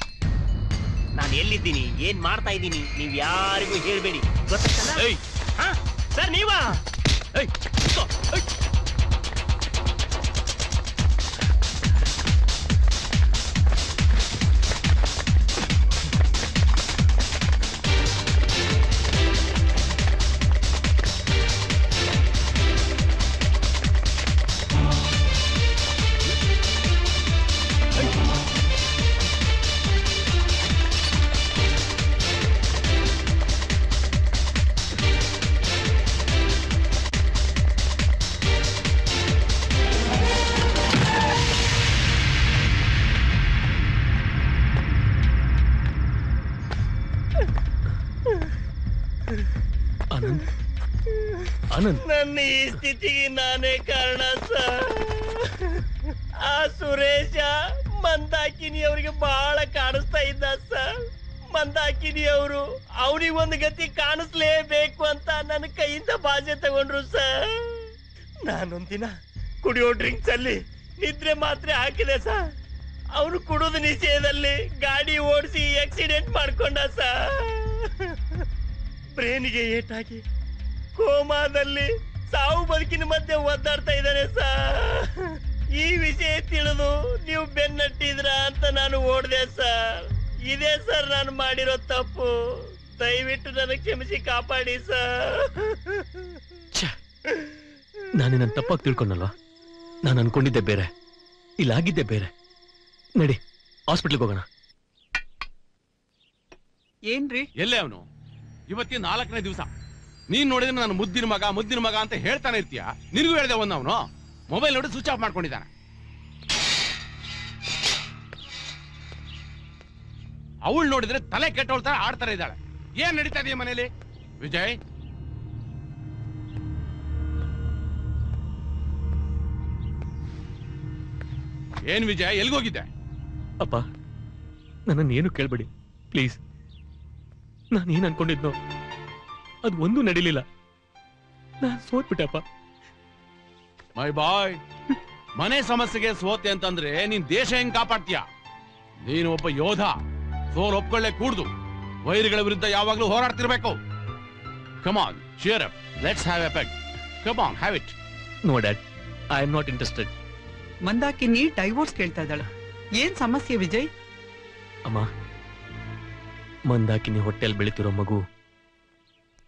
ನಾನು ಎಲ್ಲಿದ್ದೀನಿ, ಏನ್ ಮಾಡ್ತಾ ಇದ್ದೀನಿ, ನೀವ್ ಯಾರಿಗೂ ಹೇಳ್ಬೇಡಿ, ಗೊತ್ತಾಯ್ತಲ್ಲ? ಸರ್ ನೀವಾ? ನನ್ನ ಈ ಸ್ಥಿತಿಗೆ ನಾನೇ ಕಾರಣ ಸರ್. ಆ ಸುರೇಶ ಮಂದಾಕಿನಿ ಅವರಿಗೆ ಬಹಳ ಕಾಣಿಸ್ತಾ ಇದ್ದ ಸರ್. ಮಂದಾಕಿನಿ ಅವರು ಅವನಿಗೊಂದು ಗತಿ ಕಾಣಿಸ್ಲೇಬೇಕು ಅಂತ ನನ್ನ ಕೈಯಿಂದ ಬಾಜೆ ತಗೊಂಡ್ರು ಸರ್. ನಾನೊಂದಿನ ಕುಡಿಯೋ ಡ್ರಿಂಕ್ಸ್ ಅಲ್ಲಿ ನಿದ್ರೆ ಮಾತ್ರೆ ಹಾಕಿದೆ ಸರ್. ಅವನು ಕುಡಿದ ನಿಷೇಧದಲ್ಲಿ ಗಾಡಿ ಓಡಿಸಿ ಆಕ್ಸಿಡೆಂಟ್ ಮಾಡ್ಕೊಂಡ ಸರ್. ಬ್ರೇನ್ಗೆ ಏಟಾಗಿ ಕೋಮಾದಲ್ಲಿ ಸಾವು ಬದುಕಿನ ಮಧ್ಯೆ ಒದ್ದಾಡ್ತಾ ಇದ್ದಾನೆ ಸರ್. ಈ ವಿಷಯ ತಿಳಿದು ನೀವು ಬೆನ್ನಟ್ಟಿದ್ರ ಅಂತ ನಾನು ಓಡ್ದೆ ಸರ್. ಇದೇ ಸರ್ ನಾನು ಮಾಡಿರೋ ತಪ್ಪು. ದಯವಿಟ್ಟು ನನಗೆ ಕ್ಷಮಿಸಿ ಕಾಪಾಡಿ ಸರ್.
ನಾನು ನನ್ನ ತಪ್ಪಾಗಿ ತಿಳ್ಕೊಂಡಲ್ವಾ? ನಾನು ಅನ್ಕೊಂಡಿದ್ದೆ ಬೇರೆ, ಇಲ್ಲಾಗಿದ್ದೆ ಬೇರೆ. ನಡಿ ಹಾಸ್ಪಿಟ್ಲಿಗೆ ಹೋಗೋಣ.
ಏನ್ರಿ?
ಎಲ್ಲೇ ಅವನು? ಇವತ್ತಿನ 4ನೇ ದಿವಸ. ನೀನ್ ನೋಡಿದ್ರೆ ನಾನು ಮುದ್ದಿನ ಮಗ ಅಂತ ಹೇಳ್ತಾನೆ ಇರ್ತೀಯ. ನಿನಗೂ ಹೇಳ್ದೆ ಒಂದು, ಅವನು ಮೊಬೈಲ್ ನೋಡಿ ಸ್ವಿಚ್ ಆಫ್ ಮಾಡ್ಕೊಂಡಿದ್ದಾನೆ. ಅವಳು ನೋಡಿದ್ರೆ ತಲೆ ಕೆಟ್ಟೋಳ್ತಾರೆ, ಆಡ್ತಾರೆ ಇದ್ದಾಳೆ. ಏನ್ ನಡೀತಾ ಇದೆಯಾ ಮನೇಲಿ? ವಿಜಯ್, ಏನ್ ವಿಜಯ್, ಎಲ್ಗೋಗಿದ್ದೆ?
ಅಪ್ಪ, ನನ್ನನ್ನು ಏನು ಕೇಳ್ಬೇಡಿ ಪ್ಲೀಸ್. ನಾನು ಏನ್ ಅನ್ಕೊಂಡಿದ್ನೋ ಅದು ಒಂದು ನಡೀಲಿಲ್ಲ. ನಾನು ಸೋತ್ಬಿಟ್ಟಪ್ಪ.
ಮೈ ಬಾಯ್, ಮನೆ ಸಮಸ್ಯೆಗೆ ಸೋತೆ ಅಂತಂದ್ರೆ ನೀನ್ ದೇಶ ಹೆಂಗ್ ಕಾಪಾಡ್ತೀಯ? ನೀನು ಒಬ್ಬ ಯೋಧ. ಸೋಲ್ ಒಪ್ಕೊಳ್ಳೆ ಕೂಡ್ದು. ವೈರಿಗಳ ವಿರುದ್ಧ ಯಾವಾಗ್ಲೂ ಹೋರಾಡ್ತಿರ್ಬೇಕು. Come on, cheer up, let's have a peg. Come on, have it.
No dad, I am not interested.
Mandakini divorce ಕೇಳ್ತಾ ಇದ್ದಾಳೆ. ಏನ್ ಸಮಸ್ಯೆ ವಿಜಯ್?
ಅಮ್ಮ, ಮಂದಾಕಿನಿ ಹೊಟ್ಟೆಲ್ ಬೆಳಿತಿರೋ ಮಗು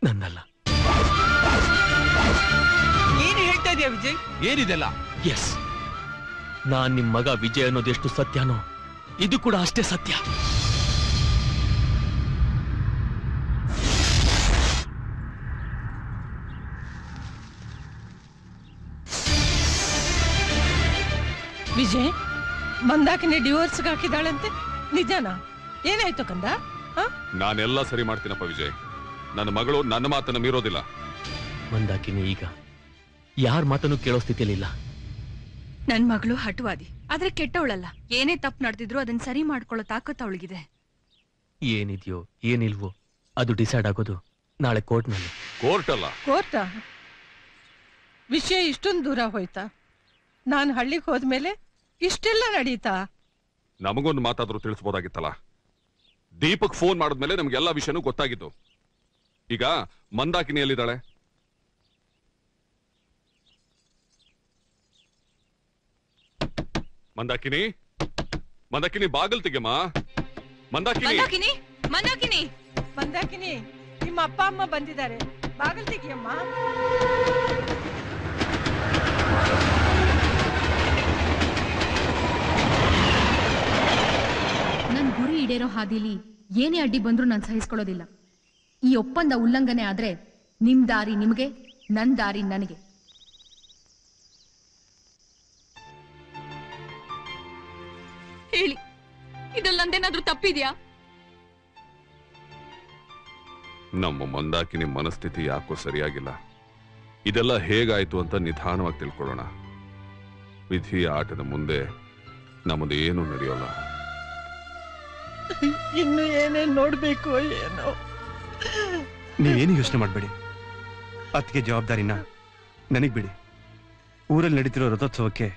ನನ್ನಲ್ಲ.
ಏನು ಹೇಳ್ತಾ ಇದೀಯ ವಿಜಯ್?
ಏನಿದೆಲ್ಲ?
ಎಸ್, ನಾನ್ ನಿಮ್ ಮಗ ವಿಜಯ್ ಅನ್ನೋದು ಎಷ್ಟು ಸತ್ಯನೋ ಇದು ಕೂಡ ಅಷ್ಟೇ ಸತ್ಯ.
ವಿಜಯ್, ಮಂದಾಕಿನಿ ಡಿವೋರ್ಸ್ಗೆ ಹಾಕಿದಾಳಂತೆ, ನಿಜನಾ? ಏನಾಯ್ತು ಕಂದ?
ನಾನೆಲ್ಲ ಸರಿ ಮಾಡ್ತೀನಪ್ಪ ವಿಜಯ್. ನನ್ನ ಮಗಳು ನನ್ನ ಮಾತನ್ನ ಮೀರೋದಿಲ್ಲ.
ಮಂದಾಕಿನಿ ಈಗ ಯಾರ ಮಾತನ್ನು ಕೇಳೋ ಸ್ಥಿತಿಯಲ್ಲಿ ಇಲ್ಲ.
ನನ್ ಮಗಳು ಹಠವಾದಿ, ಆದ್ರೆ ಕೆಟ್ಟವಳಲ್ಲ. ಏನೇ ತಪ್ಪು ನಡೆದಿದ್ರು ಅದನ್ನ ಸರಿ ಮಾಡ್ಕೊಳ್ಳೋ ತಾಕತ್ತು ಅವಳಿಗಿದೆ.
ಏನಿದೆಯೋ ಏನಿಲ್ವೋ ಅದು ಡಿಸೈಡ್ ಆಗೋದು ನಾಳೆ ಕೋರ್ಟ್ನಲ್ಲಿ.
ಕೋರ್ಟ್ ಅಲ್ಲ,
ಕೋರ್ಟಾ? ವಿಷಯ ಇಷ್ಟೊಂದು ದೂರ ಹೋಯ್ತಾ? ನಾನು ಹಳ್ಳಿಗೆ ಹೋದ್ಮೇಲೆ ಇಷ್ಟೆಲ್ಲ ನಡೀತಾ?
ನಮಗೊಂದು ಮಾತಾದ್ರೂ ತಿಳಿಸ್ಬೋದಾಗಿತ್ತಲ್ಲ. ದೀಪಕ್ ಫೋನ್ ಮಾಡಿದ್ಮೇಲೆ ನಮ್ಗೆಲ್ಲ ವಿಷಯನೂ ಗೊತ್ತಾಗಿತ್ತು. ಈಗ ಮಂದಾಕಿನಿ ಎಲ್ಲಿದ್ದಾಳೆ? ಮಂದಾಕಿನಿ, ಮಂದಾಕಿನಿ ಬಾಗಲ್ ತೆಗೆಮ್ಮ. ಮಂದಾಕಿನಿ,
ಮಂದಾಕಿನಿ,
ಮಂದಾಕಿನಿ, ನಿಮ್ಮ ಅಪ್ಪ ಅಮ್ಮ ಬಂದಿದ್ದಾರೆ, ಬಾಗಲ್ ತೆಗಿಯಮ್ಮ.
ನನ್ ಗುರಿ ಈಡೇರೋ ಹಾದಿಲಿ ಏನೇ ಅಡ್ಡಿ ಬಂದ್ರೂ ನಾನು ಸಹಿಸ್ಕೊಳ್ಳೋದಿಲ್ಲ. ಈ ಒಪ್ಪಂದ ಉಲ್ಲಂಘನೆ ಆದ್ರೆ ನಿಮ್ ದಾರಿ ನಿಮಗೆ, ನನ್ ದಾರಿ ನನಗೆ. ಹೇಳಿ, ಇದ್ರಲ್ಲಿ ನಂದೇನಾದ್ರೂ ತಪ್ಪಿದ್ಯಾ?
ನಮ್ಮ ಮಂದಾಕಿನಿ ಮನಸ್ಥಿತಿ ಯಾಕೋ ಸರಿಯಾಗಿಲ್ಲ. ಇದೆಲ್ಲ ಹೇಗಾಯ್ತು ಅಂತ ನಿಧಾನವಾಗಿ ತಿಳ್ಕೊಳ್ಳೋಣ. ವಿಧಿಯ ಆಟದ ಮುಂದೆ ನಮ್ಮದು ಏನು ನಡೆಯೋಲ್ಲ.
ಇನ್ನು ಏನೇನ್ ನೋಡ್ಬೇಕು ಏನೋ.
ನೀವೇನು ಯೋಚನೆ ಮಾಡಬೇಡಿ. ಅತ್ತಿಗೆ ಜವಾಬ್ದಾರಿನ ನನಗ್ ಬಿಡಿ. ಊರಲ್ಲಿ ನಡೀತಿರೋ ರಥೋತ್ಸವಕ್ಕೆ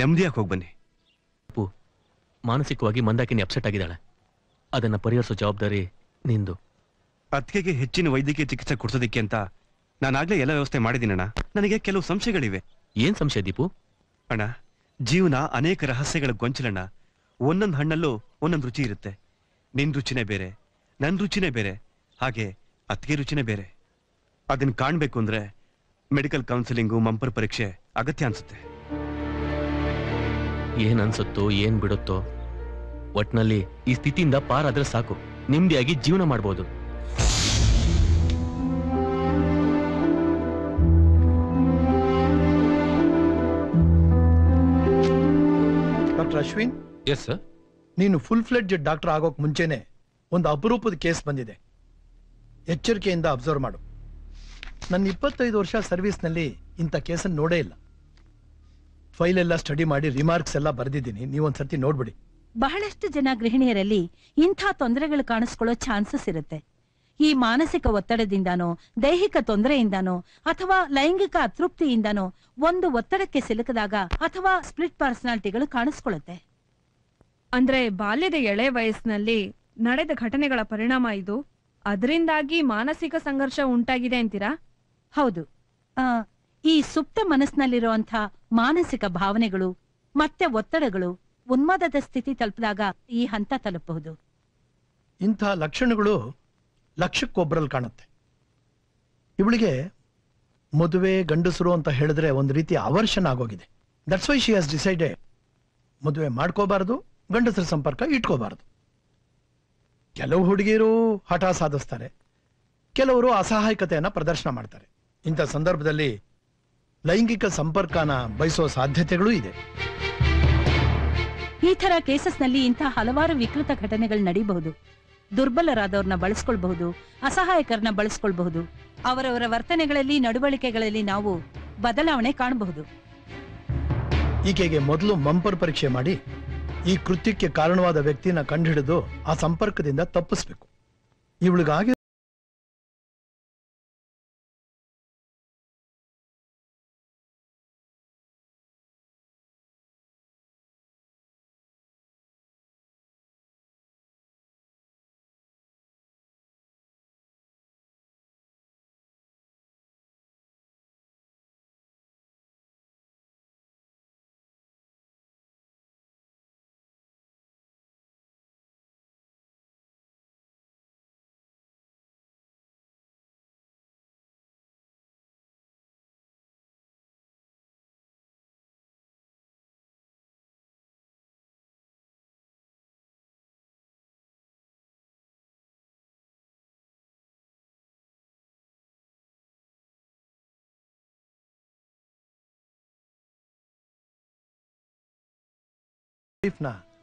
ನೆಮ್ಮದಿಯಾಗಿ ಹೋಗಿ ಬನ್ನಿ.
ಮಾನಸಿಕವಾಗಿ ಮಂದಾಕಿನಿ ಅಪ್ಸೆಟ್ ಆಗಿದ್ದಾಳೆ. ಅದನ್ನ ಪರಿಹರಿಸೋ ಜವಾಬ್ದಾರಿ ನಿಂದು.
ಅತ್ತಿಗೆಗೆ ಹೆಚ್ಚಿನ ವೈದ್ಯಕೀಯ ಚಿಕಿತ್ಸೆ ಕೊಡ್ಸೋದಿಕ್ಕೆ ಅಂತ ನಾನಾಗ್ಲೇ ಎಲ್ಲ ವ್ಯವಸ್ಥೆ ಮಾಡಿದ್ದೀನಣ್ಣ. ನನಗೆ ಕೆಲವು ಸಂಶಯಗಳಿವೆ.
ಏನ್ ಸಂಶಯ ದೀಪು?
ಅಣ್ಣ, ಜೀವನ ಅನೇಕ ರಹಸ್ಯಗಳ ಗೊಂಚಲಣ್ಣ. ಒಂದೊಂದು ಹಣ್ಣಲ್ಲೂ ಒಂದೊಂದು ರುಚಿ ಇರುತ್ತೆ. ನಿನ್ ರುಚಿನೇ ಬೇರೆ, ನನ್ ರುಚಿನೇ ಬೇರೆ, ಹಾಗೆ ಅತ್ತಿಗೆ ರುಚಿನೇ ಬೇರೆ. ಅದನ್ನ ಕಾಣ್ಬೇಕು ಅಂದ್ರೆ ಮೆಡಿಕಲ್ ಕೌನ್ಸಿಲಿಂಗು, ಮಂಪರ್ ಪರೀಕ್ಷೆ ಅಗತ್ಯ ಅನ್ಸುತ್ತೆ.
ಏನ್ ಅನ್ಸುತ್ತೋ ಏನ್ ಬಿಡುತ್ತೋ, ಒಟ್ನಲ್ಲಿ ಈ ಸ್ಥಿತಿಯಿಂದ ಪಾರಾದ್ರೆ ಸಾಕು, ನೆಮ್ಮದಿಯಾಗಿ ಜೀವನ ಮಾಡ್ಬೋದು.
Doctor Ashwin,
yes sir.
ನೀನು ಫುಲ್ ಫ್ಲೆಡ್ಜ್ ಡಾಕ್ಟರ್ ಆಗೋಕ್ ಮುಂಚೆನೆ ಒಂದು ಅಪರೂಪದ ಕೇಸ್ ಬಂದಿದೆ. ಎಚ್ಚರಿಕೆಯಿಂದ ಅಬ್ಸರ್ವ್ ಮಾಡು. ನನ್ನ 25 ವರ್ಷ ಸರ್ವಿಸ್ನಲ್ಲಿ ಇಂಥ ಕೇಸನ್ನು ನೋಡೇ ಇಲ್ಲ. ಫೈಲ್ ಎಲ್ಲ ಸ್ಟಡಿ ಮಾಡಿ ರಿಮಾರ್ಕ್ಸ್ ಎಲ್ಲ ಬರೆದಿದ್ದೀನಿ, ನೀವೊಂದ್ಸರ್ತಿ ನೋಡ್ಬಿಡಿ.
ಬಹಳಷ್ಟು ಜನ ಗೃಹಿಣಿಯರಲ್ಲಿ ಇಂಥ ತೊಂದರೆಗಳು ಕಾಣಿಸ್ಕೊಳ್ಳೋ ಚಾನ್ಸಸ್ ಇರುತ್ತೆ. ಈ ಮಾನಸಿಕ ಒತ್ತಡದಿಂದಾನೋ, ದೈಹಿಕ ತೊಂದರೆಯಿಂದಾನೋ, ಅಥವಾ ಲೈಂಗಿಕ ಅತೃಪ್ತಿಯಿಂದಾನೋ ಒಂದು ಒತ್ತಡಕ್ಕೆ ಸಿಲುಕಿದಾಗ ಅಥವಾ ಸ್ಪ್ಲಿಟ್ ಪರ್ಸನಾಲಿಟಿಗಳು ಕಾಣಿಸ್ಕೊಳ್ಳುತ್ತೆ.
ಅಂದ್ರೆ ಬಾಲ್ಯದ ಎಳೆ ವಯಸ್ಸಿನಲ್ಲಿ ನಡೆದ ಘಟನೆಗಳ ಪರಿಣಾಮ ಇದು. ಅದರಿಂದಾಗಿ ಮಾನಸಿಕ ಸಂಘರ್ಷ ಉಂಟಾಗಿದೆ ಅಂತೀರಾ?
ಹೌದು. ಈ ಸುಪ್ತ ಮನಸ್ಸಿನಲ್ಲಿರುವಂಥ ಮಾನಸಿಕ ಭಾವನೆಗಳು ಮತ್ತೆ ಒತ್ತಡಗಳು ಉನ್ಮಾದದ ಸ್ಥಿತಿ ತಲುಪಿದಾಗ ಈ ಹಂತ ತಲುಪಬಹುದು.
ಇಂಥ ಲಕ್ಷಣಗಳು ಲಕ್ಷಕ್ಕೊಬ್ಬರಲ್ಲಿ ಕಾಣುತ್ತೆ. ಇವಳಿಗೆ ಮದುವೆ ಗಂಡಸರು ಅಂತ ಹೇಳಿದ್ರೆ ಒಂದು ರೀತಿ ಅವರ್ಷನ್ ಆಗೋಗಿದೆ. That's why she has decided ಮದುವೆ ಮಾಡ್ಕೋಬಾರದು, ಗಂಡಸರ ಸಂಪರ್ಕ ಇಟ್ಕೋಬಾರದು. ಕೆಲವು ಹುಡುಗಿಯರು ಹಠ ಸಾಧಿಸ್ತಾರೆ, ಕೆಲವರು ಅಸಹಾಯಕತೆಯನ್ನ ಪ್ರದರ್ಶನ ಮಾಡ್ತಾರೆ. ಇಂಥ ಸಂದರ್ಭದಲ್ಲಿ ಲೈಂಗಿಕ ಸಂಪರ್ಕನ ಬಯಸೋ ಸಾಧ್ಯತೆಗಳೂ ಇದೆ.
ಈ ತರ ಕೇಸಸ್ನಲ್ಲಿ ಇಂಥ ಹಲವಾರು ವಿಕೃತ ಘಟನೆಗಳು ನಡೀಬಹುದು. ದುರ್ಬಲರಾದವ್ರನ್ನ ಬಳಸ್ಕೊಳ್ಬಹುದು, ಅಸಹಾಯಕರನ್ನ ಬಳಸ್ಕೊಳ್ಬಹುದು. ಅವರವರ ವರ್ತನೆಗಳಲ್ಲಿ, ನಡವಳಿಕೆಗಳಲ್ಲಿ ನಾವು ಬದಲಾವಣೆ ಕಾಣಬಹುದು.
ಈಕೆಗೆ ಮೊದಲು ಮಂಪರ್ ಪರೀಕ್ಷೆ ಮಾಡಿ ಈ ಕೃತ್ಯಕ್ಕೆ ಕಾರಣವಾದ ವ್ಯಕ್ತಿನ ಕಂಡುಹಿಡಿದು ಆ ಸಂಪರ್ಕದಿಂದ ತಪ್ಪಿಸ್ಬೇಕು. ಇವಳಿಗಾಗಿ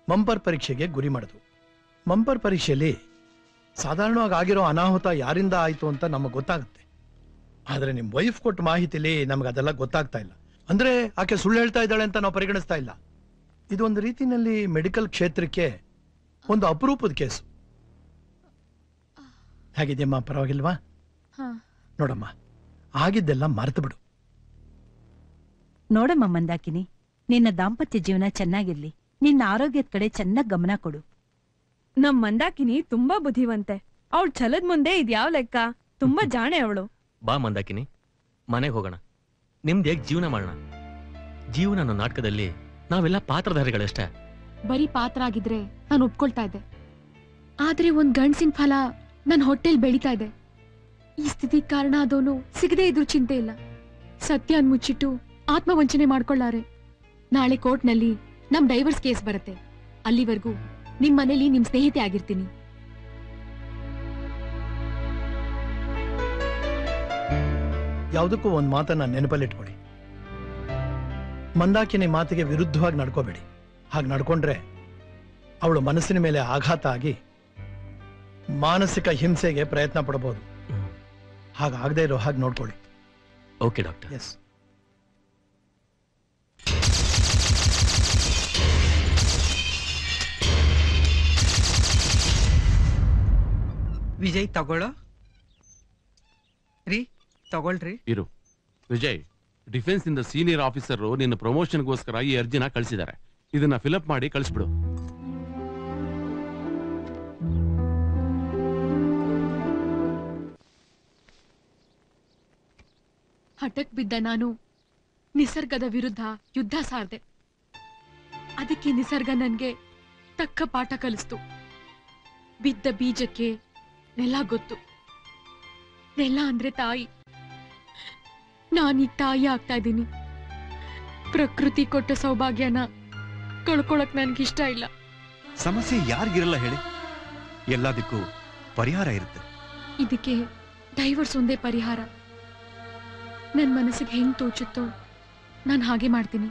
ಮಂಪರ್ ಪರೀಕ್ಷೆಗೆ ಗುರಿ ಮಾಡಿದ್ವು. ಮಂಪರ್ ಪರೀಕ್ಷೆಯಲ್ಲಿ ಸಾಧಾರಣವಾಗಿ ಆಗಿರೋ ಅನಾಹುತ ಯಾರಿಂದ ಆಯ್ತು ಅಂತ ನಮಗೆ ಗೊತ್ತಾಗುತ್ತೆ. ಆದ್ರೆ ನಿಮ್ ವೈಫ್ ಕೊಟ್ಟ ಮಾಹಿತಿಲಿ ನಮ್ಗೆ ಅದೆಲ್ಲ ಗೊತ್ತಾಗ್ತಾ ಇಲ್ಲ. ಅಂದ್ರೆ ಆಕೆ ಸುಳ್ಳು ಹೇಳ್ತಾ ಇದ್ದಾಳೆ ಅಂತ ನಾವು ಪರಿಗಣಿಸ್ತಾ ಇಲ್ಲ. ಇದೊಂದು ರೀತಿನಲ್ಲಿ ಮೆಡಿಕಲ್ ಕ್ಷೇತ್ರಕ್ಕೆ ಒಂದು ಅಪರೂಪದ ಕೇಸು. ಹೇಗಿದೆಯಮ್ಮ, ಪರವಾಗಿಲ್ವಾ? ನೋಡಮ್ಮ, ಆಗಿದ್ದೆಲ್ಲ ಮರೆತು ಬಿಡು.
ನೋಡಮ್ಮ ಮಂದಾಕಿನಿ, ನಿನ್ನ ದಾಂಪತ್ಯ ಜೀವನ ಚೆನ್ನಾಗಿರ್ಲಿ. ನಿನ್ನ ಆರೋಗ್ಯದ ಕಡೆ ಚೆನ್ನಾಗ್ ಗಮನ ಕೊಡು.
ನಮ್ ಮಂದಾಕಿನಿ ತುಂಬಾ ಬುದ್ಧಿವಂತೆ. ಅವಳು ಛಲದ್ ಮುಂದೆ ಇದ್ಯಾವ್ ಲೆಕ್ಕ. ತುಂಬಾ ಜಾಣೆ ಅವಳು.
ಬಾ ಮಂದಾಕಿನಿ, ಮನೆಗೆ ಹೋಗೋಣ, ನಿಮ್ದೇಗ್ ಜೀವನ ಮಾಡೋಣ. ಜೀವನ ಅನ್ನೋ ನಾಟಕದಲ್ಲಿ ನಾವೆಲ್ಲ ಪಾತ್ರಧಾರಿಗಳಷ್ಟೇ.
ಬರೀ ಪಾತ್ರ ಆಗಿದ್ರೆ ನಾನು ಒಪ್ಕೊಳ್ತಾ ಇದ್ದೆ. ಆದ್ರೆ ಒಂದ್ ಗಂಡ್ಸಿನ ಫಲ ನನ್ ಹೊಟ್ಟೆಲ್ ಬೆಳೀತಾ ಇದೆ. ಈ ಸ್ಥಿತಿ ಕಾರಣ ಆದವನು ಸಿಗದೆ ಇದ್ರು ಚಿಂತೆ ಇಲ್ಲ. ಸತ್ಯ ಮುಚ್ಚಿಟ್ಟು ಆತ್ಮವಂಚನೆ ಮಾಡ್ಕೊಳ್ಳಾರೆ. ನಾಳೆ ಕೋರ್ಟ್ನಲ್ಲಿ ನಮ್ ಡೈವರ್ಸ್ ಕೇಸ್ ಬರುತ್ತೆ. ಅಲ್ಲಿವರೆಗೂ ನಿಮ್ ಮನೇಲಿ ನಿಮ್ ಸ್ನೇಹಿತೆ ಆಗಿರ್ತೀನಿ.
ಯಾವುದಕ್ಕೂ ಒಂದ್ ಮಾತನ್ನ ನೆನಪಲ್ಲಿಟ್ಕೊಳ್ಳಿ. ಮಂದಾಕಿನಿ ಮಾತಿಗೆ ವಿರುದ್ಧವಾಗಿ ನಡ್ಕೋಬೇಡಿ. ಹಾಗೆ ನಡ್ಕೊಂಡ್ರೆ ಅವಳು ಮನಸ್ಸಿನ ಮೇಲೆ ಆಘಾತ ಆಗಿ ಮಾನಸಿಕ ಹಿಂಸೆಗೆ ಪ್ರಯತ್ನ ಪಡಬಹುದು. ಹಾಗಾಗದೇ ಇರೋ ಹಾಗೆ ನೋಡ್ಕೊಳ್ಳಿ.
Okay doctor.
ಎಸ್.
ವಿಜಯ್ ತಗೊಳ್ಳೋ ರೀ, ತಗೊಳ್ರಿ.
ಇರು ವಿಜಯ್, ಡಿಫೆನ್ಸ್ ಇಂದ ಸೀನಿಯರ್ ಆಫೀಸರ್ ನಿನ್ನ ಪ್ರಮೋಷನ್ಗೋಸ್ಕರ ಈ ಅರ್ಜಿನ ಕಳಿಸಿದ್ದಾರೆ. ಇದನ್ನ ಫಿಲಪ್ ಮಾಡಿ ಕಳಿಸ್ಬಿಡು.
ಹಠಕ್ ಬಿದ್ದ ನಾನು ನಿಸರ್ಗದ ವಿರುದ್ಧ ಯುದ್ಧ ಸಾರ್ದೆ. ಅದಕ್ಕೆ ನಿಸರ್ಗ ನನ್ಗೆ ತಕ್ಕ ಪಾಠ ಕಲಿಸ್ತು. ಬಿದ್ದ ಬೀಜಕ್ಕೆ ನೆಲ ಗೊತ್ತು. ನೆಲ ಅಂದ್ರೆ ತಾಯಿ. ನಾನೀಗ ತಾಯಿ ಆಗ್ತಾ ಇದ್ದೀನಿ. ಪ್ರಕೃತಿ ಕೊಟ್ಟ ಸೌಭಾಗ್ಯನ ಕಳ್ಕೊಳಕ್ ನನ್ಗಿಷ್ಟ ಇಲ್ಲ.
ಸಮಸ್ಯೆ ಯಾರಿಗಿರಲ್ಲ ಹೇಳಿ, ಎಲ್ಲದಕ್ಕೂ ಪರಿಹಾರ ಇರುತ್ತೆ.
ಇದಕ್ಕೆ ಡೈವರ್ಸ್ ಒಂದೇ ಪರಿಹಾರ. ನನ್ ಮನಸ್ಸಿಗೆ ಹೆಂಗ್ ತೋಚುತ್ತೋ ನಾನು ಹಾಗೆ ಮಾಡ್ತೀನಿ.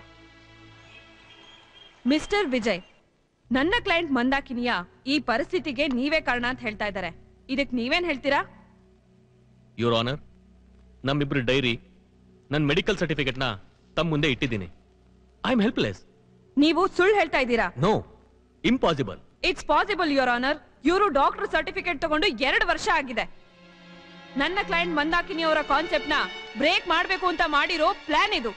ಮಿಸ್ಟರ್ ವಿಜಯ್, ನನ್ನ ಕ್ಲೈಂಟ್ ಮಂದಾಕಿನಿಯ ಈ ಪರಿಸ್ಥಿತಿಗೆ ನೀವೇ ಕಾರಣ ಅಂತ ಹೇಳ್ತಾ ಇದ್ದಾರೆ. ಇದಕ್ ನೀವೇನ್ ಹೇಳ್ತೀರಾ?
ಯುವರ್ ಆನರ್, ನಮ್ಮಿಬ್ರು ಡೈರಿ, ನನ್ನ ಮೆಡಿಕಲ್ ಸರ್ಟಿಫಿಕೇಟ್ ನ ತಮ್ಮ ಮುಂದೆ ಇಟ್ಟಿದ್ದೀನಿ. I am helpless.
ನೀವು ಸುಳ್ಳು ಹೇಳ್ತಾ ಇದ್ದೀರಾ?
No, impossible.
It's possible your honour. ಇವರು ಡಾಕ್ಟರ್ ಸರ್ಟಿಫಿಕೇಟ್ ತಗೊಂಡು 2 ವರ್ಷ ಆಗಿದೆ. ನನ್ನ ಕ್ಲೈಂಟ್ ಮಂದಾಕಿನಿ ಅವರ ಕಾನ್ಸೆಪ್ಟ್ ನ ಬ್ರೇಕ್ ಮಾಡಬೇಕು ಅಂತ ಮಾಡಿರೋ ಪ್ಲಾನ್ ಇದು.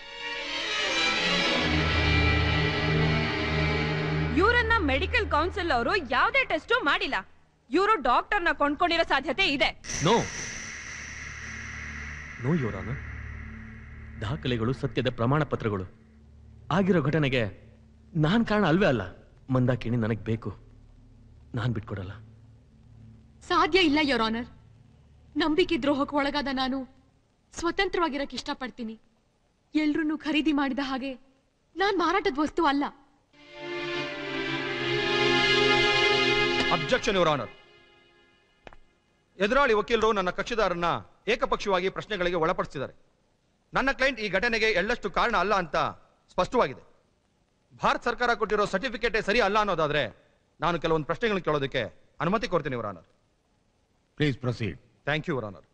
ಇವರನ್ನ ಮೆಡಿಕಲ್ ಕೌನ್ಸಿಲ್ ಅವರು ಯಾವುದೇ ಟೆಸ್ಟ್ ಮಾಡಿಲ್ಲ. ಇವರು ಡಾಕ್ಟರ್ ನ ಕೊಂಡ್ಕೊಂಡಿರೋ ಸಾಧ್ಯತೆ ಇದೆ.
ನೋ ನೋ ಯುವರ್ ಆನರ್, ದಾಖಲೆಗಳು ಸತ್ಯದ ಪ್ರಮಾಣ ಪತ್ರಗಳು. ಆಗಿರೋ ಘಟನೆಗೆ ನಾನ್ ಕಾರಣ ಅಲ್ವೇ ಅಲ್ಲ. ಮಂದಾಕಿನಿ ನನಗ್ ಬೇಕು, ನಾನ್ ಬಿಟ್ಕೊಡಲ್ಲ.
ಸಾಧ್ಯ ಇಲ್ಲ ಯೋರ್ ಆನರ್. ನಂಬಿಕೆ ದ್ರೋಹಕ್ಕೆ ಒಳಗಾದ ನಾನು ಸ್ವತಂತ್ರವಾಗಿರಕ್ಕೆ ಇಷ್ಟಪಡ್ತೀನಿ. ಎಲ್ರೂ ಖರೀದಿ ಮಾಡಿದ ಹಾಗೆ ನಾನ್ ಮಾರಾಟದ ವಸ್ತು ಅಲ್ಲ.
Objection your honour. ಎದುರಾಳಿ ವಕೀಲರು ನನ್ನ ಕಕ್ಷಿದಾರನ್ನ ಏಕಪಕ್ಷವಾಗಿ ಪ್ರಶ್ನೆಗಳಿಗೆ ಒಳಪಡಿಸಿದ್ದಾರೆ. ನನ್ನ ಕ್ಲೈಂಟ್ ಈ ಘಟನೆಗೆ ಎಳ್ಳಷ್ಟು ಕಾರಣ ಅಲ್ಲ ಅಂತ ಸ್ಪಷ್ಟವಾಗಿದೆ. ಭಾರತ ಸರ್ಕಾರ ಕೊಟ್ಟಿರೋ ಸರ್ಟಿಫಿಕೇಟೇ ಸರಿ ಅಲ್ಲ ಅನ್ನೋದಾದ್ರೆ ನಾನು ಕೆಲವೊಂದು ಪ್ರಶ್ನೆಗಳನ್ನು ಕೇಳೋದಕ್ಕೆ ಅನುಮತಿ ಕೊಡ್ತೀನಿ your honour.
Please proceed.
Thank you your honour.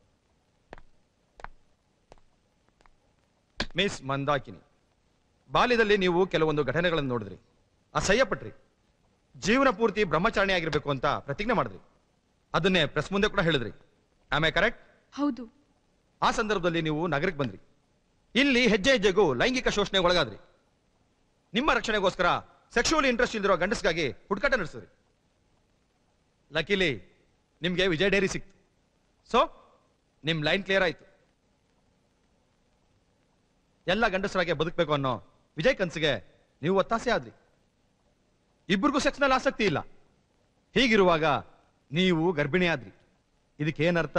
Miss Mandakini, ಬಾಲ್ಯದಲ್ಲಿ ನೀವು ಕೆಲವೊಂದು ಘಟನೆಗಳನ್ನು ನೋಡಿದ್ರಿ, ಅಸಹ್ಯಪಟ್ರಿ, ಜೀವನ ಪೂರ್ತಿ ಬ್ರಹ್ಮಚಾರಣಿ ಆಗಿರ್ಬೇಕು ಅಂತ ಪ್ರತಿಜ್ಞೆ ಮಾಡಿದ್ರಿ. ಅದನ್ನೇ ಪ್ರೆಸ್ ಮುಂದೆ ಕೂಡ ಹೇಳಿದ್ರಿ. Am I correct?
ಹೌದು.
ಆ ಸಂದರ್ಭದಲ್ಲಿ ನೀವು ನಗರಕ್ಕೆ ಬಂದ್ರಿ. ಇಲ್ಲಿ ಹೆಜ್ಜೆ ಹೆಜ್ಜೆಗೂ ಲೈಂಗಿಕ ಶೋಷಣೆಗೆ ಒಳಗಾದ್ರಿ. ನಿಮ್ಮ ರಕ್ಷಣೆಗೋಸ್ಕರ ಸೆಕ್ಷುವಲ್ ಇಂಟ್ರೆಸ್ಟ್ ಇಲ್ದಿರೋ ಗಂಡಸ್ಗಾಗಿ ಹುಡುಕಾಟ ನಡೆಸಿದ್ರಿ. ಲಕಿಲಿ ನಿಮ್ಗೆ ವಿಜಯ್ ಡೈರಿ ಸಿಕ್ತು. ಸೊ ನಿಮ್ ಲೈನ್ ಕ್ಲಿಯರ್ ಆಯ್ತು. ಎಲ್ಲ ಗಂಡಸರಾಗೆ ಬದುಕಬೇಕು ಅನ್ನೋ ವಿಜಯ್ ಕನ್ಸಿಗೆ ನೀವು ಒತ್ತಾಸೆ ಆದ್ರಿ. ಇಬ್ಬರಿಗೂ ಸೆಕ್ಸ್ ನಲ್ಲಿ ಆಸಕ್ತಿ ಇಲ್ಲ. ಹೀಗಿರುವಾಗ ನೀವು ಗರ್ಭಿಣಿ ಆದ್ರಿ. ಇದಕ್ಕೇನರ್ಥ?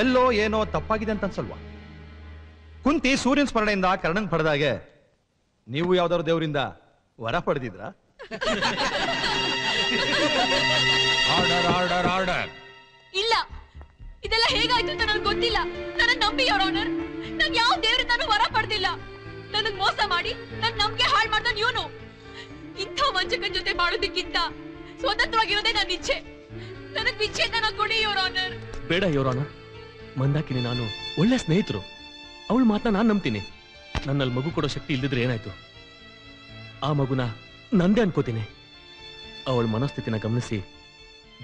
ಎಲ್ಲೋ ಏನೋ ತಪ್ಪಾಗಿದೆ ಅಂತ ಅನ್ಸಲ್ವಾ? ಕುಂತಿ ಸೂರ್ಯನ ಸ್ಮರಣೆಯಿಂದ ಕರ್ಣನ್ ಪಡೆದಾಗೆ ನೀವು ಯಾವ್ದಾದ್ರು ದೇವರಿಂದ ವರ ಪಡೆದಿದ್ರ?
Order order order.
ಇಲ್ಲ, ಇದೆಲ್ಲ ಹೇಗಾಯ್ತು ಅಂತ ನನಗೆ ಗೊತ್ತಿಲ್ಲ. ನನ್ನ ನಂಬಿ ಯೋರ್ ಆನರ್. ನಾನು ಯಾವ ದೇವರಿಂದಾನು ವರ ಪಡೆದಿಲ್ಲ. ನನಗ್ ಮೋಸ ಮಾಡಿ ನನ್ನ ನಂಬಿಕೆ ಹಾಳು ಮಾಡ್ದ ಇವನು. ಇಂಥ ವಂಚಕನ ಜೊತೆ ಮಾಡೋದಕ್ಕಿಂತ ಸ್ವತಂತ್ರವಾಗಿರೋದೇ ನನ್ನ ಇಚ್ಛೆ. ನನಗ್ ವಿಚ್ಛೇದನ ಕೊಡಿ ಯೋರ್ ಆನರ್.
ಬೇಡ ಯುವರ್ ಆನರ್, ಮಂದಾಕಿನಿ ನಾನು ಒಳ್ಳೆ ಸ್ನೇಹಿತರು. ಅವಳ ಮಾತನ್ನ ನಾನ್ ನಂಬ್ತೀನಿ. ನನ್ನಲ್ಲಿ ಮಗು ಕೊಡೋ ಶಕ್ತಿ ಇಲ್ದಿದ್ರೆ ಏನಾಯ್ತು? ಆ ಮಗುನ ನಂದೇ ಅನ್ಕೋತೀನಿ. ಅವಳ ಮನಸ್ಥಿತಿನ ಗಮನಿಸಿ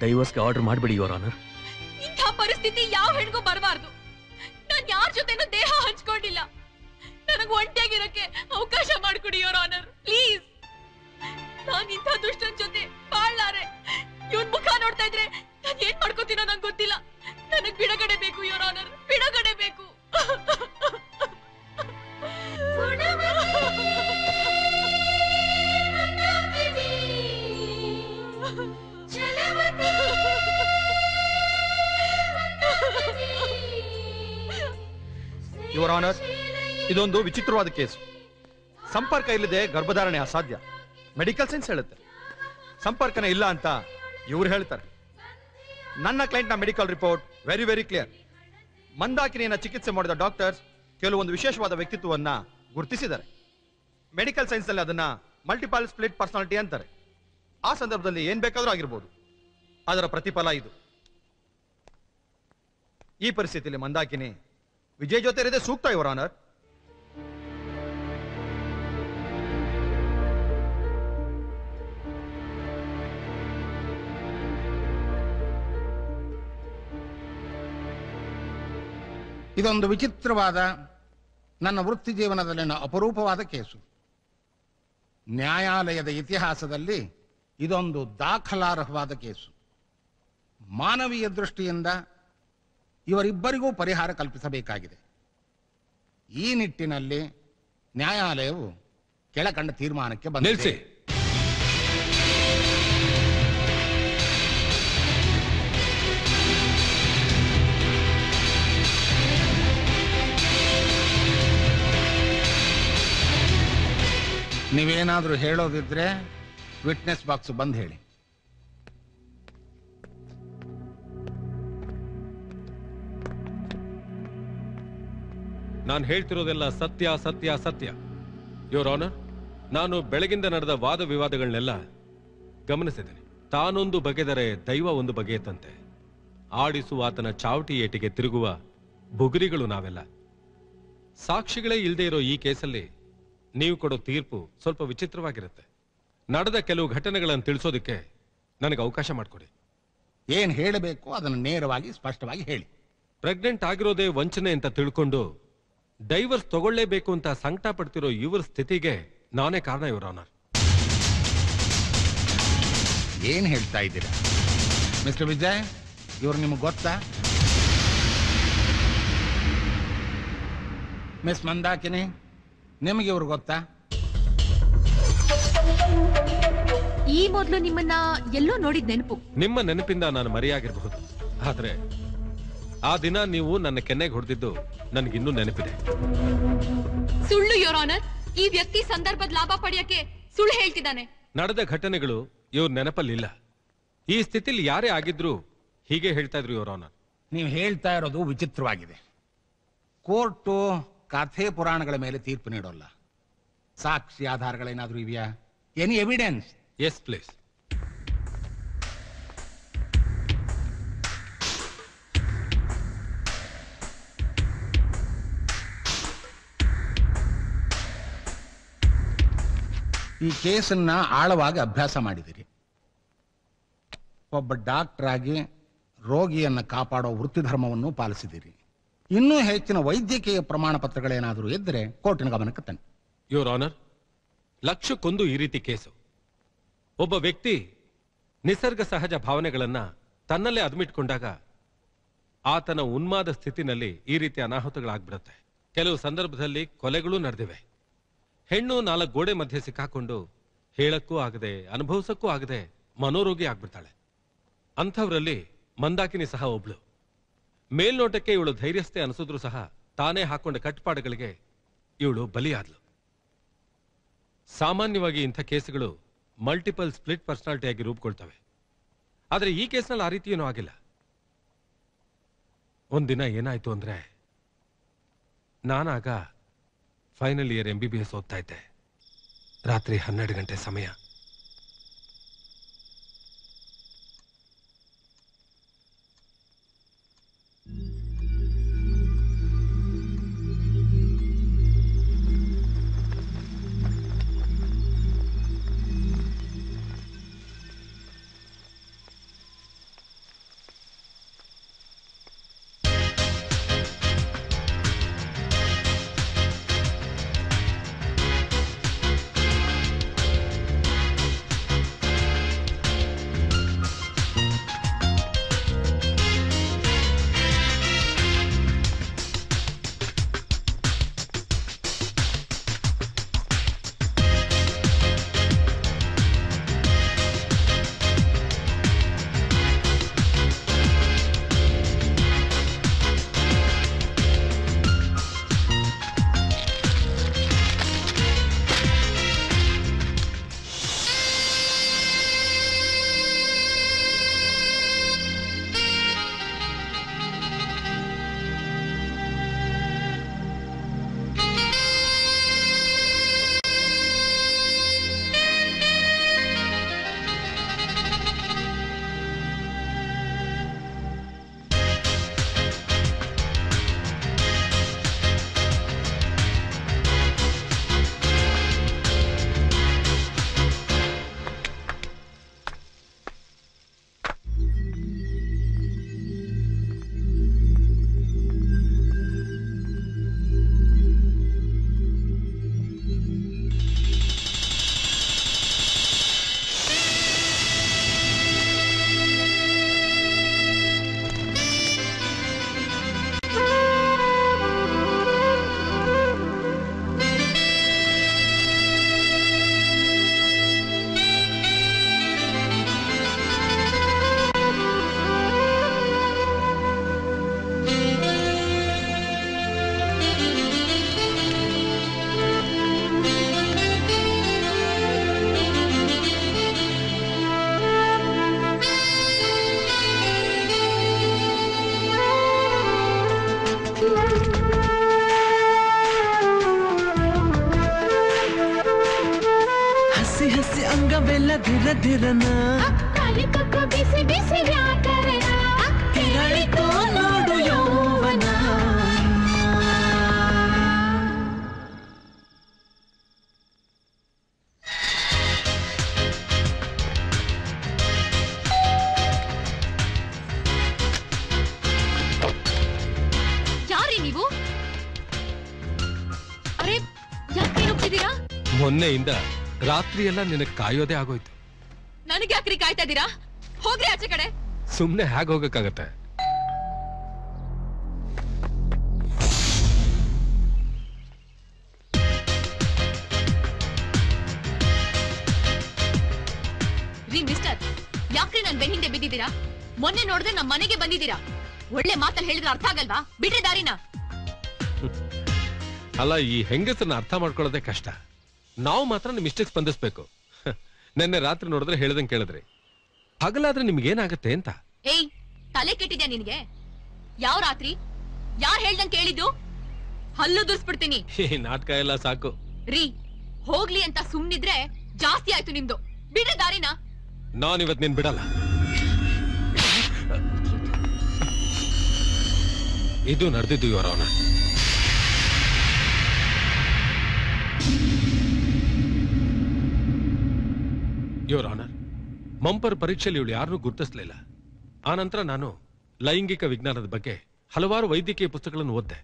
ಡೈವರ್ಸ್ಗೆ ಆರ್ಡರ್ ಮಾಡಬೇಡಿ ಯುವರ್ ಆನರ್.
ಇಂಥ ಪರಿಸ್ಥಿತಿ ಯಾವ ಹೆಣ್ಗೂ ಬರಬಾರ್ದು. ನಾ ನಾನು ಯಾರ ಜೊತೆನೂ ದೇಹ ಹಂಚ್ಕೊಂಡಿಲ್ಲ. ನನಗ್ ಒಂಟಿಯಾಗಿರಕ್ಕೆ ಅವಕಾಶ ಮಾಡ್ಕೊಡಿ ಯೋರ್ ಆನರ್, ಪ್ಲೀಸ್. ನಾನ್ ಇಂಥ ದುಷ್ಟನ್ ಜೊತೆ ಬಾಳ್ಲಾರೆ. ಇವನ್ ಮುಖ ನೋಡ್ತಾ ಇದ್ರೆ ನಾನ್ ಏನ್ ಮಾಡ್ಕೋತೀನೋ ನಂಗೆ ಗೊತ್ತಿಲ್ಲ. ನನಗ್ ಬಿಡುಗಡೆ ಬೇಕು ಯೋರ್ ಆನರ್, ಬಿಡುಗಡೆ ಬೇಕು.
ಯುವರ್ ಆನರ್, ಇದೊಂದು ವಿಚಿತ್ರವಾದ ಕೇಸು. ಸಂಪರ್ಕ ಇಲ್ಲದೆ ಗರ್ಭಧಾರಣೆ ಅಸಾಧ್ಯ, ಮೆಡಿಕಲ್ ಸೈನ್ಸ್ ಹೇಳುತ್ತೆ. ಸಂಪರ್ಕನೇ ಇಲ್ಲ ಅಂತ ಇವ್ರು ಹೇಳ್ತಾರೆ. ನನ್ನ ಕ್ಲೈಂಟ್ನ medical report very very clear. ಮಂದಾಕಿನಿಯನ್ನ ಚಿಕಿತ್ಸೆ ಮಾಡಿದ ಡಾಕ್ಟರ್ಸ್ ಕೆಲವೊಂದು ವಿಶೇಷವಾದ ವ್ಯಕ್ತಿತ್ವವನ್ನ ಗುರುತಿಸಿದ್ದಾರೆ. ಮೆಡಿಕಲ್ ಸೈನ್ಸ್ ಅಲ್ಲಿ ಅದನ್ನ ಮಲ್ಟಿಪಲ್ ಸ್ಪ್ಲಿಟ್ ಪರ್ಸನಾಲಿಟಿ ಅಂತಾರೆ. ಆ ಸಂದರ್ಭದಲ್ಲಿ ಏನ್ ಬೇಕಾದ್ರೂ ಆಗಿರ್ಬೋದು. ಅದರ ಪ್ರತಿಫಲ ಇದು. ಈ ಪರಿಸ್ಥಿತಿಯಲ್ಲಿ ಮಂದಾಕಿನಿ ವಿಜಯ್ ಜೊತೆ ಇರೋದೇ ಸೂಕ್ತ ಯುವರ್ ಆನರ್.
ಇದೊಂದು ವಿಚಿತ್ರವಾದ, ನನ್ನ ವೃತ್ತಿ ಜೀವನದಲ್ಲಿನ ಅಪರೂಪವಾದ ಕೇಸು. ನ್ಯಾಯಾಲಯದ ಇತಿಹಾಸದಲ್ಲಿ ಇದೊಂದು ದಾಖಲಾರ್ಹವಾದ ಕೇಸು. ಮಾನವೀಯ ದೃಷ್ಟಿಯಿಂದ ಇವರಿಬ್ಬರಿಗೂ ಪರಿಹಾರ ಕಲ್ಪಿಸಬೇಕಾಗಿದೆ. ಈ ನಿಟ್ಟಿನಲ್ಲಿ ನ್ಯಾಯಾಲಯವು ಕೆಳಕಂಡ ತೀರ್ಮಾನಕ್ಕೆ ಬಂದಿದೆ. ನೀವೇನಾದ್ರೂ ಹೇಳೋದಿದ್ರೆ ವಿಟ್ನೆಸ್ ಬಾಕ್ಸ್ ಬಂದ್ ಹೇಳಿ.
ನಾನು ಹೇಳ್ತಿರೋದೆಲ್ಲ ಸತ್ಯ ಸತ್ಯ ಸತ್ಯ. ಯುವರ್ ಆನರ್, ನಾನು ಬೆಳಗಿಂದ ನಡೆದ ವಾದ ವಿವಾದಗಳನ್ನೆಲ್ಲ ಗಮನಿಸಿದ್ದೇನೆ. ತಾನೊಂದು ಬಗೆದರೆ ದೈವ ಒಂದು ಬಗೆಯತ್ತಂತೆ. ಆಡಿಸುವ ಆತನ ಚಾವಟಿ ಏಟಿಗೆ ತಿರುಗುವ ಬುಗುರಿಗಳು ನಾವೆಲ್ಲ. ಸಾಕ್ಷಿಗಳೇ ಇಲ್ಲದೆ ಇರೋ ಈ ಕೇಸಲ್ಲಿ ನೀವು ಕೊಡೋ ತೀರ್ಪು ಸ್ವಲ್ಪ ವಿಚಿತ್ರವಾಗಿರುತ್ತೆ. ನಡೆದ ಕೆಲವು ಘಟನೆಗಳನ್ನು ತಿಳಿಸೋದಕ್ಕೆ ನನಗೆ ಅವಕಾಶ ಮಾಡಿಕೊಡಿ.
ಏನ್ ಹೇಳಬೇಕು ಅದನ್ನು ನೇರವಾಗಿ ಸ್ಪಷ್ಟವಾಗಿ ಹೇಳಿ.
ಪ್ರೆಗ್ನೆಂಟ್ ಆಗಿರೋದೇ ವಂಚನೆ ಅಂತ ತಿಳ್ಕೊಂಡು ಡೈವರ್ಸ್ ತಗೊಳ್ಳೇಬೇಕು ಅಂತ ಸಂಕಟ ಪಡ್ತಿರೋ ಇವ್ರ ಸ್ಥಿತಿಗೆ ನಾನೇ ಕಾರಣ ಯುವರ್ ಆನರ್.
ಏನ್ ಹೇಳ್ತಾ ಇದ್ದೀರಾ ಮಿಸ್ಟರ್ ವಿಜಯ್? ಇವ್ರು ನಿಮ್ಗೆ ಗೊತ್ತಾ? ಮಿಸ್ ಮಂದಾಕಿನಿ, ನಿಮಗೆ ಇವ್ರು ಗೊತ್ತಾ?
ಈ ಮೊದಲು ನಿಮ್ಮನ್ನ ಎಲ್ಲೋ ನೋಡಿದ್ ನೆನಪು.
ನಿಮ್ಮ ನೆನಪಿಂದ ನಾನು ಮರೆಯಾಗಿರಬಹುದು, ಆದ್ರೆ ಆ ದಿನ ನೀವು ನನ್ನ ಕೆನ್ನೆಗೆ ಹೊಡೆದಿದ್ದು ನನಗಿನ್ನೂ ನೆನಪಿದೆ.
ಸುಳ್ಳು ಯೋರ್ ಆನರ್. ಈ ವ್ಯಕ್ತಿ ಸಂದರ್ಭದ ಲಾಭ ಪಡೆಯಕ್ಕೆ ಸುಳ್ಳು ಹೇಳ್ತಿದ್ದಾನೆ.
ನಡೆದ ಘಟನೆಗಳು ಇವ್ರ ನೆನಪಲ್ಲಿಲ್ಲ. ಈ ಸ್ಥಿತಿಲಿ ಯಾರೇ ಆಗಿದ್ರು ಹೀಗೆ ಹೇಳ್ತಾ ಇದ್ರು ಯುವರ್ ಆನರ್.
ನೀವು ಹೇಳ್ತಾ ಇರೋದು ವಿಚಿತ್ರವಾಗಿದೆ. ಕೋರ್ಟು ಕಥೆ ಪುರಾಣಗಳ ಮೇಲೆ ತೀರ್ಪು ನೀಡೋಲ್ಲ. ಸಾಕ್ಷಿ ಆಧಾರಗಳೇನಾದ್ರೂ ಇವೆಯಾ? Any evidence?
Yes please.
ಈ ಕೇಸನ್ನ ಆಳವಾಗಿ ಅಭ್ಯಾಸ ಮಾಡಿದಿರಿ. ಒಬ್ಬ ಡಾಕ್ಟರ್ ಆಗಿ ರೋಗಿಯನ್ನ ಕಾಪಾಡೋ ವೃತ್ತಿ ಧರ್ಮವನ್ನು ಪಾಲಿಸಿದಿರಿ. ಇನ್ನೂ ಹೆಚ್ಚಿನ ವೈದ್ಯಕೀಯ ಪ್ರಮಾಣ ಪತ್ರಗಳೇನಾದರೂ ಇದ್ದರೆ ಕೋರ್ಟಿನ ಗಮನಕ್ಕೆ ತನ್ನಿ.
ಯುವರ್ ಆನರ್, ಲಕ್ಷಕ್ಕೊಂದು ಈ ರೀತಿ ಕೇಸು. ಒಬ್ಬ ವ್ಯಕ್ತಿ ನಿಸರ್ಗ ಸಹಜ ಭಾವನೆಗಳನ್ನ ತನ್ನಲ್ಲೇ ಅದ್ಮಿಟ್ಕೊಂಡಾಗ ಆತನ ಉನ್ಮಾದ ಸ್ಥಿತಿನಲ್ಲಿ ಈ ರೀತಿ ಅನಾಹುತಗಳಾಗ್ಬಿಡುತ್ತೆ. ಕೆಲವು ಸಂದರ್ಭದಲ್ಲಿ ಕೊಲೆಗಳೂ ನಡೆದಿವೆ. ಹೆಣ್ಣು 4 ಗೋಡೆ ಮಧ್ಯೆ ಸಿಕ್ಕಾಕೊಂಡು ಹೇಳಕ್ಕೂ ಆಗದೆ ಅನುಭವಿಸಕ್ಕೂ ಆಗದೆ ಮನೋರೋಗಿ ಆಗ್ಬಿಡ್ತಾಳೆ. ಅಂಥವ್ರಲ್ಲಿ ಮಂದಾಕಿನಿ ಸಹ ಒಬ್ಳು. ಮೇಲ್ನೋಟಕ್ಕೆ ಇವಳು ಧೈರ್ಯಸ್ಥೆ ಅನಿಸಿದ್ರು ಸಹ ತಾನೇ ಹಾಕೊಂಡ ಕಟ್ಟುಪಾಡುಗಳಿಗೆ ಇವಳು ಬಲಿಯಾದ್ಲು. ಸಾಮಾನ್ಯವಾಗಿ ಇಂಥ ಕೇಸುಗಳು ಮಲ್ಟಿಪಲ್ ಸ್ಪ್ಲಿಟ್ ಪರ್ಸನಾಲಿಟಿಯಾಗಿ ರೂಪುಗೊಳ್ತವೆ. ಆದರೆ ಈ ಕೇಸ್ನಲ್ಲಿ ಆ ರೀತಿ ಏನೂ ಆಗಿಲ್ಲ. ಒಂದಿನ ಏನಾಯ್ತು ಅಂದ್ರೆ, ನಾನಾಗ ಫೈನಲ್ ಇಯರ್ MBBS ಓದ್ತಾ ಇದ್ದೆ. ರಾತ್ರಿ 12 ಗಂಟೆ ಸಮಯ.
ಧಿರ ಧಿರನ
ಬಿಸಿ ಬಿಸಿ ವ್ಯಾಕರಣ
ತಿರಳಿತು ನೋಡು ಯೌವನ.
ಯಾರೀ ನೀವು? ಅರೆ ಯಾಕೆ ನುಗ್ಗಿದ್ದೀರಾ?
ಮೊನ್ನೆಯಿಂದ ರಾತ್ರಿ ಎಲ್ಲ ನಿನಗೆ ಕಾಯೋದೇ ಆಗೋಯ್ತು.
ನನಗೆ ಯಾಕ್ರಿ ಕಾಯ್ತಾ ಇದ್ದೀರಾ? ಹೋಗ್ರಿ ಆಚೆ ಕಡೆ.
ಸುಮ್ನೆ ಹೇಗೆ ಹೋಗಕ್ಕಾಗತ್ತೆ?
ರೀ ಮಿಸ್ಟರ್, ಯಾಕ್ರಿ ನನ್ ಬೆನ್ನಿಂದೆ ಬಿದ್ದಿದ್ದೀರಾ? ಮೊನ್ನೆ ನೋಡಿದ್ರೆ ನಮ್ ಮನೆಗೆ ಬಂದಿದ್ದೀರಾ. ಒಳ್ಳೆ ಮಾತಲ್ಲಿ ಹೇಳಿದ್ರೆ ಅರ್ಥ ಆಗಲ್ವಾ? ಬಿಡ್ರಿ ದಾರಿನ.
ಅಲ್ಲ, ಈ ಹೆಂಗಸನ್ನ ಅರ್ಥ ಮಾಡ್ಕೊಳ್ಳೋದೇ ಕಷ್ಟ. ನಾವು ಮಾತ್ರ ನಿಮ್ ಇಷ್ಟಕ್ಕೆ ಸ್ಪಂದಿಸ್ಬೇಕು. ನೆನ್ನೆ ರಾತ್ರಿ ನೋಡಿದ್ರೆ ಹೇಳ್ದಂಗೆ ಕೇಳಿದ್ರಿ. ಹಗಲಾದ್ರೆ ನಿಮ್ಗೇನಾಗತ್ತೆ ಅಂತ.
ಏಯ್, ತಲೆ ಕೆಟ್ಟಿದ್ಯಾ ನಿನ್ಗೆ? ಯಾವ ರಾತ್ರಿ? ಯಾರ್ ಹೇಳ್ದಂಗ್ ಕೇಳಿದ್ದು? ಹಲ್ಲು ದುರ್ಸ್ಬಿಡ್ತೀನಿ.
ಈ ನಾಟಕ ಎಲ್ಲ ಸಾಕು.
ರೀ, ಹೋಗ್ಲಿ ಅಂತ ಸುಮ್ನಿದ್ರೆ ಜಾಸ್ತಿ ಆಯ್ತು ನಿಮ್ದು. ಬಿಡ್ರಿ ದಾರಿನ.
ನಾನಿವತ್ ನೀನ್ ಬಿಡಲ್ಲ. ಇದು ನಡೆದಿದ್ದು ಇವರವನ. ಯುವರ್ ಆನರ್, ಮಂಪರ್ ಪರೀಕ್ಷೆಯಲ್ಲಿ ಇವಳು ಯಾರನ್ನೂ ಗುರುತಿಸಲಿಲ್ಲ. ಆನಂತರ ನಾನು ಲೈಂಗಿಕ ವಿಜ್ಞಾನದ ಬಗ್ಗೆ ಹಲವಾರು ವೈದ್ಯಕೀಯ ಪುಸ್ತಕಗಳನ್ನು ಓದ್ದೆ.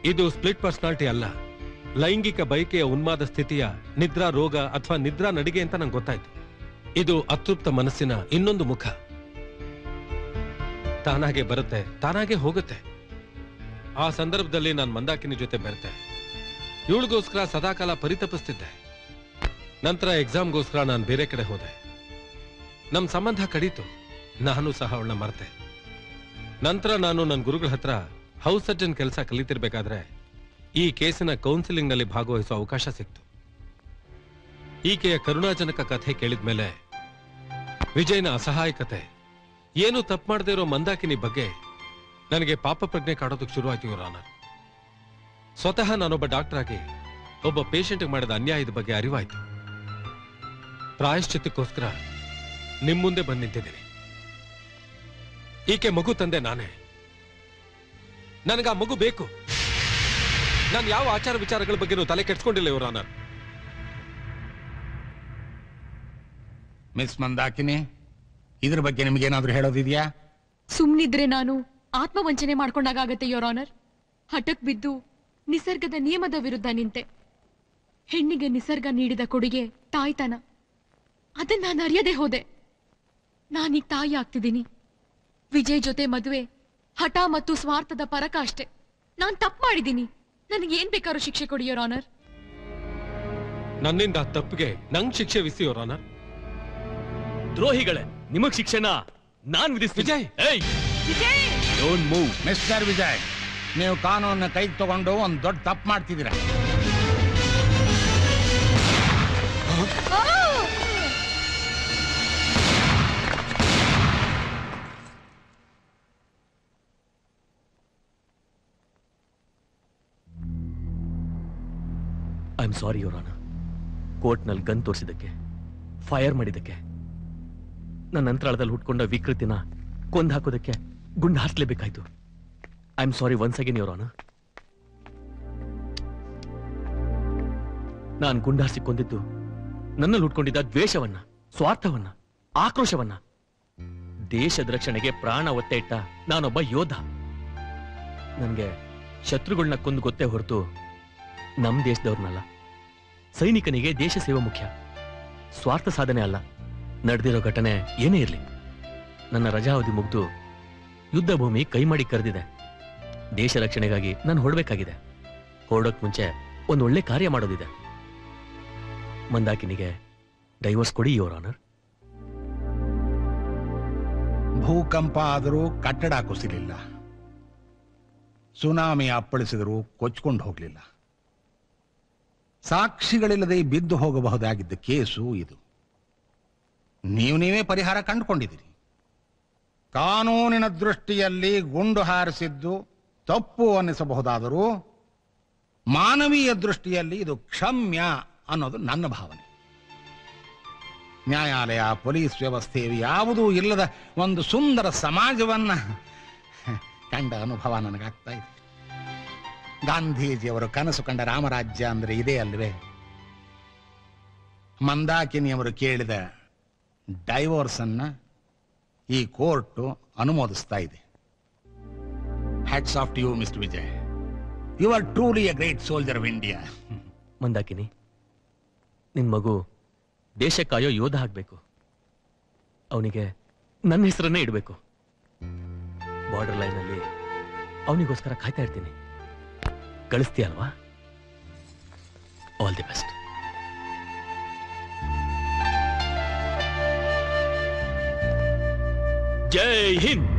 ಇದು ಸ್ಪ್ಲಿಟ್ ಪರ್ಸನಾಲಿಟಿ ಅಲ್ಲ, ಲೈಂಗಿಕ ಬಯಕೆಯ ಉನ್ಮಾದ ಸ್ಥಿತಿಯ ನಿದ್ರಾ ರೋಗ ಅಥವಾ ನಿದ್ರಾ ನಡಿಗೆ ಅಂತ ನಂಗೆ ಗೊತ್ತಾಯ್ತು. ಇದು ಅತೃಪ್ತ ಮನಸ್ಸಿನ ಇನ್ನೊಂದು ಮುಖ. ತಾನಾಗೆ ಬರುತ್ತೆ, ತಾನಾಗೆ ಹೋಗುತ್ತೆ. ಆ ಸಂದರ್ಭದಲ್ಲಿ ನಾನು ಮಂದಾಕಿನಿ ಜೊತೆ ಬೆರೆತೆ. ಇವಳಿಗೋಸ್ಕರ ಸದಾಕಾಲ ಪರಿತಪಿಸ್ತಿದ್ದೆ. ನಂತರ ಎಕ್ಸಾಮ್ಗೋಸ್ಕರ ನಾನು ಬೇರೆ ಕಡೆ ಹೋದೆ. ನಮ್ ಸಂಬಂಧ ಕಡೀತು. ನಾನು ಸಹ ಅವಳನ್ನ ಮರೆತೆ. ನಂತರ ನಾನು ನನ್ನ ಗುರುಗಳ ಹತ್ರ ಹೌಸ್ ಸರ್ಜನ್ ಕೆಲಸ ಕಲಿತಿರ್ಬೇಕಾದ್ರೆ ಈ ಕೇಸಿನ ಕೌನ್ಸಿಲಿಂಗ್ ನಲ್ಲಿ ಭಾಗವಹಿಸುವ ಅವಕಾಶ ಸಿಕ್ತು. ಈಕೆಯ ಕರುಣಾಜನಕ ಕಥೆ ಕೇಳಿದ್ಮೇಲೆ ವಿಜಯ್ನ ಅಸಹಾಯಕತೆ, ಏನು ತಪ್ಪು ಮಾಡದೇ ಇರೋ ಮಂದಾಕಿನಿ ಬಗ್ಗೆ ನನಗೆ ಪಾಪ ಪ್ರಜ್ಞೆ ಕಾಡೋದಕ್ಕೆ ಶುರುವಾಯ್ತು ಯುವರ್ ಆನರ್. ಸ್ವತಃ ನಾನೊಬ್ಬ ಡಾಕ್ಟರ್ ಆಗಿ ಒಬ್ಬ ಪೇಷಂಟ್ ಮಾಡಿದ ಅನ್ಯಾಯದ ಬಗ್ಗೆ ಅರಿವಾಯ್ತು. ಪ್ರಾಯಶ್ಚಿತ್ತಕ್ಕೋಸ್ಕರ ನಿಮ್ ಮುಂದೆ ಬಂದು ನಿಂತಿದ್ದೀನಿ. ಈಕೆ ಮಗು ತಂದೆ ನಾನೇ. ನನಗ ಆ ಮಗು ಬೇಕು. ನಾನು ಯಾವ ಆಚಾರ ವಿಚಾರಗಳ ಬಗ್ಗೆ ತಲೆ ಕೆಡ್ಸ್ಕೊಂಡಿಲ್ಲ ಯುವರ್ ಆನರ್.
ಮಿಸ್ ಮಂದಾಕಿನಿ, ಇದ್ರ ಬಗ್ಗೆ ನಿಮ್ಗೇನಾದ್ರೂ ಹೇಳೋದಿದ್ಯಾ?
ಸುಮ್ನಿದ್ರೆ ನಾನು ಆತ್ಮವಂಚನೆ ಮಾಡ್ಕೊಂಡಾಗತ್ತೆ ಯೋರ್ ಆನರ್. ಹಠಕ್ ಬಿದ್ದು ನಿಸರ್ಗದ ನಿಯಮದ ವಿರುದ್ಧ ನಿಂತೆ. ಹೆಣ್ಣಿಗೆ ನಿಸರ್ಗ ನೀಡಿದ ಕೊಡುಗೆ ತಾಯ್ತನ. ಅದನ್ನ ನಾನು ಅರಿಯದೆ ಹೋದೆ. ನಾನೀಗ ತಾಯಿ ಆಗ್ತಿದ್ದೀನಿ. ವಿಜಯ್ ಜೊತೆ ಮದುವೆ ಹಠ ಮತ್ತು ಸ್ವಾರ್ಥದ ಪರಕ ಅಷ್ಟೇ. ನಾನ್ ತಪ್ಪು ಮಾಡಿದ್ದೀನಿ. ನನಗೆ ಏನ್ ಬೇಕಾದ್ರೂ ಶಿಕ್ಷೆ ಕೊಡಿ ಯೋರ್ ಆನರ್.
ನನ್ನಿಂದ ತಪ್ಪಿಗೆ ನಂಗ್ ಶಿಕ್ಷೆ ವಿಸಿ ಯುವರ್ ಆನರ್.
ದ್ರೋಹಿಗಳೇ, ನಿಮಗ್ ಶಿಕ್ಷೆನ ನಾನ್ ವಿಧಿಸ್ತೀನಿ.
Vijay, don't move. Mister Vijay, ನೀವು ಕಾನೂನನ್ನ ಕೈಗೆ ತಗೊಂಡು ಒಂದು ದೊಡ್ಡ ತಪ್ಪು ಮಾಡ್ತಿದ್ದೀರಾ.
I am sorry your honour. ಕೋರ್ಟ್ನಲ್ಲಿ ಗನ್ ತೋರಿಸಿದ್ದಕ್ಕೆ, ಫೈರ್ ಮಾಡಿದ್ದಕ್ಕೆ, ನನ್ನ ಅಂತರಾಳದಲ್ಲಿ ಹುಟ್ಕೊಂಡ ವಿಕೃತಿನ ಕೊಂದು ಹಾಕೋದಕ್ಕೆ ಗುಂಡು ಹಾರಿಸಲೇಬೇಕಾಯ್ತು. I am sorry once again your honour. ನಾನು ಗುಂಡು ಹಾರಿಸಿ ಕೊಂದಿದ್ದು ನನ್ನಲ್ಲಿ ಹುಟ್ಕೊಂಡಿದ್ದ ದ್ವೇಷವನ್ನ, ಸ್ವಾರ್ಥವನ್ನ, ಆಕ್ರೋಶವನ್ನ. ದೇಶದ ರಕ್ಷಣೆಗೆ ಪ್ರಾಣ ಒತ್ತೆ ಇಟ್ಟ ನಾನೊಬ್ಬ ಯೋಧ. ನನಗೆ ಶತ್ರುಗಳನ್ನ ಕೊಂದು ಗೊತ್ತೇ ಹೊರತು ನಮ್ ದೇಶದವ್ರನ್ನಲ್ಲ. ಸೈನಿಕನಿಗೆ ದೇಶ ಸೇವೆ ಮುಖ್ಯ, ಸ್ವಾರ್ಥ ಸಾಧನೆ ಅಲ್ಲ. ನಡೆದಿರೋ ಘಟನೆ ಏನೇ ಇರಲಿ, ನನ್ನ ರಜಾವಧಿ ಮುಗ್ದು ಯುದ್ಧ ಭೂಮಿ ಕೈ ಮಾಡಿ ಕರೆದಿದೆ. ದೇಶ ರಕ್ಷಣೆಗಾಗಿ ನಾನು ಹೊರಡಬೇಕಾಗಿದೆ. ಹೊರಡೋಕ್ ಮುಂಚೆ ಒಂದು ಒಳ್ಳೆ ಕಾರ್ಯ ಮಾಡೋದಿದೆ. ಮಂದಾಕಿನಿಗೆ ಡೈವರ್ಸ್ ಕೊಡಿ ಯುವರ್ ಆನರ್.
ಭೂಕಂಪ ಆದರೂ ಕಟ್ಟಡ ಕುಸಿಲಿಲ್ಲ, ಸುನಾಮಿ ಅಪ್ಪಳಿಸಿದರೂ ಕೊಚ್ಕೊಂಡು ಹೋಗಲಿಲ್ಲ. ಸಾಕ್ಷಿಗಳಿಲ್ಲದೆ ಬಿದ್ದು ಹೋಗಬಹುದಾಗಿದ್ದ ಕೇಸು ಇದು. ನೀವೇ ಪರಿಹಾರ ಕಂಡುಕೊಂಡಿದ್ದೀರಿ. ಕಾನೂನಿನ ದೃಷ್ಟಿಯಲ್ಲಿ ಗುಂಡು ಹಾರಿಸಿದ್ದು ತಪ್ಪು ಅನ್ನಿಸಬಹುದಾದರೂ ಮಾನವೀಯ ದೃಷ್ಟಿಯಲ್ಲಿ ಇದು ಕ್ಷಮ್ಯ ಅನ್ನೋದು ನನ್ನ ಭಾವನೆ. ನ್ಯಾಯಾಲಯ, ಪೊಲೀಸ್ ವ್ಯವಸ್ಥೆ ಯಾವುದೂ ಇಲ್ಲದ ಒಂದು ಸುಂದರ ಸಮಾಜವನ್ನ ಕಂಡ ಅನುಭವ ನನಗಾಗ್ತಾ ಇದೆ. ಗಾಂಧೀಜಿಯವರು ಕನಸು ಕಂಡ ರಾಮರಾಜ್ಯ ಅಂದ್ರೆ ಇದೇ ಅಲ್ವೇ? ಮಂದಾಕಿನಿಯವರು ಕೇಳಿದ ಡೈವೋರ್ಸ್ ಅನ್ನ ಈ ಕೋರ್ಟ್ ಅನುಮೋದಿಸ್ತಾ ಇದೆ. Hats off to you mister Vijay. You are truly a great soldier of India.
Mandakini, ನಿನ್ ಮಗು ದೇಶ ಕಾಯೋ ಯೋಧ ಆಗ್ಬೇಕು. ಅವನಿಗೆ ನನ್ನ ಹೆಸರನ್ನೇ ಇಡಬೇಕು. ಬಾರ್ಡರ್ ಲೈನ್ ಅಲ್ಲಿ ಅವನಿಗೋಸ್ಕರ ಕಾಯ್ತಾ ಇರ್ತೀನಿ. ಕಳಿಸ್ತೀಯ ಅಲ್ವಾ? All the best. Jai Hind.